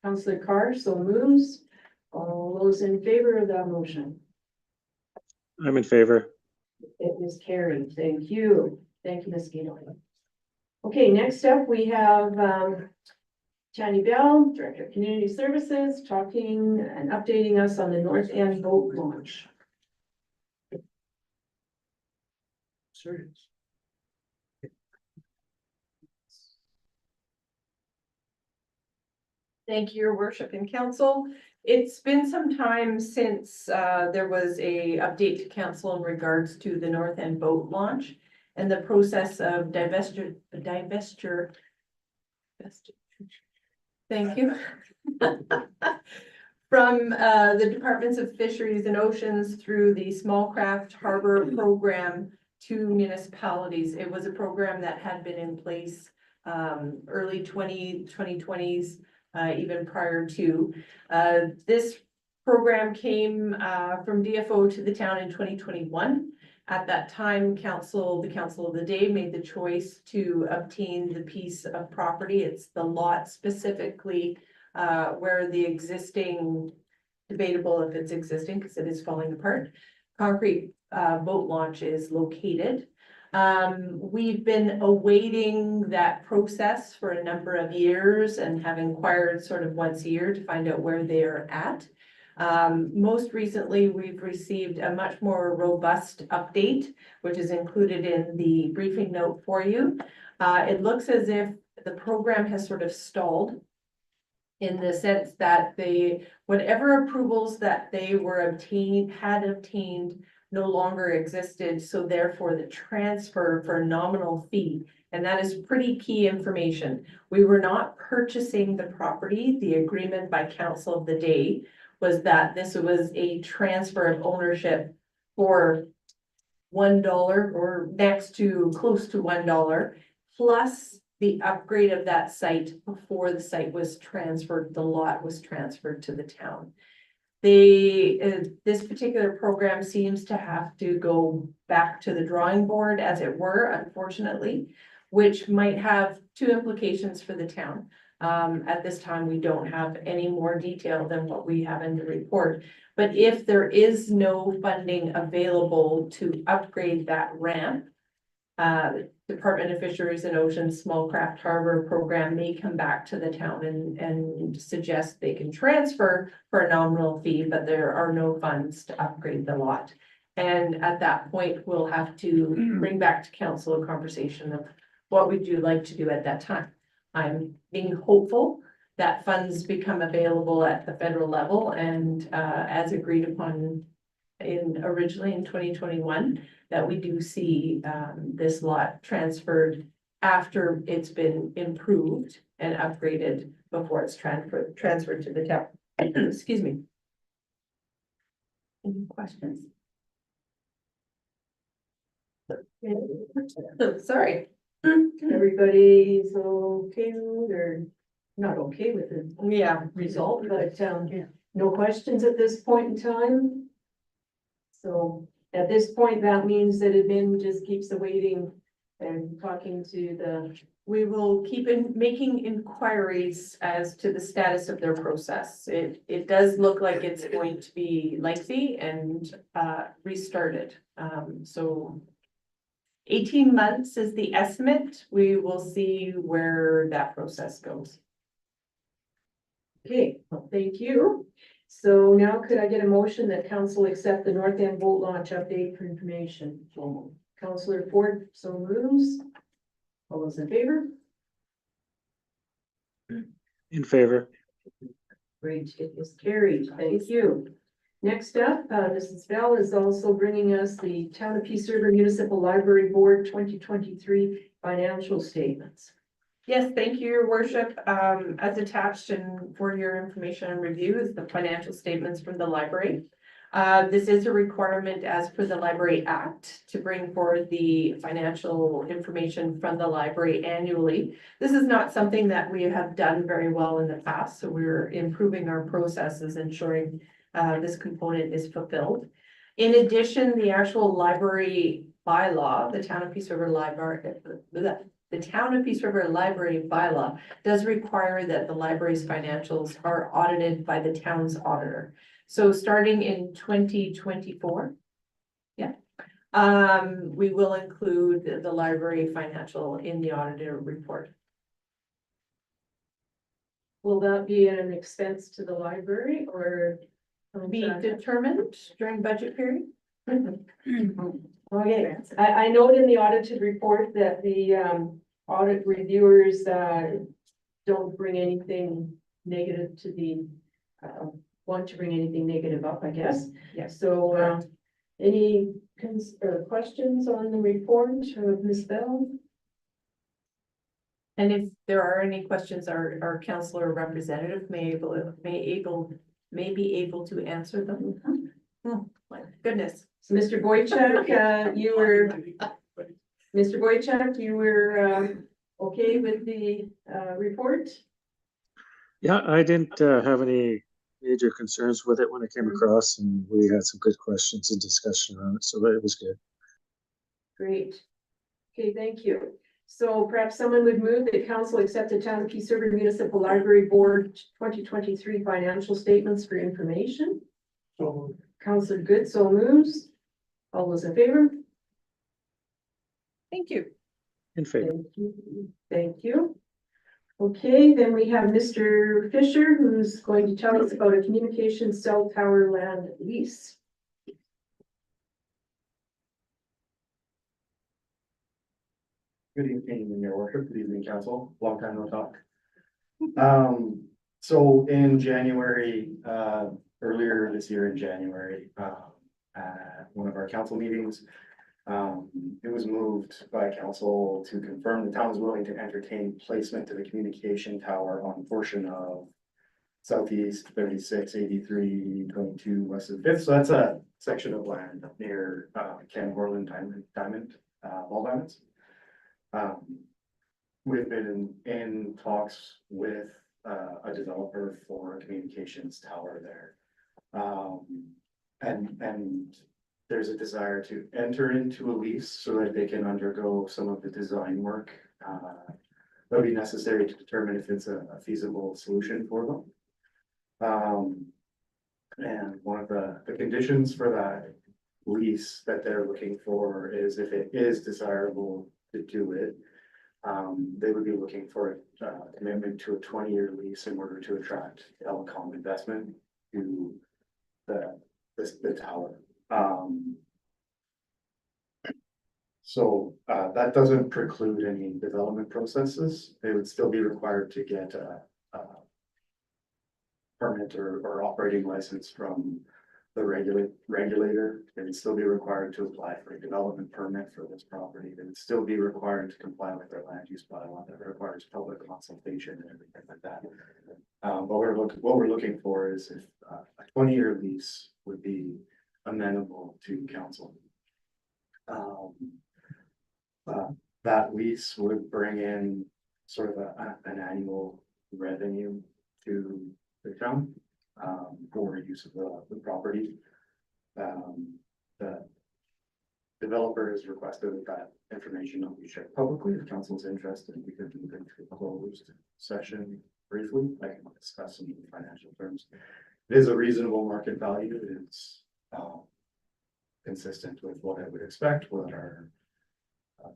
Councillor Carr so moves. All those in favor of that motion? I'm in favor. It is carried. Thank you. Thank you, Ms. Guido. Okay, next up we have Tanya Bell, Director of Community Services, talking and updating us on the North End boat launch. Serious. Thank you, Your Worship and Council. It's been some time since there was a update to council in regards to the North End boat launch and the process of divestiture. Thank you. From the Departments of Fisheries and Oceans through the Small Craft Harbor Program to municipalities. It was a program that had been in place early 2020s, even prior to. This program came from DFO to the town in 2021. At that time, the council of the day made the choice to obtain the piece of property. It's the lot specifically where the existing, debatable if it's existing because it is falling apart, concrete boat launch is located. We've been awaiting that process for a number of years and have inquired sort of once a year to find out where they are at. Most recently, we've received a much more robust update, which is included in the briefing note for you. It looks as if the program has sort of stalled in the sense that whatever approvals that they had obtained no longer existed. So therefore the transfer for a nominal fee, and that is pretty key information. We were not purchasing the property. The agreement by council of the day was that this was a transfer of ownership for $1 or next to close to $1, plus the upgrade of that site before the site was transferred, the lot was transferred to the town. This particular program seems to have to go back to the drawing board, as it were, unfortunately, which might have two implications for the town. At this time, we don't have any more detail than what we have in the report. But if there is no funding available to upgrade that ramp, Department of Fisheries and Oceans Small Craft Harbor Program may come back to the town and suggest they can transfer for a nominal fee, but there are no funds to upgrade the lot. And at that point, we'll have to bring back to council a conversation of what would you like to do at that time. I'm being hopeful that funds become available at the federal level and as agreed upon originally in 2021, that we do see this lot transferred after it's been improved and upgraded before it's transferred to the town. Excuse me. Any questions? Sorry. Everybody's okay with or not okay with it? Yeah, result, but no questions at this point in time. So at this point, that means that admin just keeps awaiting and talking to we will keep making inquiries as to the status of their process. It does look like it's going to be lengthy and restarted. So 18 months is the estimate. We will see where that process goes. Okay, well, thank you. So now could I get a motion that council accept the North End boat launch update for information? Councillor Ford so moves. All those in favor? In favor. Great, it is carried. Thank you. Next up, Mrs. Bell is also bringing us the Town of Peace River Municipal Library Board 2023 financial statements. Yes, thank you, Your Worship. As attached and for your information and review is the financial statements from the library. This is a requirement as per the Library Act to bring forward the financial information from the library annually. This is not something that we have done very well in the past, so we're improving our processes, ensuring this component is fulfilled. In addition, the actual library bylaw, the Town of Peace River Library, the Town of Peace River Library bylaw does require that the library's financials are audited by the town's auditor. So starting in 2024, we will include the library financial in the auditor report. Will that be an expense to the library or be determined during budget period? Okay, I note in the audited report that the audit reviewers don't bring anything negative to the want to bring anything negative up, I guess. Yes. So, any questions on the report of Ms. Bell? And if there are any questions, our councillor representative may be able to answer them. My goodness. So Mr. Boychuk, Mr. Boychuk, you were, okay with the, report? Yeah, I didn't have any major concerns with it when it came across, and we had some good questions and discussion around it, so it was good. Great. Okay, thank you. So perhaps someone would move that council accept the Town of Peace River Municipal Library Board 2023 financial statements for information. So Councillor Good so moves. All those in favor? Thank you. In favor. Thank you. Thank you. Okay, then we have Mr. Fisher, who's going to tell us about a communication cell tower land lease. Good evening, your worship, good evening, council, long time no talk. So in January, earlier this year in January, at one of our council meetings, it was moved by council to confirm the town is willing to entertain placement of a communication tower on a portion of Southeast 368322 west of Fifth. So that's a section of land near Ken Borland Diamond Ball Diamonds. We've been in talks with a developer for a communications tower there. And there's a desire to enter into a lease so that they can undergo some of the design work that'll be necessary to determine if it's a feasible solution for them. And one of the conditions for that lease that they're looking for is if it is desirable to do it, they would be looking for a commitment to a 20-year lease in order to attract telecom investment to the tower. So that doesn't preclude any development processes. They would still be required to get a permit or operating license from the regulator. They would still be required to apply for a development permit for this property. They would still be required to comply with their land use bylaw that requires public consultation and everything like that. But what we're looking for is if a 20-year lease would be amenable to council. That lease would bring in sort of an annual revenue to the town for use of the property. The developer has requested that information not be shared publicly. If council's interested, we could move into a closed session briefly. I can discuss some of the financial terms. It is a reasonable market value. It's consistent with what I would expect, what our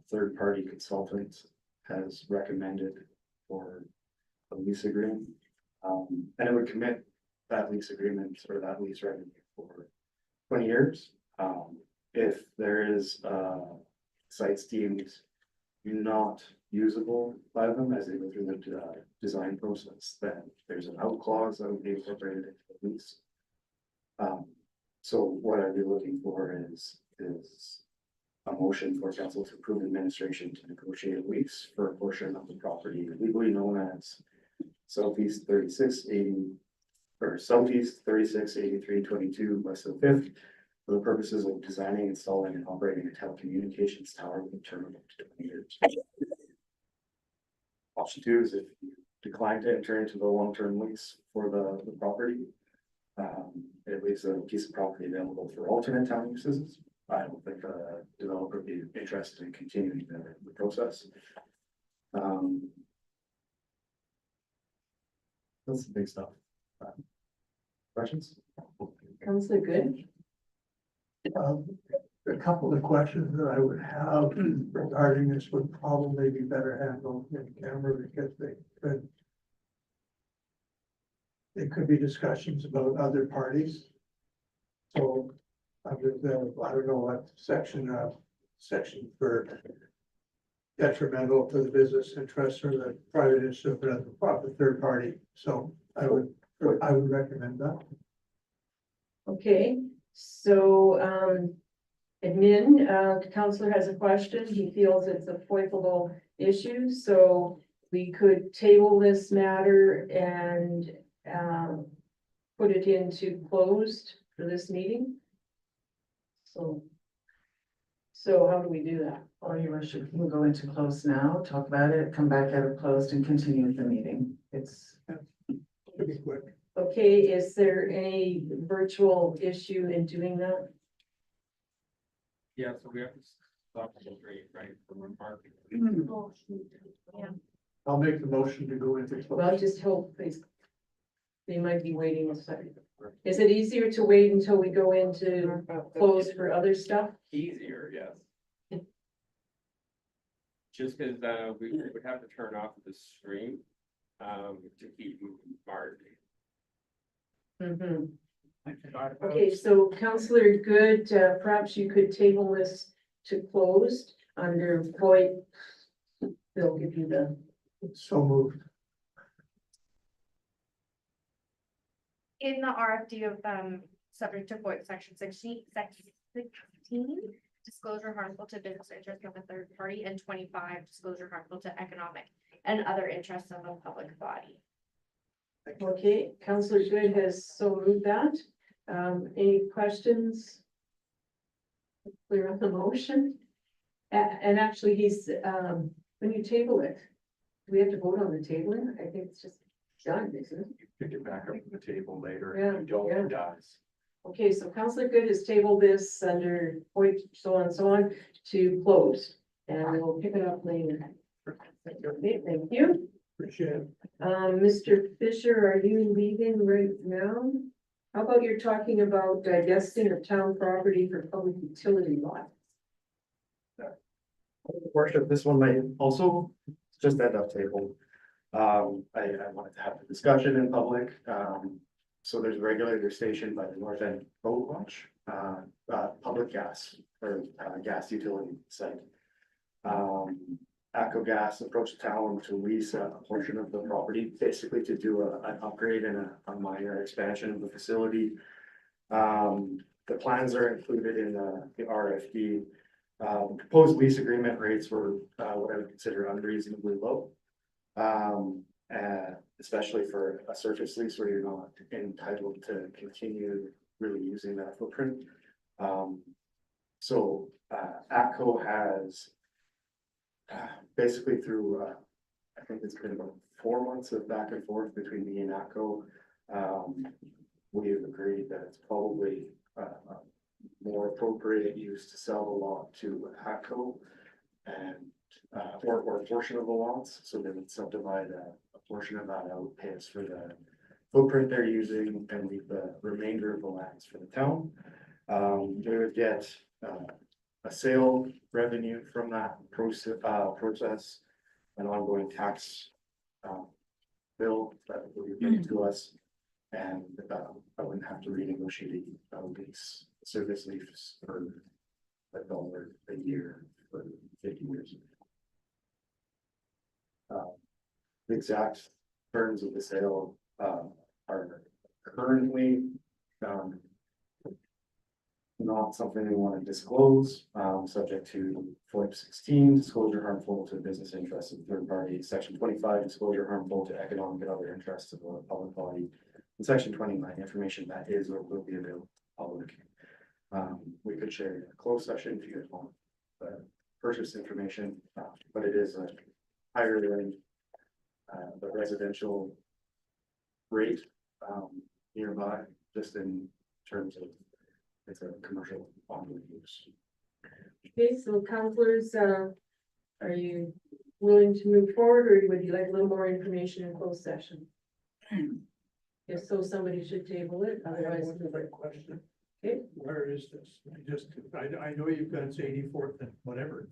third-party consultant has recommended for a lease agreement. And it would commit that lease agreement or that lease revenue for 20 years. If there is sites deemed not usable by them as they go through the design process, then there's an out clause that would be incorporated into the lease. So what I'd be looking for is a motion for council to approve administration to negotiate a lease for a portion of the property legally known as Southeast 3680 or Southeast 368322 west of Fifth for the purposes of designing, installing, and operating a telecommunications tower with a term of up to 20 years. Option 2 is if you decline to enter into the long-term lease for the property, it leaves a piece of property available for alternate town uses. I don't think the developer would be interested in continuing the process. That's the big stuff. Questions? Councillor Good. A couple of questions that I would have regarding this would probably be better handled in camera because they could be discussions about other parties. So under the, I don't know what section for detrimental to the business interest or the private interest of the third party. So I would recommend that. Okay, so, admin, the counselor has a question. He feels it's a foible issue, so we could table this matter and, put it into closed for this meeting. So how do we do that? Or your worship, you can go into close now, talk about it, come back out of closed and continue the meeting. It's. Should be quick. Okay, is there any virtual issue in doing that? Yeah, so we have to stop the rate, right, for one part. I'll make the motion to go into. Well, just hold, please. They might be waiting a second. Is it easier to wait until we go into close for other stuff? Easier, yes. Just because we would have to turn off the stream to keep Mark. Mhm. Okay, so Counselor Good, perhaps you could table this to closed under Voight. They'll give you the. So moved. In the RFD of, subject to void section 16, disclosure harmful to business interest of a third party, and 25, disclosure harmful to economic and other interests of the public body. Okay, Counselor Good has so moved that. Any questions? Clear on the motion? And actually, he's, when you table it, do we have to vote on the tabling? I think it's just done, isn't it? Pick it back up on the table later. Yeah, If you don't, yeah. it dies. Okay, so Counselor Good has tabled this under point, so on and so on, to close, and we'll pick it up later. Okay, thank you. Appreciate it. Mr. Fisher, are you leaving right now? How about you're talking about divesting of town property for public utility lots? Worship, this one might also just end up tabled. I wanted to have the discussion in public. So there's a regulator station by the north end boat launch, public gas or gas utility site. ACO Gas approached the town to lease a portion of the property, basically to do an upgrade and a minor expansion of the facility. The plans are included in the RFD. Proposed lease agreement rates were what I would consider unreasonably low. Especially for a surface lease where you're not entitled to continue really using that footprint. So ATCO has basically through, I think it's been about 4 months of back and forth between me and ATCO. We have agreed that it's probably more appropriate use to sell the lot to ATCO and or a portion of the lots, so they would subdivide a portion of that out, pay us for the footprint they're using, and leave the remainder of the lands for the town. They would get a sale revenue from that process, an ongoing tax bill that would be given to us, and I wouldn't have to renegotiate a lease, service lease for $1 a year for 50 years. The exact terms of the sale are currently not something we want to disclose, subject to FOIP 16, disclosure harmful to business interests of third party, section 25, disclosure harmful to economic and other interests of the public body, and section 29, information that is or will be available to the public. We could share in a closed session if you guys want purchase information, but it is a higher than the residential rate nearby, just in terms of it's a commercial ongoing use. Okay, so counselors, are you willing to move forward, or would you like a little more information in closed session? If so, somebody should table it, otherwise. One question. Okay. Where is this? I know you've got it's 84th and whatever.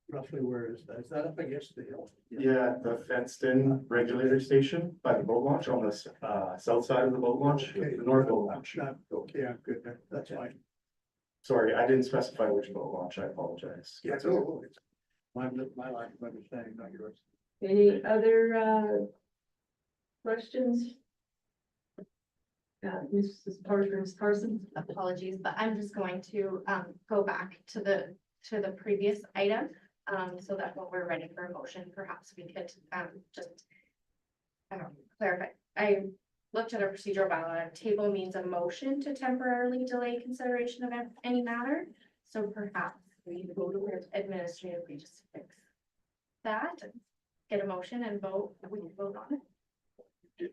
Roughly where is that? Is that up against the hill? Yeah, the fenced in regulator station by the boat launch on the south side of the boat launch, Okay. the north boat launch. Okay, I'm good there. That's fine. Sorry, I didn't specify which boat launch. I apologize. Yeah, no, it's my lack of understanding, not yours. Any other questions? Mrs. Parsons? Apologies, but I'm just going to go back to the previous item. So that when we're ready for a motion, perhaps we could just clarify. I looked at a procedural bylaw. Table means a motion to temporarily delay consideration of any matter. So perhaps we go to it administratively just to fix that, get a motion and vote. We can vote on it.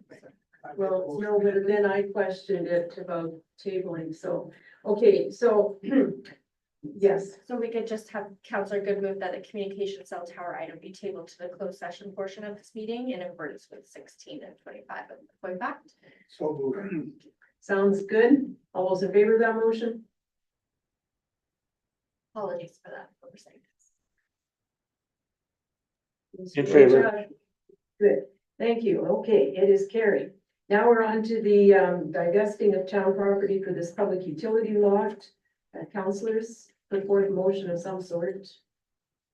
Well, no, but then I questioned it about tabling, so, okay, so, yes. So we could just have Councillor Good move that the communication cell tower item be tabled to the closed session portion of this meeting in accordance with 16 and 25 of the point fact. So Sounds good. All those in favor of that motion? Apologies for that oversight. In favor. Good, thank you. Okay, it is carried. Now we're on to the divesting of town property for this public utility lot. Councillors, put forth a motion of some sort.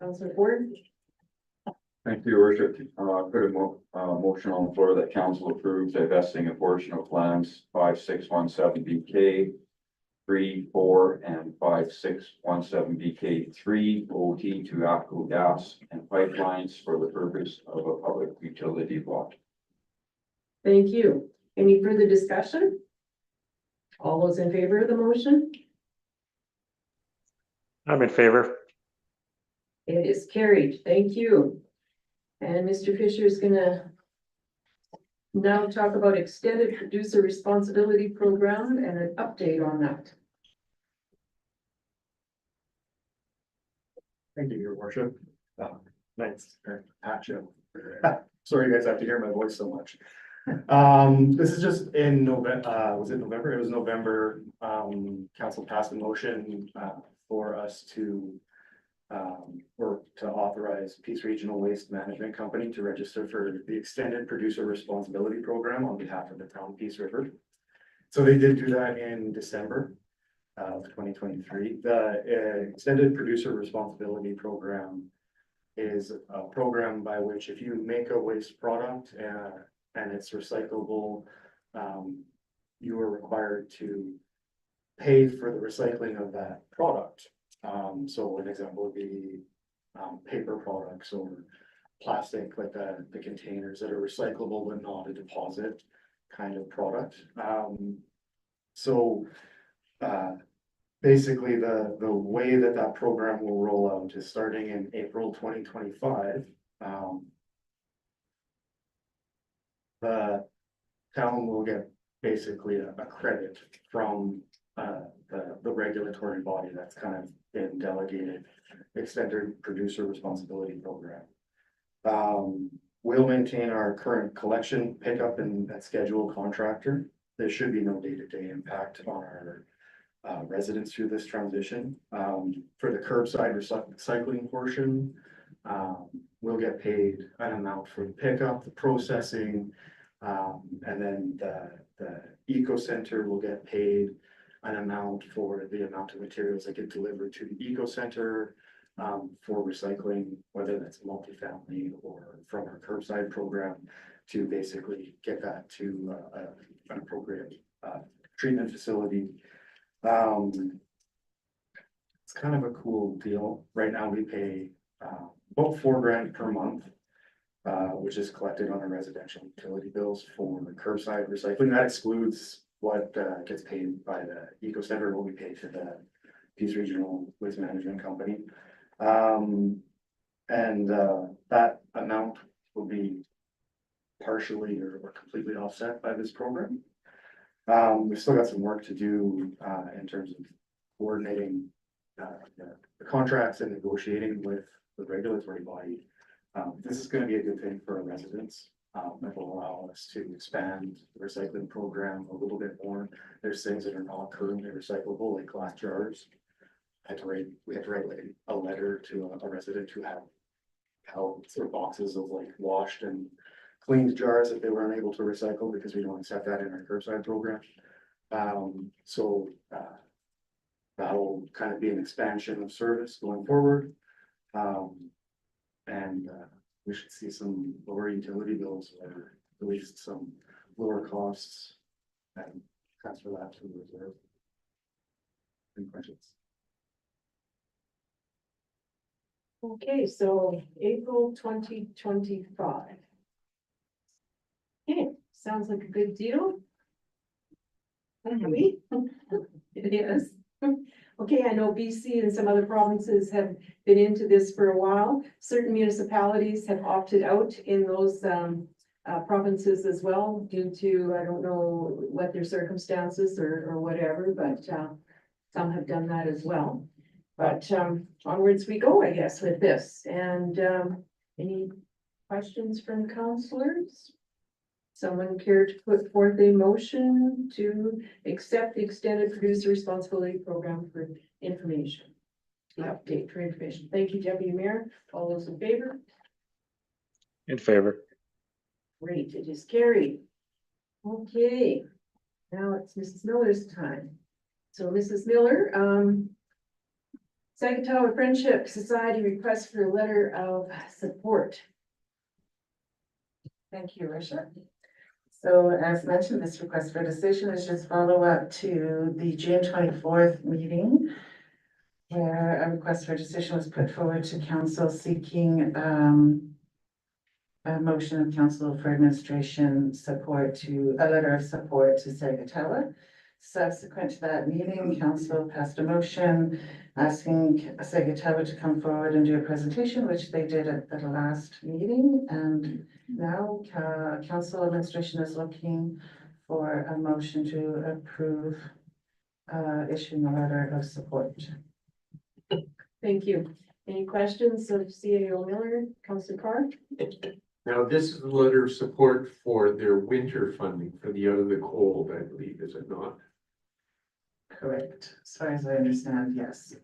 Councillor Ford? Thank you, Your Worship. Put a motion on the floor that council approves divesting a portion of lands 5617 BK 3, 4, and 5617 BK 3 OT to APCO gas and pipelines for the purpose of a public utility lot. Thank you. Any further discussion? All those in favor of the motion? I'm in favor. It is carried. Thank you. And Mr. Fisher is gonna now talk about extended producer responsibility program and an update on that. Thank you, Your Worship. Nice, patch up. Sorry, you guys have to hear my voice so much. This is just in November, was it November? It was November. Council passed a motion for us to or to authorize Peace Regional Waste Management Company to register for the Extended Producer Responsibility Program on behalf of the town Peace River. So they did do that in December of 2023. The Extended Producer Responsibility Program is a program by which if you make a waste product and it's recyclable, you are required to pay for the recycling of that product. So an example would be paper products or plastic, like the containers that are recyclable but not a deposit kind of product. Basically the way that program will roll out is starting in April 2025. The town will get basically a credit from the regulatory body that's kind of been delegated Extended Producer Responsibility Program. We'll maintain our current collection, pickup, and that schedule contractor. There should be no day-to-day impact on our residents through this transition. For the curbside recycling portion, we'll get paid an amount for the pickup, the processing, and then the eco center will get paid an amount for the amount of materials that get delivered to the eco center for recycling, whether that's multifamily or from our curbside program, to basically get that to an appropriate treatment facility. It's kind of a cool deal. Right now we pay about $4,000 per month, which is collected on our residential utility bills for the curbside recycling. That excludes what gets paid by the eco center, what we pay to the Peace Regional Waste Management Company. That amount will be partially or completely offset by this program. We've still got some work to do in terms of coordinating the contracts and negotiating with the regulatory body. This is going to be a good thing for our residents. It will allow us to expand the recycling program a little bit more. There's things that are not currently recyclable, like glass jars. We had to write like a letter to a resident who had held sort of boxes of like washed and cleaned jars that they were unable to recycle because we don't accept that in our curbside program. That'll kind of be an expansion of service going forward. We should see some lower utility bills or at least some lower costs and transfer that to the reserve. Any questions? Okay, so April 2025. Okay, sounds like a good deal. It is. Okay, I know BC and some other provinces have been into this for a while. Certain municipalities have opted out in those provinces as well due to, I don't know what their circumstances or whatever, but some have done that as well. But onwards we go, I guess, with this. And any questions from councilors? Someone care to put forth a motion to accept the extended producer responsibility program for information? Update for information. Thank you, Deputy Mayor. All those in favor? In favor. Great, it is carried. Okay, now it's Mrs. Miller's time. So Mrs. Miller, Sagatowa Friendship Society requests for a letter of support. Thank you, Risha. So as mentioned, this request for decision is just follow up to the June 24th meeting, where a request for decision was put forward to council seeking a motion of council for administration support to a letter of support to Sagatowa. Subsequent to that meeting, council passed a motion asking Sagatowa to come forward and do a presentation, which they did at the last meeting. And now council administration is looking for a motion to approve issuing a letter of support. Thank you. Any questions of CAO Miller, Councilor Carr? Now, this is a letter of support for their winter funding for the Out of the Cold, I believe, is it not? Correct. As far as I understand, yes.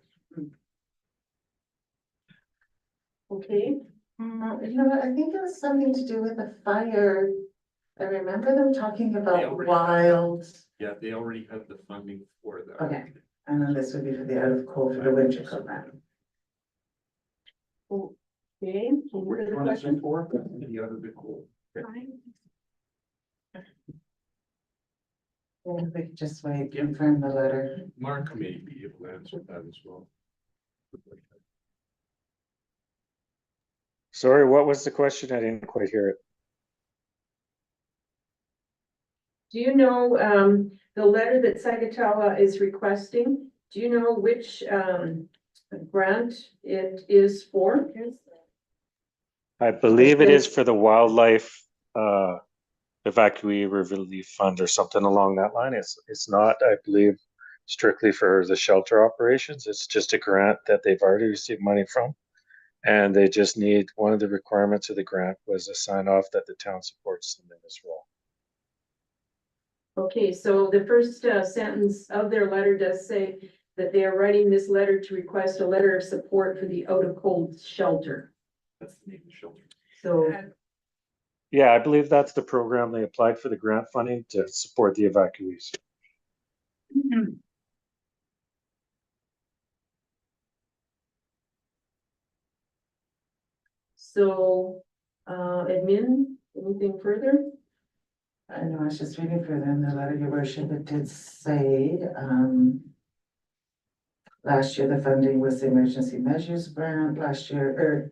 Okay. You know what, I think it was something to do with the fire. I remember them talking about wild. Yeah, they already have the funding for that. Okay, and then this would be for the out of cold for the winter program. Okay. Which one is it for? The Out of the Cold. And we could just wait, confirm the letter. Mark may be able to answer that as well. Sorry, what was the question? I didn't quite hear it. Do you know, the letter that Sagatowa is requesting, do you know which, grant it is for? I believe it is for the wildlife evacuee relief fund or something along that line. It's not, I believe, strictly for the shelter operations. It's just a grant that they've already received money from. And they just need, one of the requirements of the grant was a sign off that the town supports them in this role. Okay, so the first sentence of their letter does say that they are writing this letter to request a letter of support for the out of cold shelter. That's the name of the shelter. So, Yeah, I believe that's the program. They applied for the grant funding to support the evacuees. so, admin, anything further? I know, I was just reading further in the letter, your worship, it did say, last year the funding was the emergency measures grant, last year,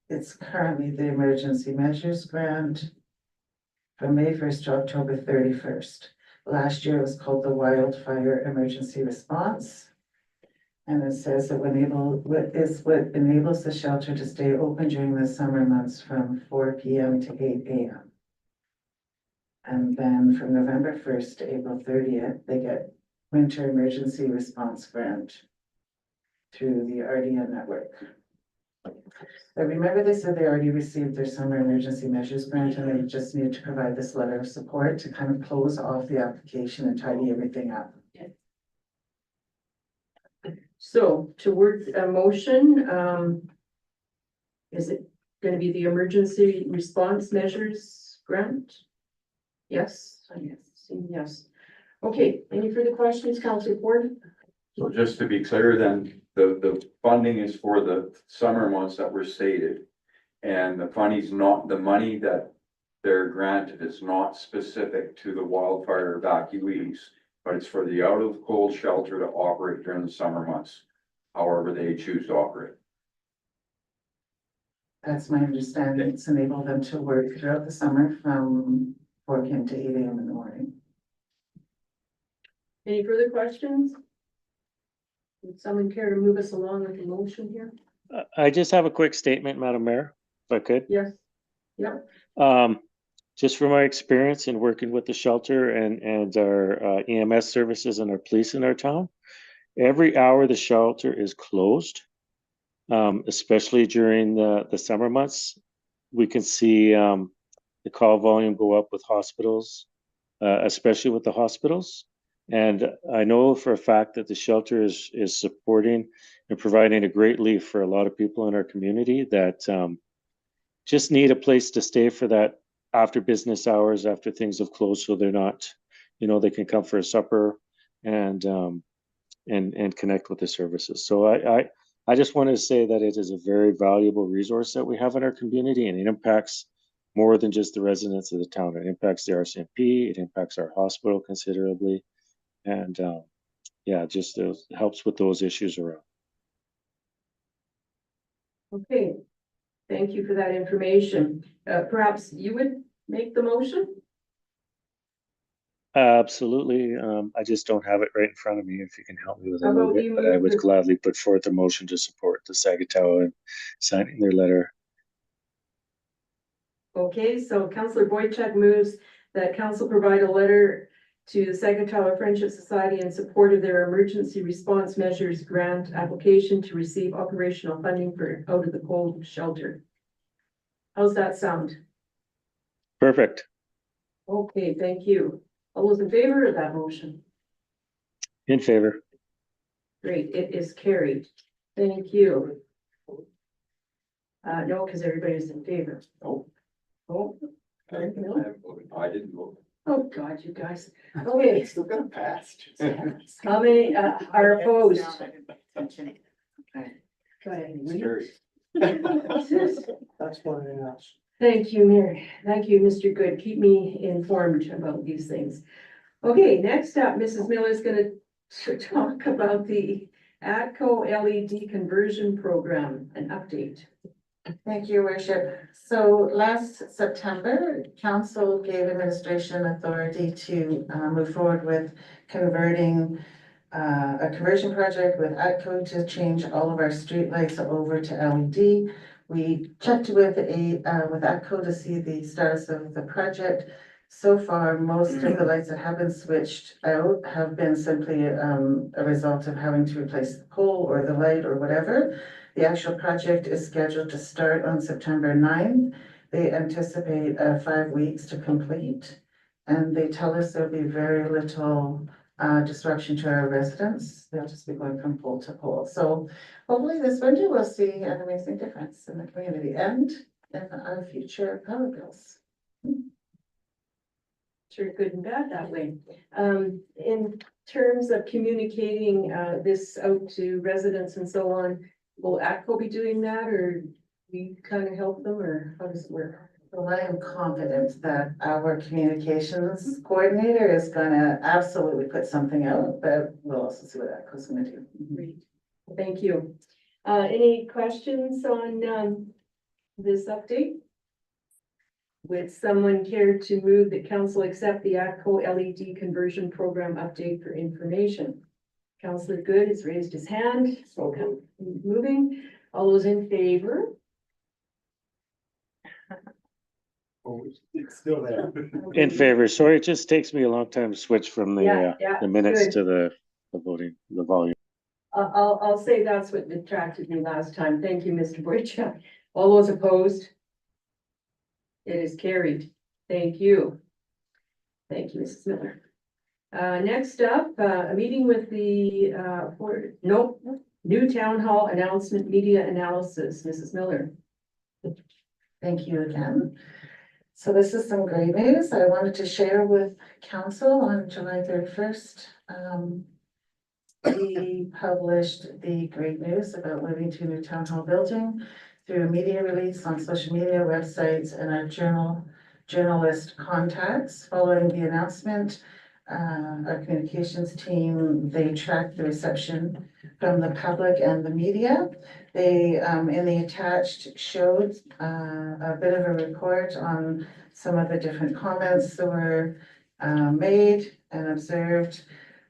it's currently the emergency measures grant from May 1st to October 31st. Last year it was called the wildfire emergency response. And it says that what enables the shelter to stay open during the summer months from 4 p.m. to 8 a.m. And then from November 1st to April 30th, they get winter emergency response grant through the RDN network. But remember, they said they already received their summer emergency measures grant and they just need to provide this letter of support to kind of close off the application and tidy everything up. So to word a motion, is it going to be the emergency response measures grant? Yes, yes. Okay, any further questions, Councilor Ford? So just to be clear, then, the funding is for the summer months that were stated. And the funding's not, the money that their grant is not specific to the wildfire evacuees, but it's for the out of cold shelter to operate during the summer months, however they choose to operate. That's my understanding. It's enabled them to work throughout the summer from 4 p.m. to 8 a.m. in the morning. Any further questions? Would someone care to move us along with the motion here? I just have a quick statement, Madam Mayor, if I could. Yes. Yep. Just from my experience in working with the shelter and our EMS services and our police in our town, every hour the shelter is closed, especially during the summer months, we can see the call volume go up with hospitals, especially with the hospitals. And I know for a fact that the shelter is supporting and providing a great relief for a lot of people in our community that just need a place to stay for that after business hours, after things have closed, so they're not, they can come for a supper and connect with the services. So I just wanted to say that it is a very valuable resource that we have in our community, and it impacts more than just the residents of the town. It impacts the RCMP, it impacts our hospital considerably, and just helps with those issues around. Okay, thank you for that information. Perhaps you would make the motion? Absolutely. I just don't have it right in front of me. If you can help me with How about it, you but I move would the- gladly put forth a motion to support the Sagatow and signing their letter. Okay, so Councillor Boychuk moves that council provide a letter to the Sagatow Friendship Society in support of their emergency response measures grant application to receive operational funding for out of the cold shelter. How's that sound? Perfect. Okay, thank you. All those in favor of that motion? In favor. Great, it is carried. Thank you. No, because everybody's in favor. Oh. Oh. No? I didn't vote. Oh, God, you guys. Okay. Still gonna pass. How many are opposed? Go ahead. Scary. That's what I asked. Thank you, Mary. Thank you, Mr. Good. Keep me informed about these things. Okay, next up, Mrs. Miller is gonna talk about the ATCO LED conversion program, an update. Thank you, Worship. So last September, council gave administration authority to move forward with converting a conversion project with ATCO to change all of our streetlights over to LED. We checked with ATCO to see the status of the project. So far, most of the lights that have been switched out have been simply a result of having to replace the pole or the light or whatever. The actual project is scheduled to start on September 9th. They anticipate 5 weeks to complete. And they tell us there'll be very little disruption to our residents. They'll just be going from pole to pole. So hopefully this winter we'll see an amazing difference in the community and in our future power bills. Sure, good and bad that way. In terms of communicating this out to residents and so on, will ATCO be doing that, or we kind of help them, or how does it work? Well, I am confident that our communications coordinator is gonna absolutely put something out, but we'll also see what ATCO's gonna do. Great, thank you. Any questions on this update? Would someone care to move that council accept the ATCO LED conversion program update for information? Councillor Good has raised his hand, so moving. All those in favor? Oh, it's still there. In favor. Sorry, it just takes me a long time to switch from Yeah, the minutes good. to the voting, the volume. I'll say that's what detracted me last time. Thank you, Mr. Boychuk. All those opposed? It is carried. Thank you. Thank you, Mrs. Miller. Next up, a meeting with the, new town hall announcement media analysis, Mrs. Miller. Thank you again. So this is some great news I wanted to share with council on July 31st. We published the great news about moving to a new town hall building through a media release on social media, websites, and our journalist contacts following the announcement. Our communications team, they tracked the reception from the public and the media. They, in the attached, showed a bit of a report on some of the different comments that were made and observed.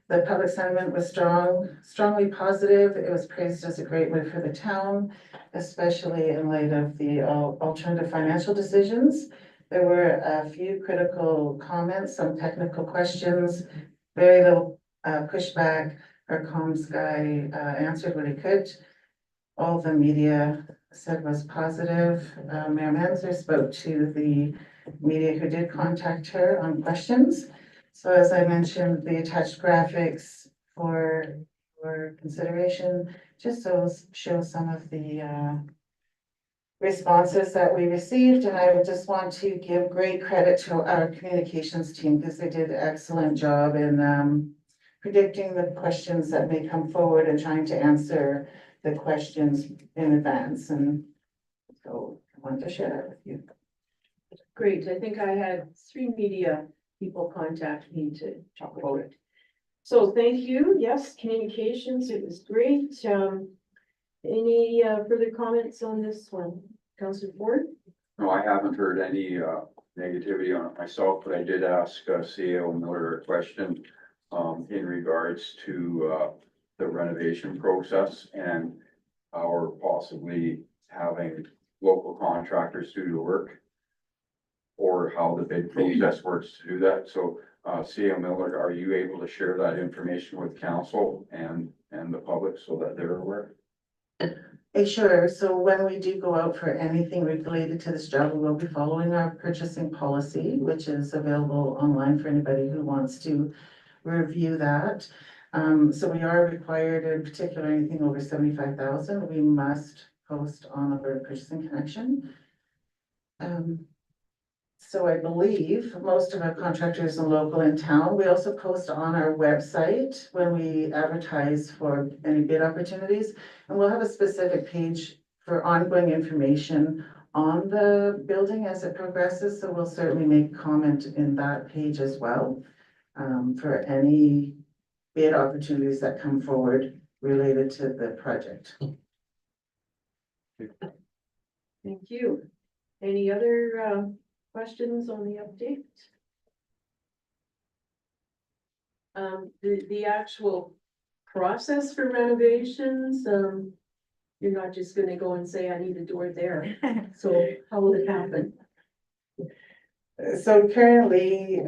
The public sentiment was strongly positive. It was praised as a great move for the town, especially in light of the alternative financial decisions. There were a few critical comments, some technical questions, very little pushback. Our comms guy answered what he could. All the media said was positive. Mayor Manzer spoke to the media who did contact her on questions. So as I mentioned, the attached graphics for consideration just show some of the responses that we received, and I would just want to give great credit to our communications team because they did an excellent job in predicting the questions that may come forward and trying to answer the questions in advance, and so I wanted to share that with you. Great, I think I had 3 media people contact me to talk about it. So thank you, yes, communications, it was great. Any further comments on this one? Councillor Ford? No, I haven't heard any negativity on it myself, but I did ask CAO Miller a question in regards to the renovation process and our possibly having local contractors do the work, or how the bid process works to do that. So CAO Miller, are you able to share that information with council and the public so that they're aware? Sure. So when we do go out for anything related to this job, we will be following our purchasing policy, which is available online for anybody who wants to review that. So we are required, in particular, anything over 75,000, we must post on Alberta Purchasing Connection. So I believe most of our contractors are local in town. We also post on our website when we advertise for any bid opportunities. And we'll have a specific page for ongoing information on the building as it progresses. So we'll certainly make comment in that page as well for any bid opportunities that come forward related to the project. Thank you. Any other questions on the update? The actual process for renovations, you're not just gonna go and say, I need a door there. So how will it happen? So currently,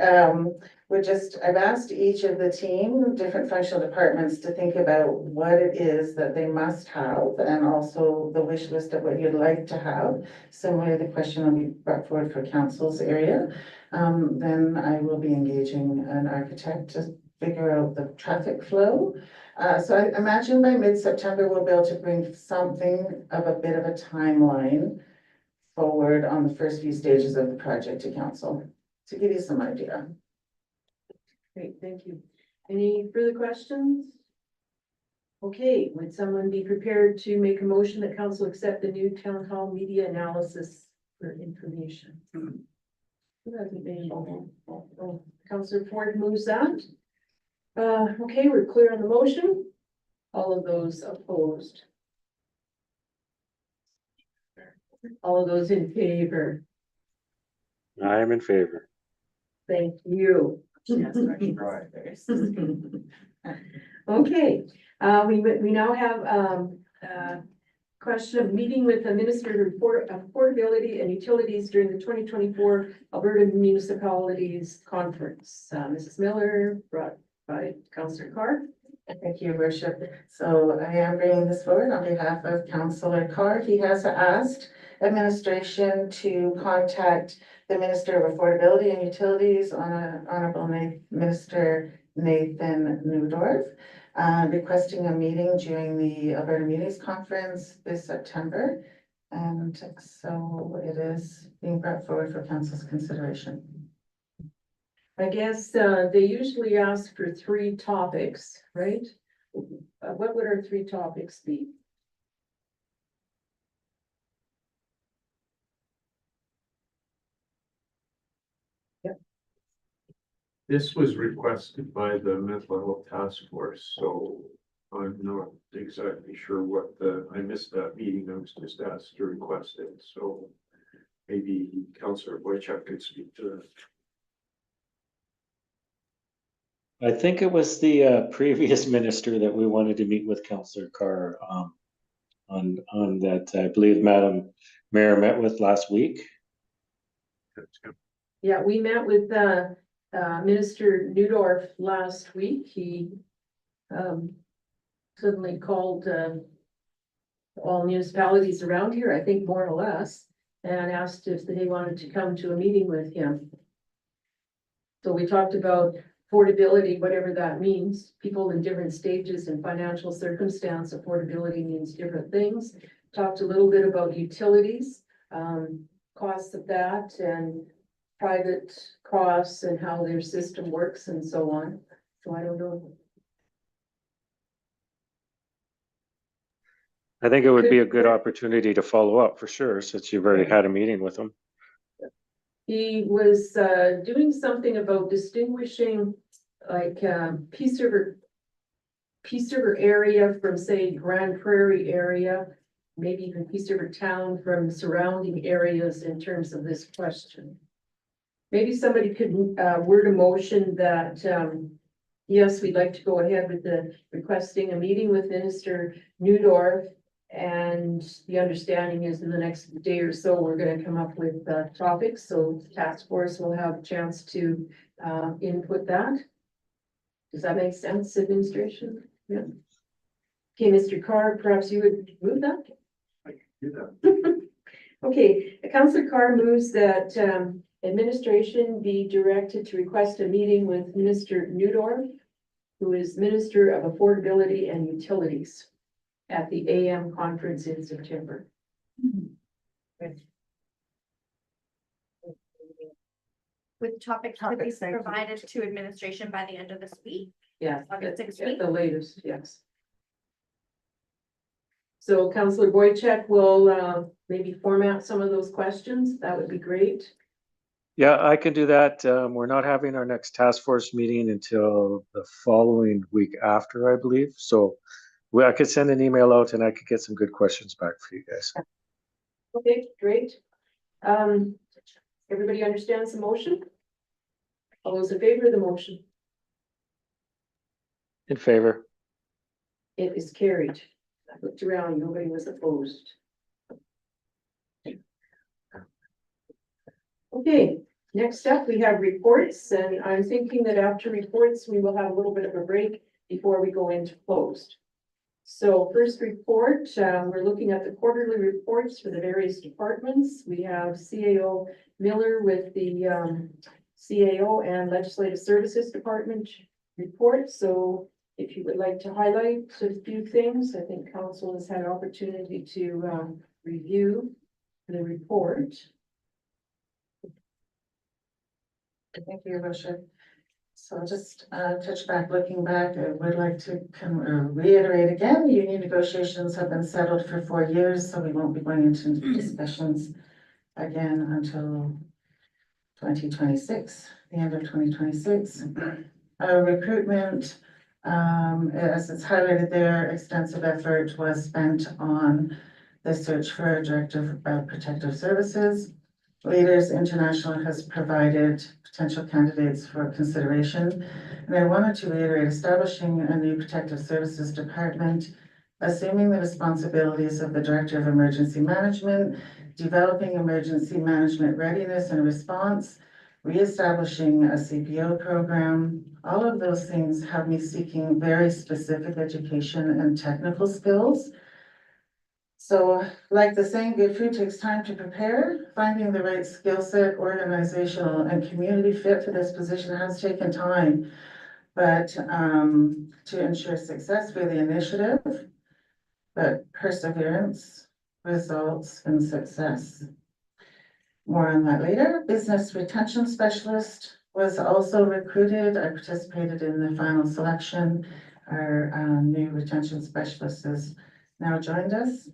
I've asked each of the team, different functional departments, to think about what it is that they must have and also the wish list of what you'd like to have. Similarly, the question will be brought forward for council's area. Then I will be engaging an architect to figure out the traffic flow. So I imagine by mid-September, we'll be able to bring something of a bit of a timeline forward on the first few stages of the project to council, to give you some idea. Great, thank you. Any further questions? Okay, would someone be prepared to make a motion that council accept the new town hall media analysis for information? Who hasn't made a motion? Oh, Councillor Ford moves that. Okay, we're clear on the motion. All of those opposed? All of those in favor? I am in favor. Thank you. Okay, we now have question of meeting with the Minister of Affordability and Utilities during the 2024 Alberta Municipalities Conference. Mrs. Miller, brought by Councillor Carr. Thank you, Worship. So I am bringing this forward on behalf of Councillor Carr. He has asked administration to contact the Minister of Affordability and Utilities, Honorable Minister Nathan Neudorf, requesting a meeting during the Alberta Munis Conference this September. And so it is being brought forward for council's consideration. I guess they usually ask for 3 topics, right? What would our 3 topics be? This was requested by the mental health task force, so I'm not exactly sure I missed that meeting. I was just asked to request it, so maybe Councillor Boychuk could speak to it. I think it was the previous minister that we wanted to meet with Councillor Carr on that, I believe Madam Mayor met with last week. Yeah, we met with Minister Newdorf last week. He suddenly called all municipalities around here, I think more or less, and asked if they wanted to come to a meeting with him. So we talked about affordability, whatever that means. People in different stages and financial circumstance, affordability means different things. Talked a little bit about utilities, costs of that, and private costs and how their system works and so on. So I don't know. I think it would be a good opportunity to follow up for sure, since you've already had a meeting with him. He was doing something about distinguishing like Peace River area from, say, Grand Prairie area, maybe even Peace River town from surrounding areas in terms of this question. Maybe somebody could word a motion that yes, we'd like to go ahead with the requesting a meeting with Minister Newdorf. And the understanding is in the next day or so, we're going to come up with topics. So the task force will have a chance to input that. Does that make sense, administration? Yeah. Okay, Mr. Carr, perhaps you would move that? I can do that. Okay, Councillor Carr moves that administration be directed to request a meeting with Minister Newdorf, who is Minister of Affordability and Utilities, at the AM conference in September. With topics to be provided to administration by the end of this week. Yes, August at 16th. the latest, yes. So Councillor Boychuk will maybe format some of those questions. That would be great. Yeah, I can do that. We're not having our next task force meeting until the following week after, I believe. So I could send an email out and I could get some good questions back for you guys. Okay, great. Everybody understands the motion? All those in favor of the motion? In favor. It is carried. I looked around, nobody was opposed. Okay, next up, we have reports, and I'm thinking that after reports, we will have a little bit of a break before we go into closed. So first report, we're looking at the quarterly reports for the various departments. We have CAO Miller with the CAO and Legislative Services Department report. So if you would like to highlight a few things, I think council has had an opportunity to review the report. Thank you, Your Worship. So just touch back, looking back, I would like to reiterate again, union negotiations have been settled for 4 years, so we won't be going into discussions again until 2026, the end of 2026. Recruitment, as it's highlighted there, extensive effort was spent on the search for a director of protective services. Leaders International has provided potential candidates for consideration. And I wanted to reiterate, establishing a new protective services department, assuming the responsibilities of the Director of Emergency Management, developing emergency management readiness and response, reestablishing a CPO program. All of those things have me seeking very specific education and technical skills. So like the saying, good food takes time to prepare. Finding the right skill set, organizational and community fit for this position has taken time. But to ensure success for the initiative, but perseverance results in success. More on that later. Business retention specialist was also recruited. I participated in the final selection. Our new retention specialist has now joined us.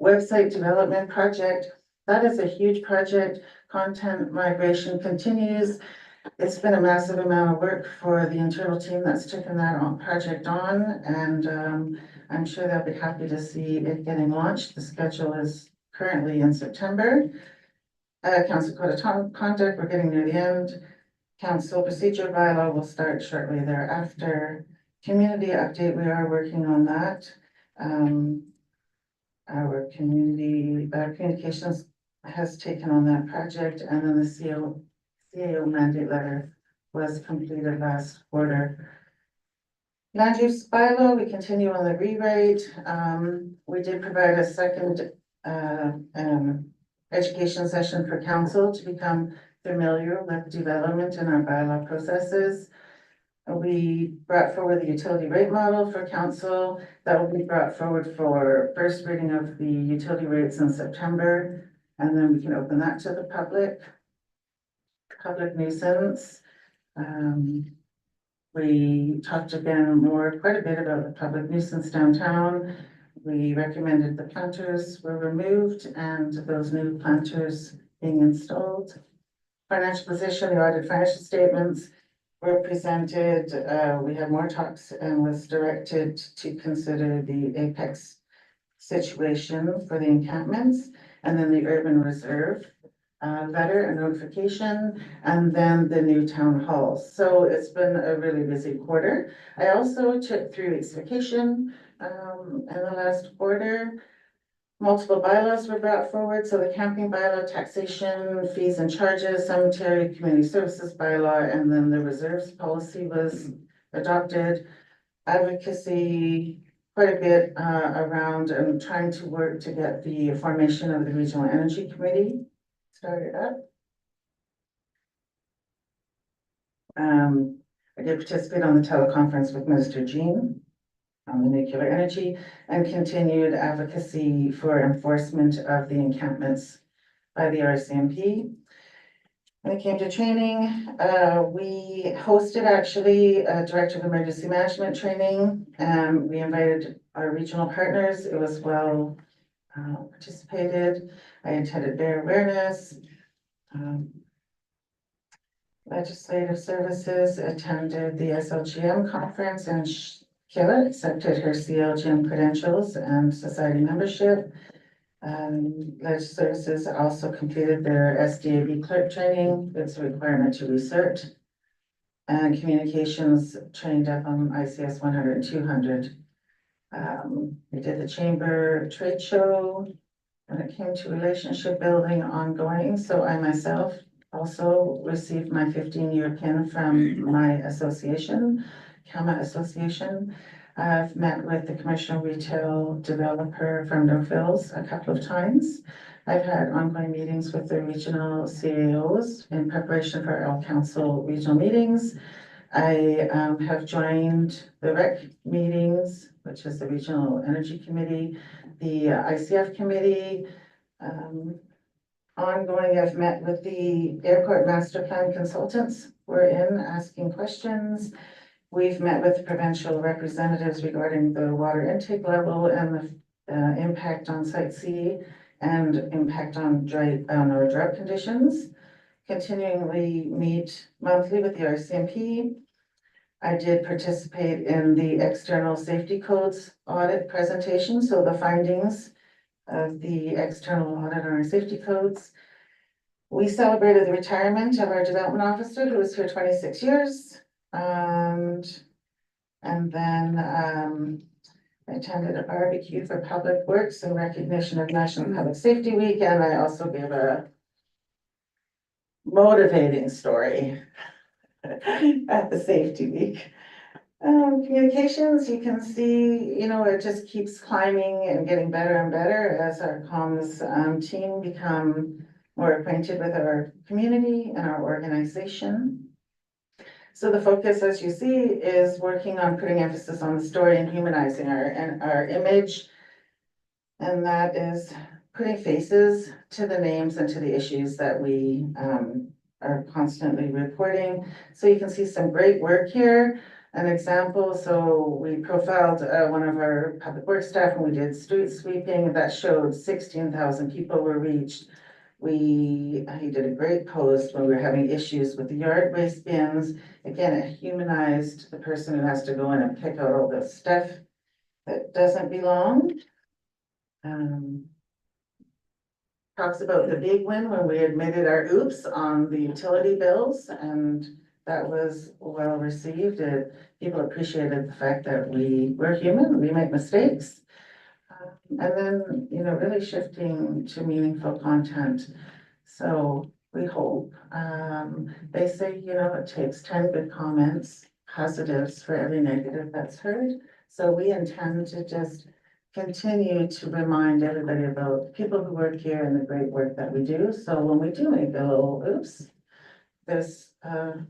Website development project, that is a huge project. Content migration continues It's been a massive amount of work for the internal team that's taken that project on, and I'm sure they'll be happy to see it getting launched. The schedule is currently in September. Council Code of Conduct, we're getting near the end. Council Procedure Bylaw will start shortly thereafter. Community update, we are working on that. Our communications has taken on that project, and then the CAO mandate letter was completed last quarter. Land use bylaw, we continue on the rewrite. We did provide a second education session for council to become familiar with development in our bylaw processes. We brought forward the utility rate model for council. That will be brought forward for first reading of the utility rates in September, and then we can open that to the public. Public nuisance. We talked again quite a bit about the public nuisance downtown. We recommended the planters were removed and those new planters being installed. Financial position, the audited financial statements were presented. We had more talks and was directed to consider the Apex situation for the encampments, and then the urban reserve letter and notification, and then the new town hall. So it's been a really busy quarter. I also took 3 weeks vacation in the last quarter. Multiple bylaws were brought forward. So the camping bylaw, taxation, fees and charges, cemetery, community services bylaw, and then the reserves policy was adopted. Advocacy, quite a bit around and trying to work to get the formation of the Regional Energy Committee started up. I did participate on the teleconference with Minister Jean on the nuclear energy and continued advocacy for enforcement of the encampments by the RCMP. When it came to training, we hosted actually a Director of Emergency Management training. We invited our regional partners. It was well participated. I attended bear awareness. Legislative services, attended the SLGM conference, and Kayla accepted her CLGM credentials and society membership. Legislative services also completed their SDAB clerk training. It's a requirement to recert. And communications trained up on ICS 100 and 200. We did the chamber trade show when it came to relationship building ongoing. So I myself also received my 15-year pin from my association, CAMA Association. I've met with the commercial retail developer from No Frills a couple of times. I've had ongoing meetings with the regional CAOs in preparation for our council regional meetings. I have joined the REC meetings, which is the Regional Energy Committee, the ICF committee. Ongoing, I've met with the airport master plan consultants. We're in asking questions. We've met with provincial representatives regarding the water intake level and the impact on Site C and impact on drought conditions. Continually meet monthly with the RCMP. I did participate in the external safety codes audit presentation, so the findings of the external audit on our safety codes. We celebrated the retirement of our development officer who was here 26 years. And then I attended a barbecue for Public Works in recognition of National Public Safety Week, and I also gave a motivating story at the safety week. Communications, you can see, it just keeps climbing and getting better and better as our comms team become more acquainted with our community and our organization. So the focus, as you see, is working on putting emphasis on the story and humanizing our image. And that is putting faces to the names and to the issues that we are constantly reporting. So you can see some great work here. An example, so we profiled one of our public works staff when we did street sweeping that showed 16,000 people were reached. He did a great post when we were having issues with the yard waste bins. Again, it humanized the person who has to go in and pick out all the stuff that doesn't belong. Talks about the big win when we admitted our oops on the utility bills, and that was well received. People appreciated the fact that we're human, we make mistakes. And then, really shifting to meaningful content. So we hope, they say, it takes 10 good comments, positives for every negative that's heard. So we intend to just continue to remind everybody about people who work here and the great work that we do. So when we do make a little oops, there's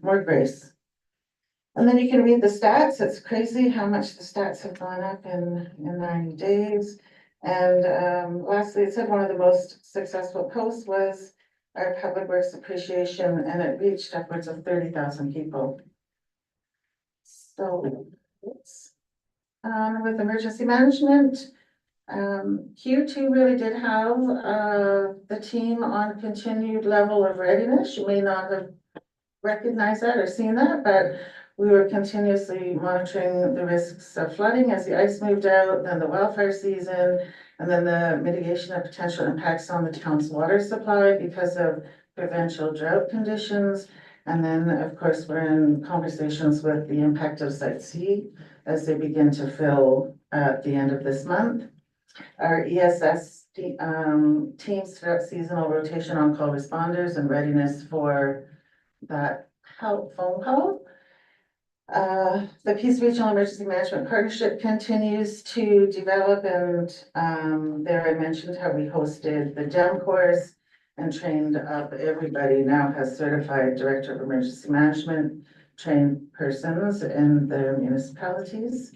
more grace. And then you can read the stats. It's crazy how much the stats have gone up in 90 days. And lastly, it said one of the most successful posts was our Public Works Appreciation, and it reached upwards of 30,000 people. So, with emergency management, Q2 really did have the team on continued level of readiness. You may not have recognized that or seen that, but we were continuously monitoring the risks of flooding as the ice moved out, then the wildfire season, and then the mitigation of potential impacts on the town's water supply because of provincial drought conditions. And then, of course, we're in conversations with the impact of Site C as they begin to fill at the end of this month. Our ESS teams throughout seasonal rotation on call responders and readiness for that help phone call. The Peace Regional Emergency Management Partnership continues to develop, and there I mentioned how we hosted the GEM course and trained up everybody, now has certified Director of Emergency Management trained persons in their municipalities.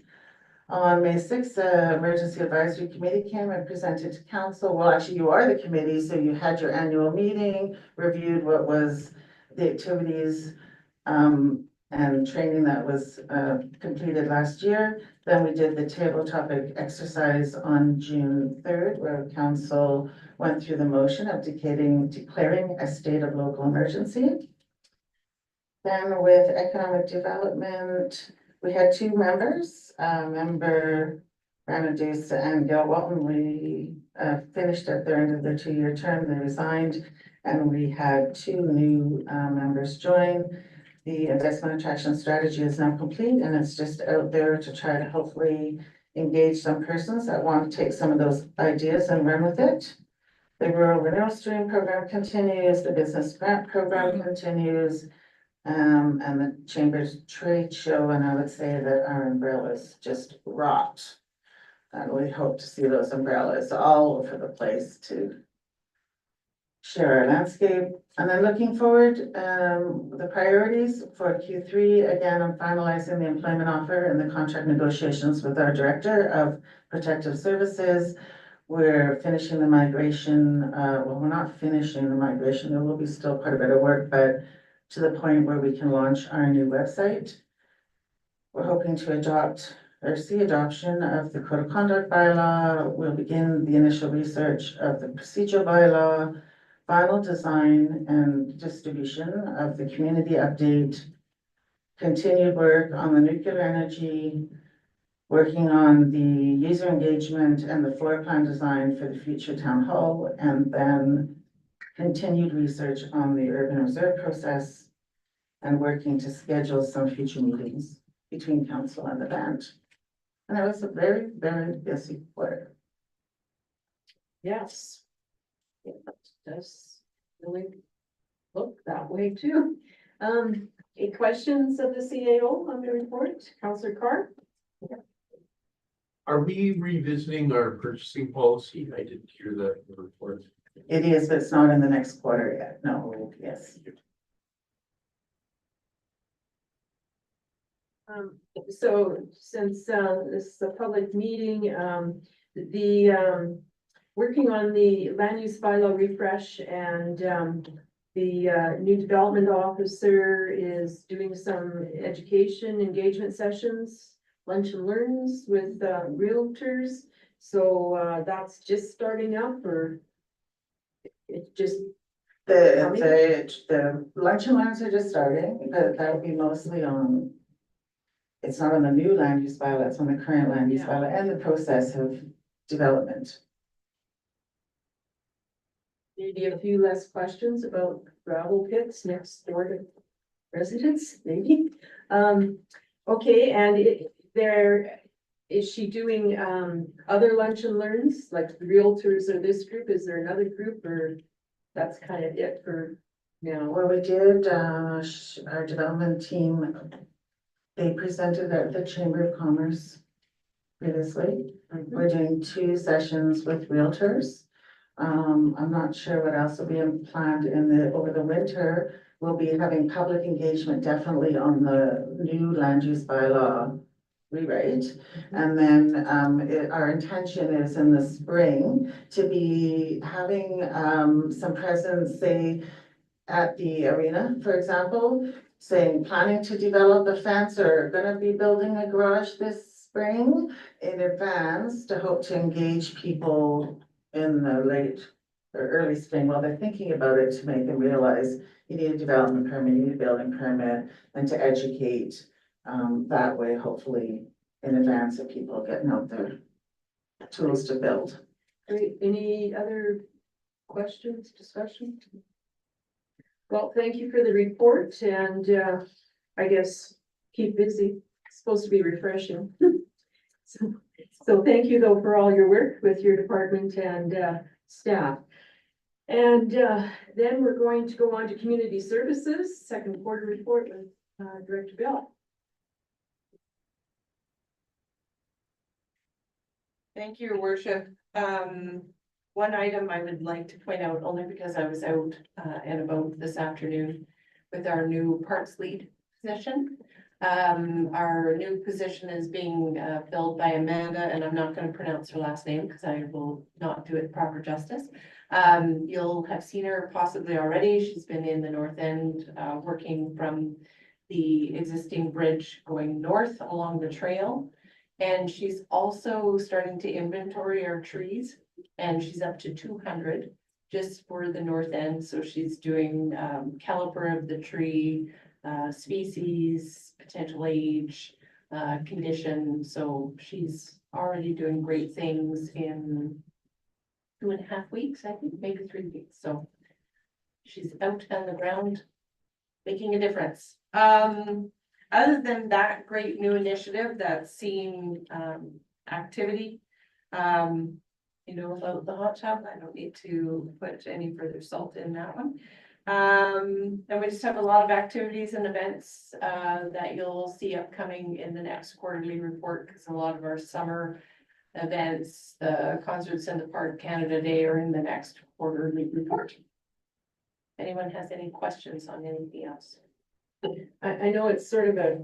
On May 6th, the Emergency Advisory Committee came and presented to council. Well, actually, you are the committee, so you had your annual meeting, reviewed what was the activities and training that was completed last year. Then we did the table topic exercise on June 3rd, where council went through the motion of declaring a state of local emergency. Then with economic development, we had two members, member Ranadus and Gail Walton. We finished at their end of their 2-year term, they resigned, and we had two new members join. The investment attraction strategy is now complete, and it's just out there to try to hopefully engage some persons that want to take some of those ideas and run with it. The rural renewal stream program continues, the business grant program continues, and the Chamber's trade show, and I would say that our umbrellas just rocked. And we hope to see those umbrellas all over the place to share our landscape. And then looking forward, the priorities for Q3, again, I'm finalizing the employment offer and the contract negotiations with our Director of Protective Services. We're finishing the migration, well, we're not finishing the migration, there will be still quite a bit of work, but to the point where we can launch our new website. We're hoping to adopt or see adoption of the Code of Conduct bylaw. We'll begin the initial research of the procedural bylaw, final design and distribution of the community update, continued work on the nuclear energy, working on the user engagement and the floor plan design for the future town hall, and then continued research on the urban reserve process and working to schedule some future meetings between council and the band. And it was a very, very busy quarter. Yes. It does really look that way too. Any questions of the CAO on the report? Councillor Carr? Are we revisiting our purchasing policy? I didn't hear that in the report. It is, but it's not in the next quarter yet. No, yes. So since this is a public meeting, the working on the land use bylaw refresh, and the new development officer is doing some education engagement sessions, lunch and learns with realtors. So that's just starting up, or it's just The lunch and learns are just starting, but that'll be mostly on. It's not on the new land use bylaw, it's on the current land use Yeah. bylaw and the process of development. Maybe a few less questions about gravel pits next door to residents, maybe. Okay, and is she doing, other lunch and learns, like the realtors or this group? Is there another group, or that's kind of it for now? Well, we did, our development team, they presented at the Chamber of Commerce previously. We're doing 2 sessions with realtors. I'm not sure what else will be planned over the winter. We'll be having public engagement definitely on the new land use bylaw rewrite. And then, our intention is in the spring to be having, some presence, say, at the arena, for example, saying planning to develop a fence or gonna be building a garage this spring in advance to hope to engage people in the late or early spring while they're thinking about it, to make them realize you need a development permit, you need a building permit, and to educate that way, hopefully in advance of people getting out their tools to build. Great. Any other questions, discussion? Well, thank you for the report, and I guess keep busy. It's supposed to be refreshing. So thank you though for all your work with your department and staff. And then we're going to go on to community services, second quarter report with Director Bell. Thank you, Your Worship. One item I would like to point out, only because I was out and about this afternoon with our new Parks Lead position. Our new position is being filled by Amanda, and I'm not going to pronounce her last name because I will not do it proper justice. You'll have seen her possibly already. She's been in the North End, working from the existing bridge going north along the trail. And she's also starting to inventory our trees, and she's up to 200 just for the North End. So she's doing caliper of the tree, species, potential age, condition. So she's already doing great things in 2.5 weeks, I think, maybe 3 weeks. So she's out on the ground making a difference. Other than that great new initiative that's seeing activity, you know, about the hot tub, I don't need to put any further salt in that one. And we just have a lot of activities and events that you'll see upcoming in the next quarterly report, because a lot of our summer events, the concerts in the Park Canada Day, are in the next quarterly report. Anyone has any questions on anything else? I know it's sort of a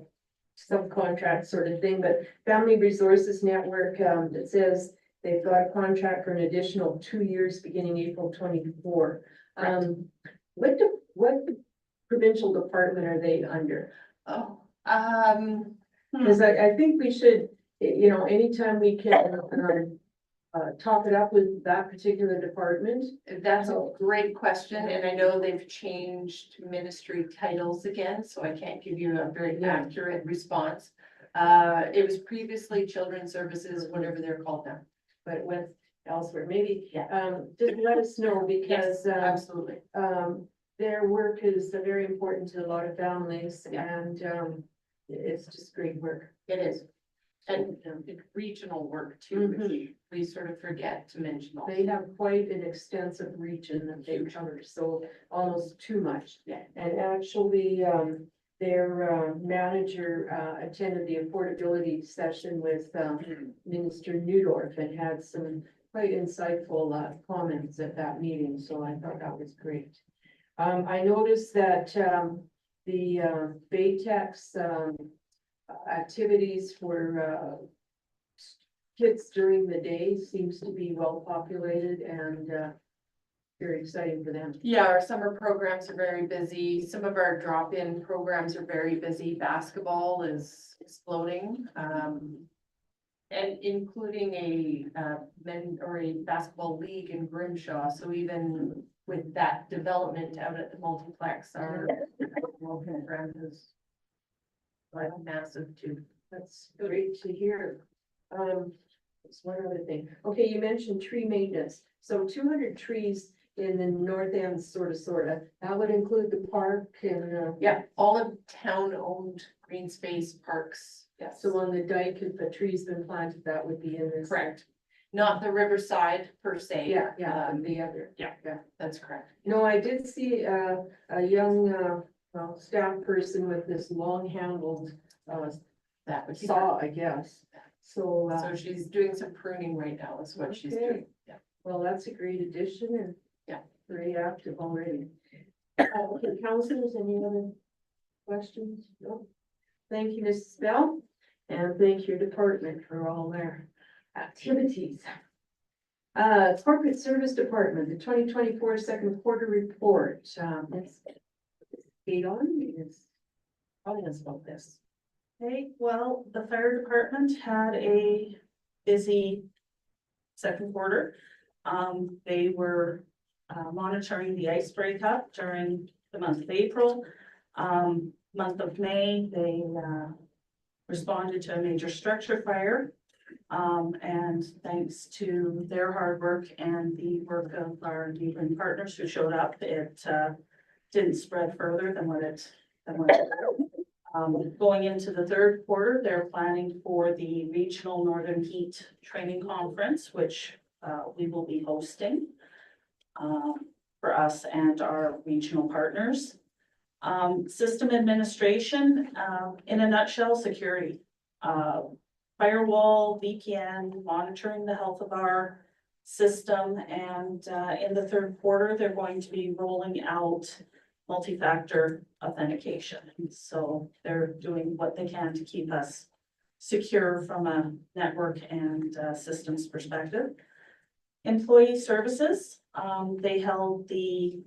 subcontract sort of thing, but Family Resources Network, it says they've got a contract for an additional 2 years beginning April 24. What provincial department are they under? Oh, Because I think we should, you know, anytime we can top it up with that particular department. That's a great question, and I know they've changed ministry titles again, so I can't give you a very accurate response. It was previously Children's Services, whatever they're called now, but it went elsewhere. Maybe, just let us know, because absolutely. Their work is very important to a lot of families, and it's just great work. It is. And regional work too, which we sort of forget to mention. Also. They have quite an extensive region that they cover, so almost too much. Yeah. And actually, their manager attended the affordability session with Minister Neudorf and had some quite insightful comments at that meeting, so I thought that was great. I noticed that the Baytex activities for kids during the day seems to be well populated and very exciting for them. Yeah, our summer programs are very busy. Some of our drop-in programs are very busy. Basketball is exploding. And including a men or a basketball league in Grimshaw. So even with that development out at the multiplex, our local grant is like massive too. That's great to hear. It's one other thing. Okay, you mentioned tree maintenance. So 200 trees in the north end, sort of. That would include the park and, Yeah, all of town-owned green space parks, yes. so on the dike, if a tree's been planted, that would be in this. Correct. Not the riverside per se. Yeah, the other. Yeah, that's correct. No, I did see a young, staff person with this long-handled, That would be. saw, I guess. So, So she's doing some pruning right now is what she's Okay. doing. Yeah. well, that's a great addition and. Yeah. Very active already. Okay, councilors, any other questions? No? Thank you, Mrs. Bell, and thank your department for all their activities. Corporate Service Department, the 2024 second quarter report, it's Kate on, is telling us about this. Okay, well, the fire department had a busy second quarter. They were monitoring the ice breakup during the month of April. Month of May, they responded to a major structure fire. And thanks to their hard work and the work of our neighboring partners who showed up, it didn't spread further than what it going into the third quarter, they're planning for the Regional Northern Heat Training Conference, which we will be hosting for us and our regional partners. System administration, in a nutshell, security. Firewall, VPN, monitoring the health of our system, and in the third quarter, they're going to be rolling out multi-factor authentication. So they're doing what they can to keep us secure from a network and systems perspective. Employee services, they held the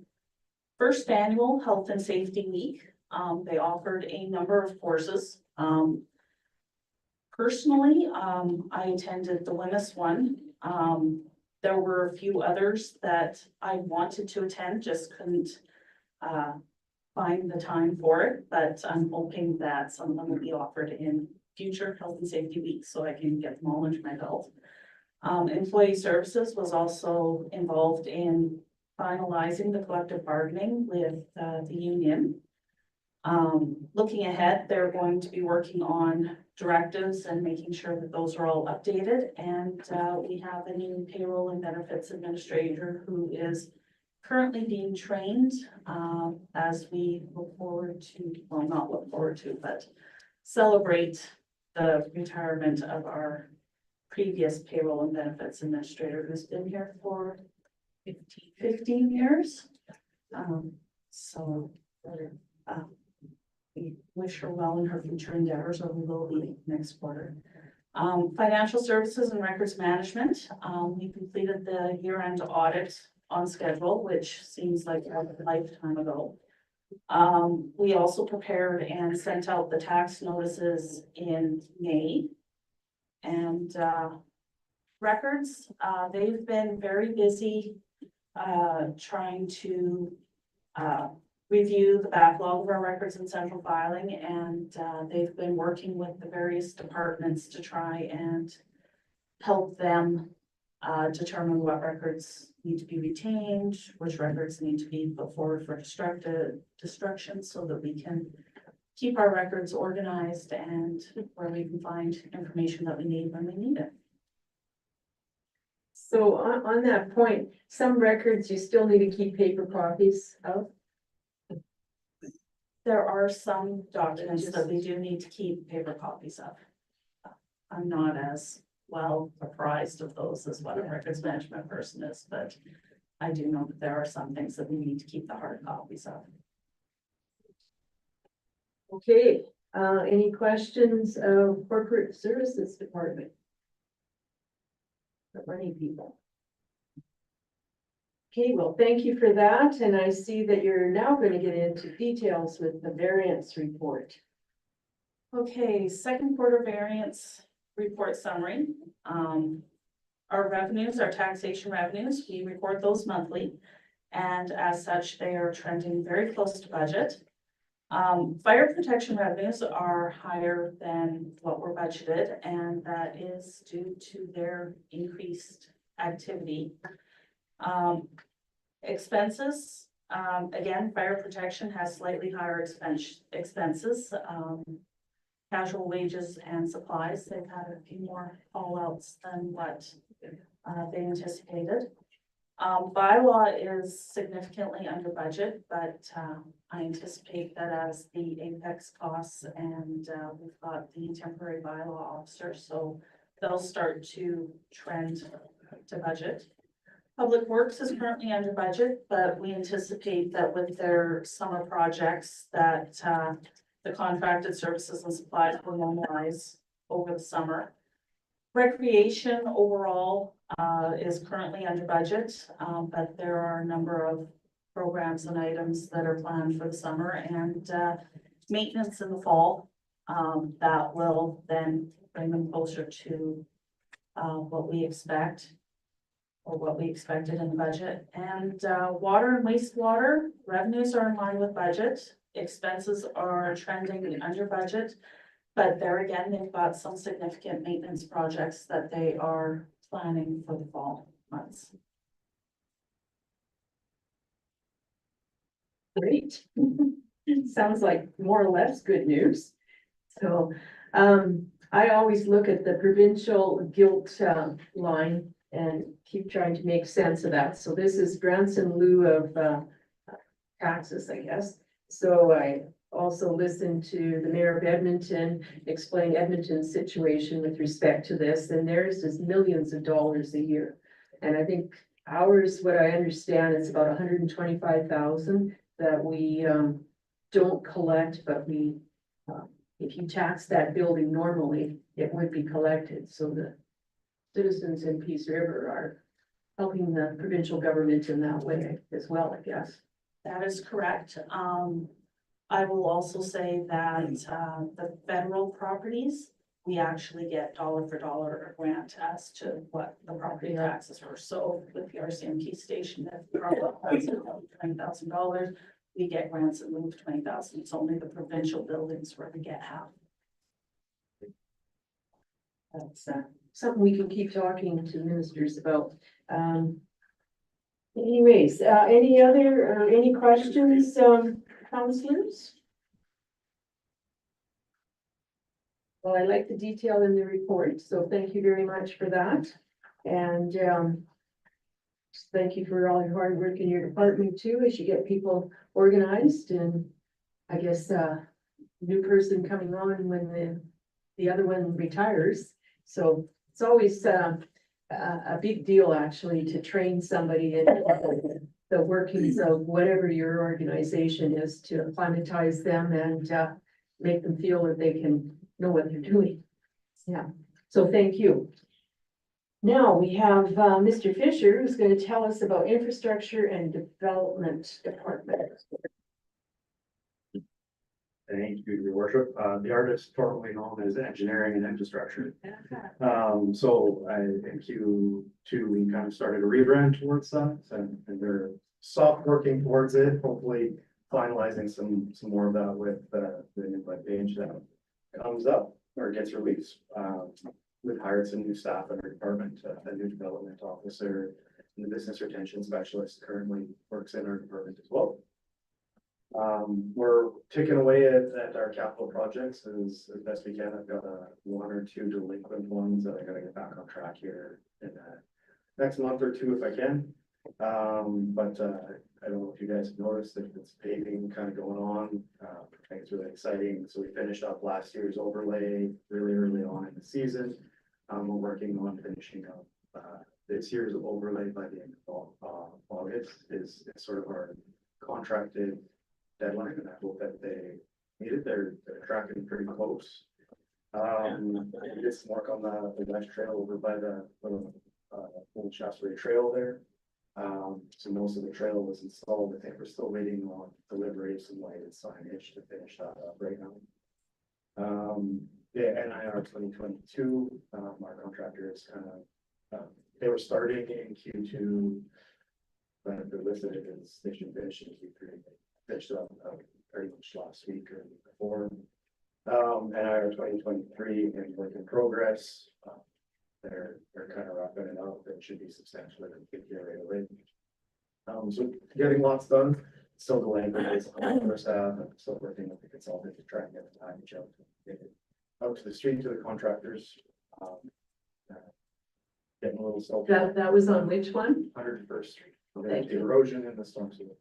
first annual Health and Safety Week. They offered a number of courses. Personally, I attended the Wemyss one. There were a few others that I wanted to attend, just couldn't find the time for it, but I'm hoping that some of them will be offered in future Health and Safety Weeks so I can get them all under my belt. Employee services was also involved in finalizing the collective bargaining with the union. Looking ahead, they're going to be working on directives and making sure that those are all updated. And we have a new payroll and benefits administrator who is currently being trained as we look forward to, well, not look forward to, but celebrate the retirement of our previous payroll and benefits administrator who's been here for 15 years. We wish her well in her future endeavors, or we will be next quarter. Financial services and records management. We completed the year-end audit on schedule, which seems like a lifetime ago. We also prepared and sent out the tax notices in May. And records, they've been very busy trying to review the backlog of our records in central filing, and they've been working with the various departments to try and help them determine what records need to be retained, which records need to be put forward for destruction, so that we can keep our records organized and where we can find information that we need when we need it. So on that point, some records you still need to keep paper copies of? There are some documents that we do need to keep paper copies of. I'm not as well apprised of those as what a records management person is, but I do know that there are some things that we need to keep the hard copies of. Okay, any questions of corporate services department? The money people. Okay, well, thank you for that, and I see that you're now going to get into details with the variance report. Okay, second quarter variance report summary. Our revenues, our taxation revenues, we report those monthly. And as such, they are trending very close to budget. Fire protection revenues are higher than what were budgeted, and that is due to their increased activity. Expenses, again, fire protection has slightly higher expenses. Casual wages and supplies, they've had a few more call-outs than what they anticipated. Bylaw is significantly under budget, but I anticipate that as the Apex costs and we've got the temporary bylaw officer, so they'll start to trend to budget. Public Works is currently under budget, but we anticipate that with their summer projects that the contracted services and supplies will normalize over the summer. Recreation overall is currently under budget, but there are a number of programs and items that are planned for the summer and maintenance in the fall that will then bring them closer to what we expect or what we expected in the budget. And water and wastewater revenues are in line with budget. Expenses are trending under budget. But there again, they've got some significant maintenance projects that they are planning for the fall months. Great. Sounds like more or less good news. So, I always look at the provincial guilt line and keep trying to make sense of that. So this is grants in lieu of taxes, I guess. So I also listened to the mayor of Edmonton explain Edmonton's situation with respect to this, and theirs is millions of dollars a year. And I think ours, what I understand, is about 125,000 that we don't collect, but we, if you tax that building normally, it would be collected. So the citizens in Peace River are helping the provincial government in that way as well, I guess. That is correct. I will also say that the federal properties, we actually get dollar for dollar a grant as to what the property taxes were. So with the RCMP station, if the property has $20,000, we get grants in lieu of 20,000. It's only the provincial buildings where we get half. That's something we can keep talking to ministers about. Anyways, any questions, councillors? Well, I like the detail in the report, so thank you very much for that. And thank you for all your hard work in your department too, as you get people organized. And I guess new person coming on when the other one retires. So it's always a big deal actually to train somebody in the workings of whatever your organization is, to acclimatize them and make them feel that they can know what they're doing. Yeah, so thank you. Now we have Mr. Fisher, who's going to tell us about infrastructure and development department. Thank you, your worship. The artist formerly known as engineering and infrastructure. So in Q2, we kind of started a rebrand towards that, and they're soft working towards it, hopefully finalizing some more of that with the new web page that comes up or gets released. We've hired some new staff in our department, a new development officer, and the business retention specialist currently works in our department as well. We're ticking away at our capital projects as best we can. I've got one or two delinquent ones that I gotta get back on track here in the next month or two if I can. But I don't know if you guys have noticed that it's paving kind of going on. I think it's really exciting. So we finished up last year's overlay really early on in the season. We're working on finishing up this year's overlay by the end of August is sort of our contracted deadline, and I hope that they meet it. They're tracking pretty close. We did some work on the West Trail over by the old Shaftesbury Trail there. So most of the trail was installed. I think we're still waiting on delivery of some lighted signage to finish that up right now. Yeah, NIR 2022, our contractor is kind of, they were starting in Q2 but they're listed as they should finish in Q3. Finished up pretty much last week or the week before. And our 2023 and work in progress. They're kind of wrapping it up. It should be substantially complete here right away. So getting lots done, still delaying delays on our staff, and still working with the consultant to try and get the package out. Get it out to the street to the contractors. Getting a little self. That was on which one? 101st Street. Thank The you. erosion and the storm sewer.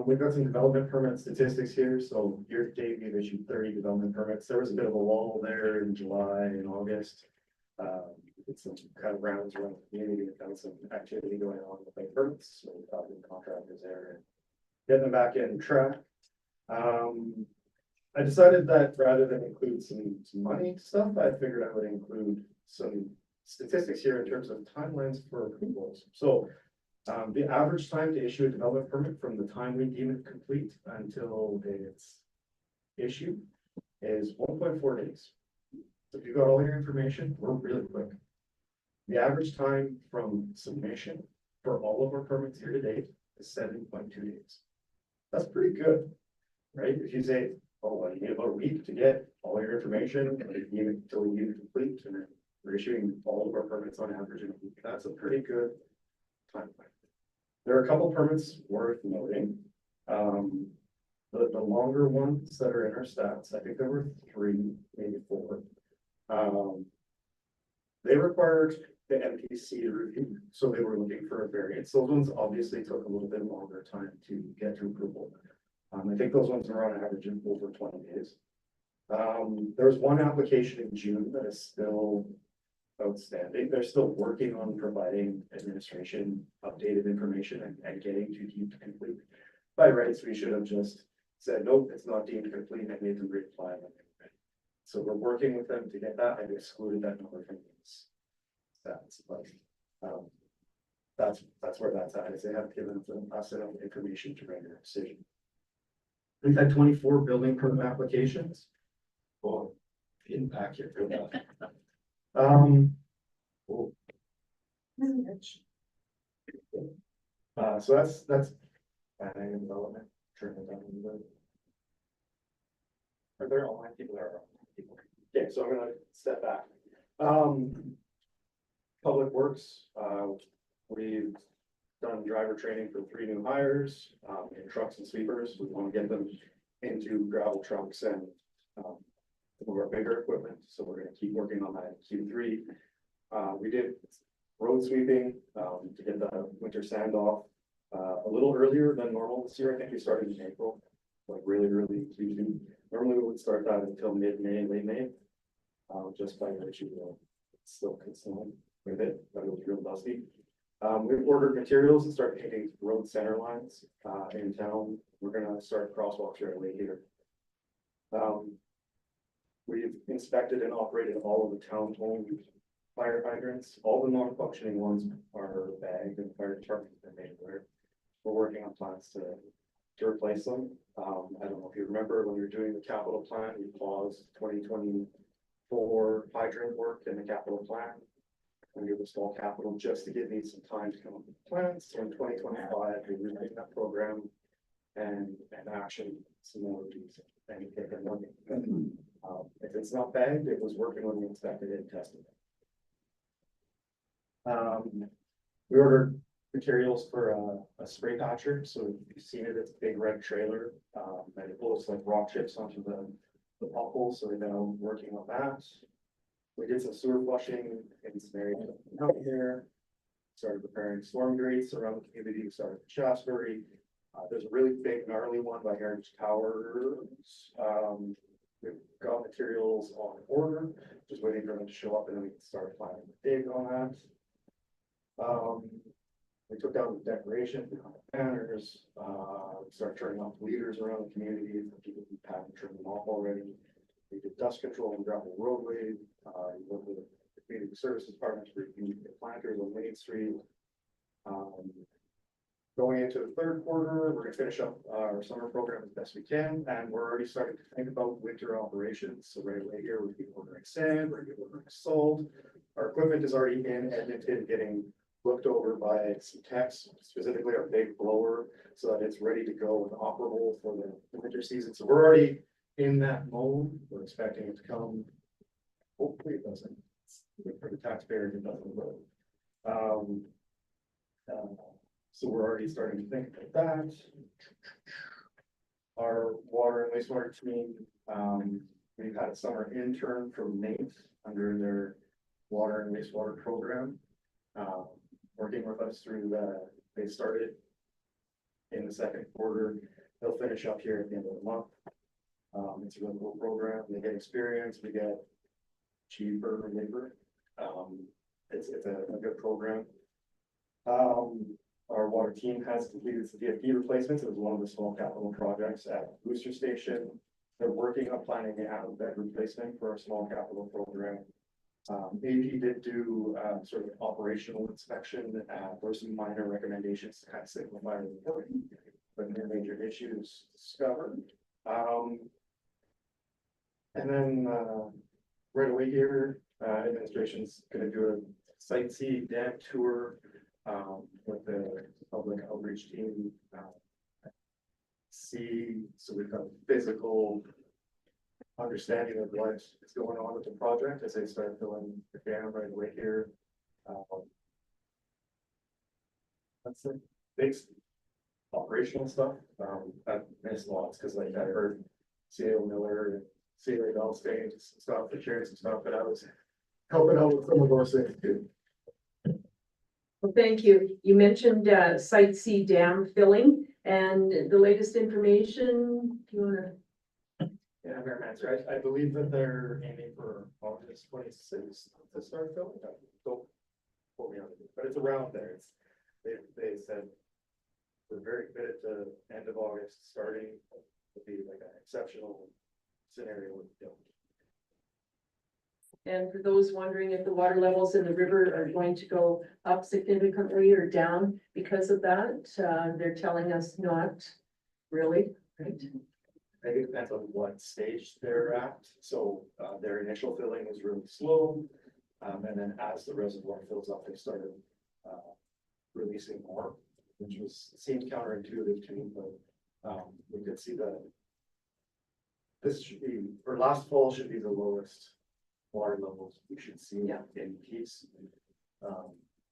We've got some development permit statistics here. So year to date, we've issued 30 development permits. There was a bit of a lull there in July and August. It's some kind of rounds around the community and found some activity going on with the permits. So we thought the contractors there and getting them back in track. I decided that rather than include some money stuff, I figured I would include some statistics here in terms of timelines for approvals. So the average time to issue a development permit from the time we deem it complete until it's issued is 1.4 days. So if you've got all your information, we're really quick. The average time from submission for all of our permits here to date is 7.2 days. That's pretty good, right? If you say, oh, well, you need about a week to get all your information, and you need it until you complete, and then we're issuing all of our permits on average in a week. That's a pretty good timeline. There are a couple permits worth noting. The longer ones that are in our stats, I think there were 3, maybe 4. They required the MPC review, so they were looking for a variance. Those ones obviously took a little bit longer time to get to approval. I think those ones are on average in over 20 days. There was one application in June that is still outstanding. They're still working on providing administration updated information and getting to deemed complete. By rights, we should have just said, nope, it's not deemed complete, and made them reapply. So we're working with them to get that. I've excluded that number from these stats, but that's where that's at, is they have given us enough information to render a decision. We've had 24 building permit applications. Well, impact here. So that's planning and development. Turn it down a little bit. Are there online people? There are people. Okay, so I'm gonna step back. Public Works, we've done driver training for 3 new hires in trucks and sweepers. We want to get them into gravel trucks and some of our bigger equipment. So we're going to keep working on that in Q3. We did road sweeping to get the winter sand off a little earlier than normal this year. I think we started in April, like really Q2. Normally we would start that until mid-May, late May, just by the issue of still consuming with it, but it was real dusty. We've ordered materials and started painting road center lines in town. We're gonna start crosswalks right away here. We've inspected and operated all of the town-owned fire hydrants. All the non-functioning ones are bagged and fire department has been made aware. We're working on plans to replace them. I don't know if you remember when we were doing the capital plan, we paused 2024 hydrant work in the capital plan. And give us all capital just to give me some time to come up with plans. So in 2025, we remake that program and action some more of these and take it money. If it's not bagged, it was working when we inspected it and tested it. We ordered materials for a spray patcher. So you've seen it, it's a big red trailer and it blows like rock chips onto the potholes. So we've been working on that. We did some sewer flushing in some areas out here. Started preparing storm grates around the community. We started with Shaftesbury. There's a really big gnarly one by Heritage Towers. We've got materials on order, just waiting for them to show up and then we can start planning the dig on that. We took down the decoration, banners, started turning off leaders around the community. People who haven't turned them off already. We did dust control and gravel roadway. We worked with the community services department to review the planters on Main Street. Going into the third quarter, we're gonna finish up our summer program as best we can, and we're already starting to think about winter operations. So right away here, we'll be ordering sand, we're gonna be ordering salt. Our equipment is already in Edmonton, getting looked over by some techs, specifically our big blower, so that it's ready to go and operable for the winter season. So we're already in that mode. We're expecting it to come. Hopefully it doesn't. For the taxpayers, it doesn't go. So we're already starting to think about that. Our water and wastewater team, we've had a summer intern from NATE under their water and wastewater program. Working with us through they started in the second quarter. They'll finish up here at the end of the month. It's a really cool program. They get experience, we get cheaper labor. It's a good program. Our water team has completed some DFD replacements. It was one of the small capital projects at Booster Station. They're working on planning a out-of-bed replacement for a small capital program. AP did do sort of operational inspection. There were some minor recommendations to kind of simplify the reporting, but no major issues discovered. And then right away here, administration's going to do a site see dam tour with the public outreach team. So we've got physical understanding of what is going on with the project as they start filling the dam right away here. That's the big operational stuff. I missed lots because like I heard C.A.O. Miller and C.A. Bell saying some stuff, and sharing some stuff, but I was helping out with some of those things too. Well, thank you. You mentioned Site C dam filling and the latest information. Do you want to? Yeah, fair answer. I believe that they're aiming for August 26th to start filling. Don't quote me on it, but it's around there. They said we're very committed to end of August, starting would be like an exceptional scenario with the And for those wondering if the water levels in the river are going to go up significantly or down because of that, they're telling us not really, right? I think it depends on what stage they're at. So their initial filling is really slow. And then as the reservoir fills up, they started releasing more, which seemed counterintuitive to me, but we could see this should be, or last fall should be the lowest water levels we should see in Peace. That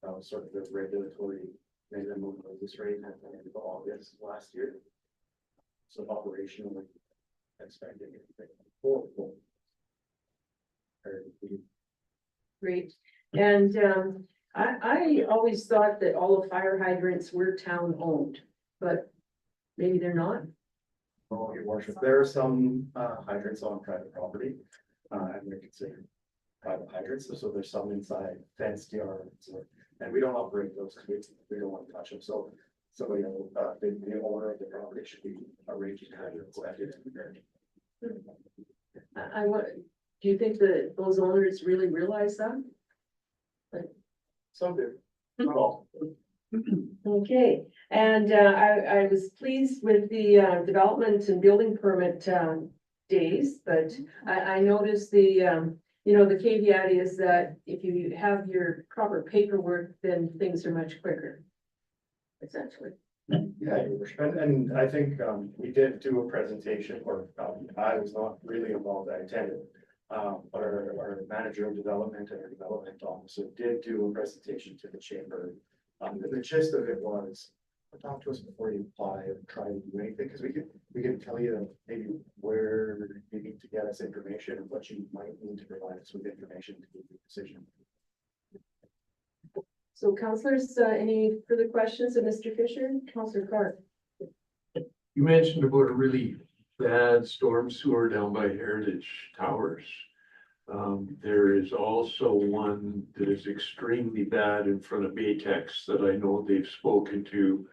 was sort of the regulatory minimum of this rate at the end of August last year. So operationally expecting anything horrible. Great. And I always thought that all the fire hydrants were town owned, but maybe they're not. Oh, your worship, there are some hydrants on private property, and they're considered private hydrants, so there's some inside fenced yards, and we don't operate those because we don't want to touch them, so somebody, the owner of the property should be arranging hydrants. Do you think that those owners really realize that? Some do, not all. Okay, and I was pleased with the development and building permit days, but I noticed the the caveat is that if you have your proper paperwork, then things are much quicker. Essentially. Yeah, your worship, and I think we did do a presentation, or I was not really involved, I attended. But our manager of development and our development officer did do a presentation to the chamber. The gist of it was, talk to us before you apply or try to do anything, because we can tell you maybe where you need to get us information and what you might need to provide us with information to make the decision. So councillors, any further questions of Mr. Fisher? Councillor Clark. You mentioned about a really bad storm sewer down by Heritage Towers. There is also one that is extremely bad in front of Baytex that I know they've spoken to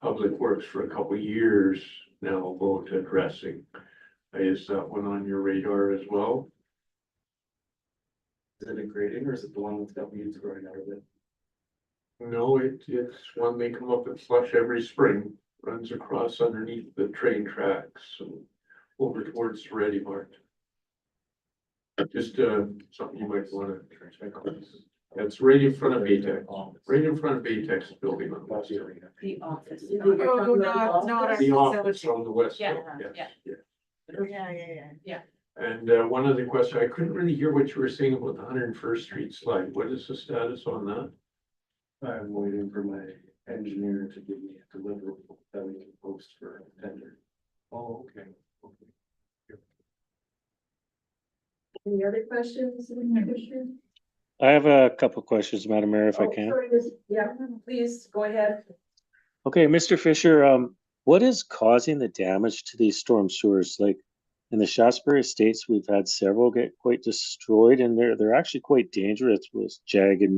Public Works for a couple of years now about addressing. Is that one on your radar as well? Is it a grading or is it the one that's got weeds growing out of it? No, it's one they come up and flush every spring, runs across underneath the train tracks and over towards the Ready Mart. Just something you might want to check on. It's right in front of Baytex, right in front of Baytex building on West Street. The office. Oh, not The office on the west. Yeah, side, yes, yeah. yeah. And one other question, I couldn't really hear what you were saying about the 101st Street slide. What is the status on that? I'm waiting for my engineer to give me a deliverable that we can post for a tender. Oh, okay. Any other questions? Commissioner? I have a couple questions, Madam Mayor, if I Oh, can. sorry, yeah, please, go ahead. Okay, Mr. Fisher, what is causing the damage to these storm sewers? Like in the Shasbury Estates, we've had several get quite destroyed, and they're actually quite dangerous with jagged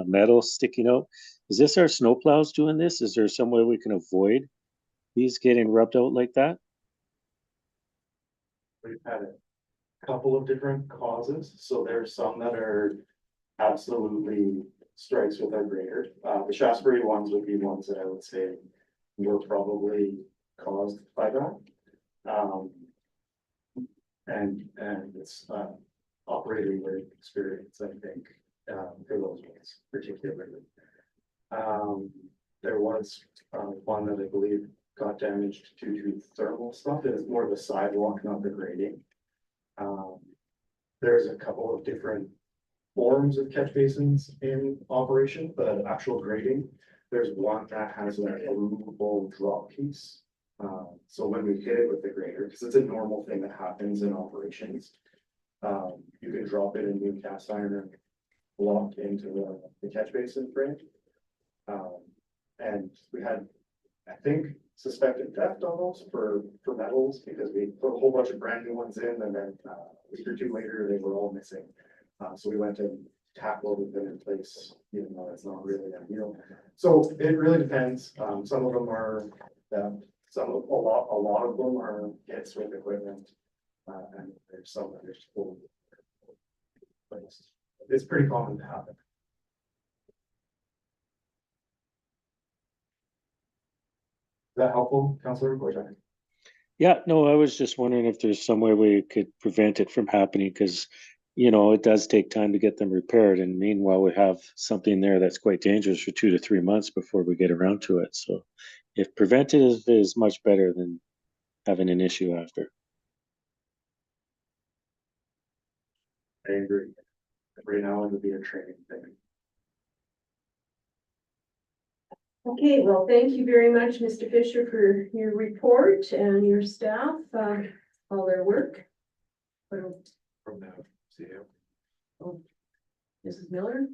metal sticking out. Is this our snowplows doing this? Is there some way we can avoid these getting rubbed out like that? We've had a couple of different causes, so there's some that are absolutely strikes with our grader. The Shasbury ones would be ones that I would say were probably caused by that. And it's operator experience, I think, for those ones particularly. There was one that I believe got damaged due to thermal stuff. It is more of the sidewalk, not the grading. There's a couple of different forms of catch basins in operation, but actual grading, there's one that has a removable drop piece. So when we hit it with the grader, because it's a normal thing that happens in operations, you can drop it in new cast iron and block into the catch basin frame. And we had, I think, suspected theft almost for metals because we put a whole bunch of brand new ones in, and then a week or two later, they were all missing. So we went and tack welded them in place, even though it's not really ideal. So it really depends. Some of them are theft. A lot of them are hits with equipment, and there's some that are just full. It's pretty common to happen. Is that helpful, Councilor Boychuk? Yeah, no, I was just wondering if there's some way we could prevent it from happening, because, you know, it does take time to get them repaired. And meanwhile, we have something there that's quite dangerous for 2 to 3 months before we get around to it. So if preventative is much better than having an issue after. I agree. Right now, it would be a training thing. Okay, well, thank you very much, Mr. Fisher, for your report and your staff, all their work. From now, see you. Oh, Mrs. Miller?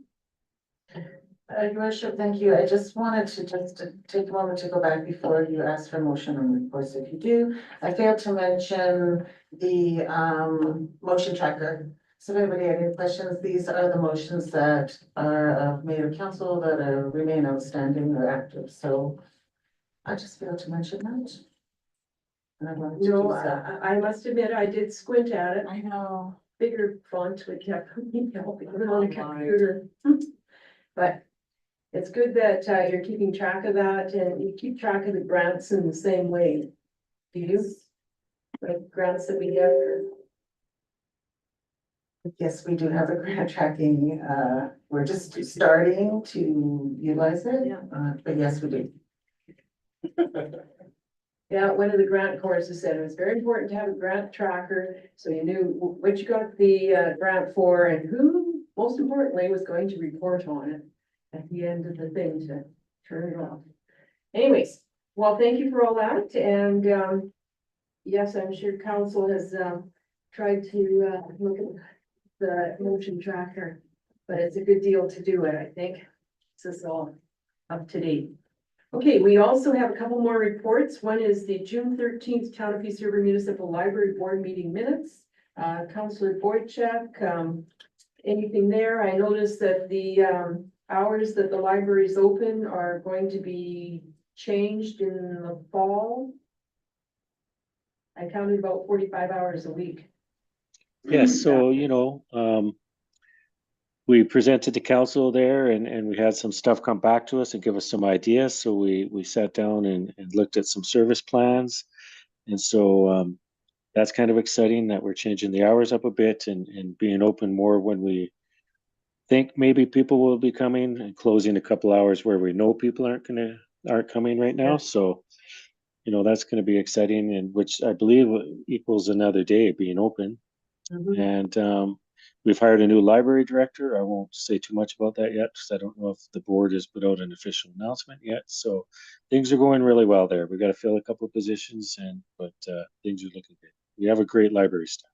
Your worship, thank you. I just wanted to take a moment to go back before you ask for motion on reports. If you do, I failed to mention the motion tracker. So if anybody had any questions, these are the motions that are of mayor council that remain outstanding or active. So I just failed to mention that. And I wanted to do No, so. I must admit, I did squint at it. I know. Bigger font would have me helping on the computer. But it's good that you're keeping track of that, and you keep track of the grants in the same way. Do you? Like grants that we get for. Yes, we do have a grant tracking. We're just starting to utilize it. Yeah. But yes, we do. Yeah, one of the grant courses said it was very important to have a grant tracker, so you knew what you got the grant for and who, most importantly, was going to report on it at the end of the thing to turn it off. Anyways, well, thank you for all that, and yes, I'm sure council has tried to look at the motion tracker, but it's a good deal to do it, I think. This is all up to date. Okay, we also have a couple more reports. One is the June 13th Town of Peace River Municipal Library Board meeting minutes. Councilor Boychuk, anything there? I noticed that the hours that the library is open are going to be changed in the fall. I counted about 45 hours a week. Yes, so, you know, we presented to council there, and we had some stuff come back to us and give us some ideas. So we sat down and looked at some service plans. And so that's kind of exciting that we're changing the hours up a bit and being open more when we think maybe people will be coming and closing a couple hours where we know people aren't coming right now, so. You know, that's gonna be exciting, and which I believe equals another day being open. And we've hired a new library director. I won't say too much about that yet, because I don't know if the board has put out an official announcement yet. So things are going really well there. We got to fill a couple of positions, but things are looking good. We have a great library staff.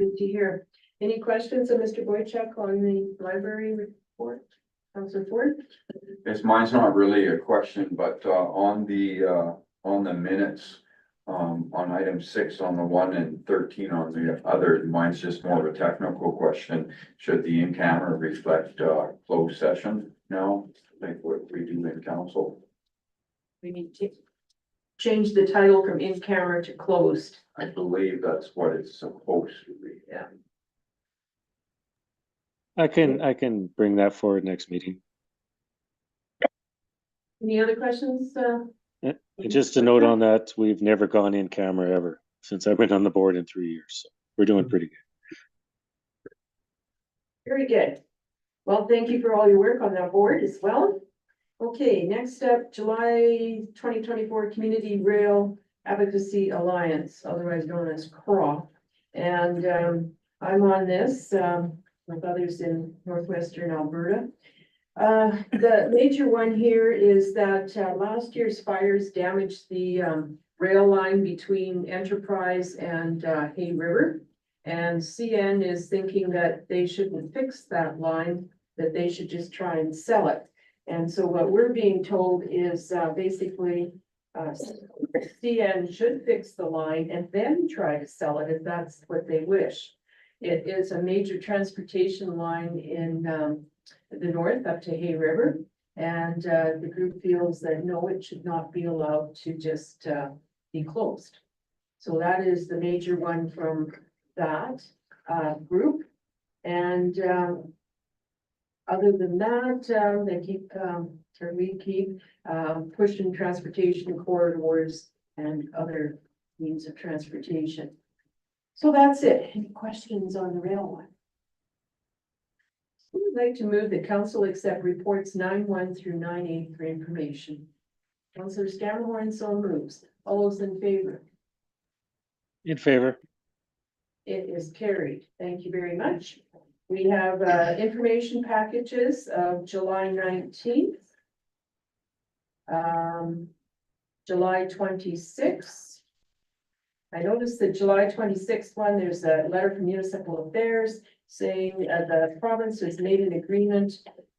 Good to hear. Any questions of Mr. Boychuk on the library report? Councillor Ford? Yes, mine's not really a question, but on the minutes, on item 6 on the one and 13 on the other, mine's just more of a technical question. Should the in-camera reflect closed session now, like what we do in council? We need to change the title from in camera to closed. I believe that's what it's supposed to be. Yeah. I can bring that forward next meeting. Any other questions? And just a note on that, we've never gone in camera ever since I've been on the board in 3 years. So we're doing pretty good. Very good. Well, thank you for all your work on that board as well. Okay, next up, July 2024 Community Rail Advocacy Alliance, otherwise known as CRAW. And I'm on this with others in northwestern Alberta. The major one here is that last year's fires damaged the rail line between Enterprise and Hay River. And CN is thinking that they shouldn't fix that line, that they should just try and sell it. And so what we're being told is basically CN should fix the line and then try to sell it if that's what they wish. It is a major transportation line in the north up to Hay River. And the group feels that no, it should not be allowed to just be closed. So that is the major one from that group. And other than that, they keep, or we keep pushing transportation corridors and other means of transportation. So that's it. Any questions on the rail one? Who would like to move that council accept reports 9-1 through 9-8 for information? Councillor Scammahorn so moves. All those in favor? In favor. It is carried. Thank you very much. We have information packages of July 19th. July 26th. I noticed that July 26th one, there's a letter from Municipal Affairs saying the province has made an agreement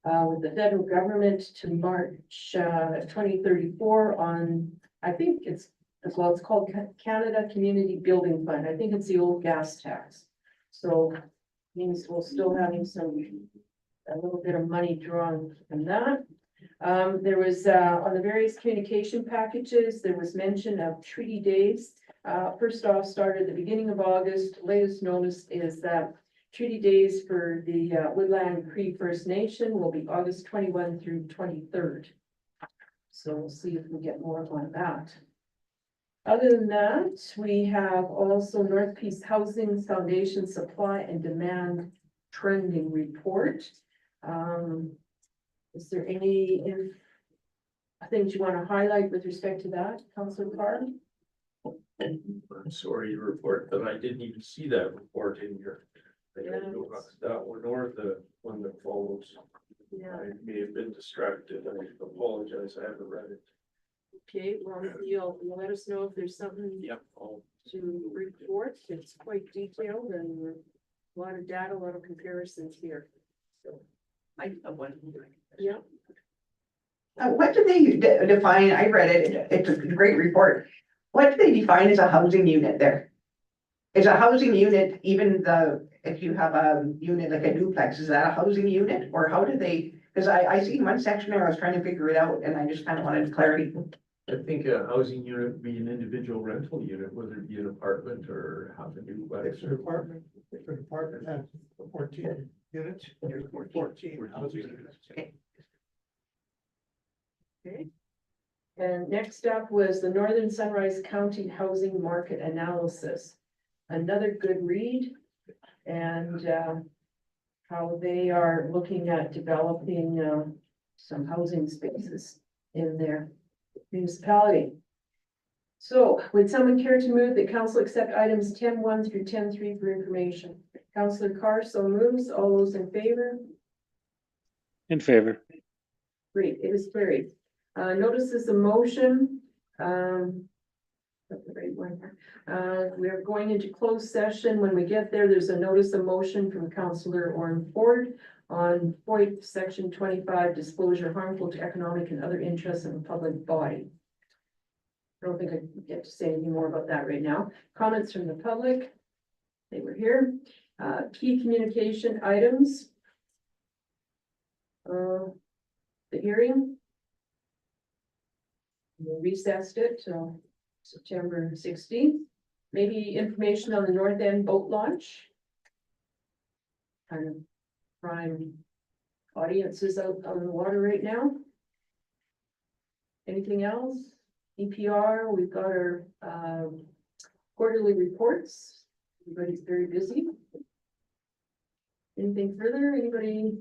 with the federal government to March 2034 on, I think it's, well, it's called Canada Community Building Fund. I think it's the old gas tax. So means we'll still having a little bit of money drawn from that. There was on the various communication packages, there was mention of treaty days. First off, started at the beginning of August. Latest notice is that treaty days for the Woodland Cree First Nation will be August 21 through 23rd. So we'll see if we get more on that. Other than that, we have also North Peace Housing Foundation Supply and Demand Trending Report. Is there any things you want to highlight with respect to that, Councillor Carr? I'm sorry to report that I didn't even see that report in here. I don't know about that one or the one that follows. Yeah. I may have been distracted. I apologize. I haven't read it. Okay, well, you'll let us know if there's something Yep. to report. It's quite detailed and a lot of data, a lot of comparisons here. So I have one. yeah. What do they define? I read it. It's a great report. What do they define as a housing unit there? Is a housing unit even if you have a unit like a duplex, is that a housing unit? Or how do they, because I see one section there, I was trying to figure it out and I just kind of wanted clarity. I think a housing unit would be an individual rental unit, whether it be an apartment or half a duplex. If an apartment has 14 units, you're 14 housing units. Okay. And next up was the Northern Sunrise County Housing Market Analysis. Another good read. And how they are looking at developing, some housing spaces in their municipality. So would someone care to move that council accept items 10.1 through 10.3 for information? Councillor Carr so moves. All those in favor? In favor. Great, it is carried. Notices of motion, that's the right one. We are going into closed session. When we get there, there's a notice of motion from Councillor Orrin Ford on FOIP Section 25, disclosure harmful to economic and other interests of the public body. I don't think I get to say anything more about that right now. Comments from the public? They were here. Key communication items. The hearing. We recessed it till September 16th. Maybe information on the North End boat launch. Kind of prime audiences out on the water right now. Anything else? EPR, we've got our quarterly reports. Everybody's very busy. Anything further? Anybody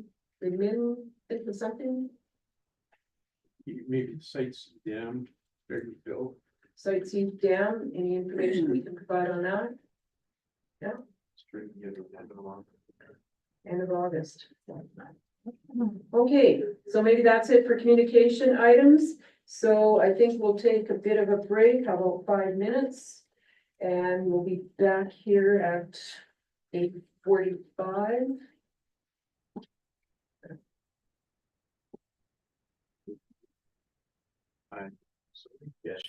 admin think of something? Maybe the sites dam, very built. Sightseeing Dam, any information we can provide on that? Yeah, Straight to the end of the month. end of August. Okay, so maybe that's it for communication items. So I think we'll take a bit of a break, how about 5 minutes? And we'll be back here at 8:45. Yes.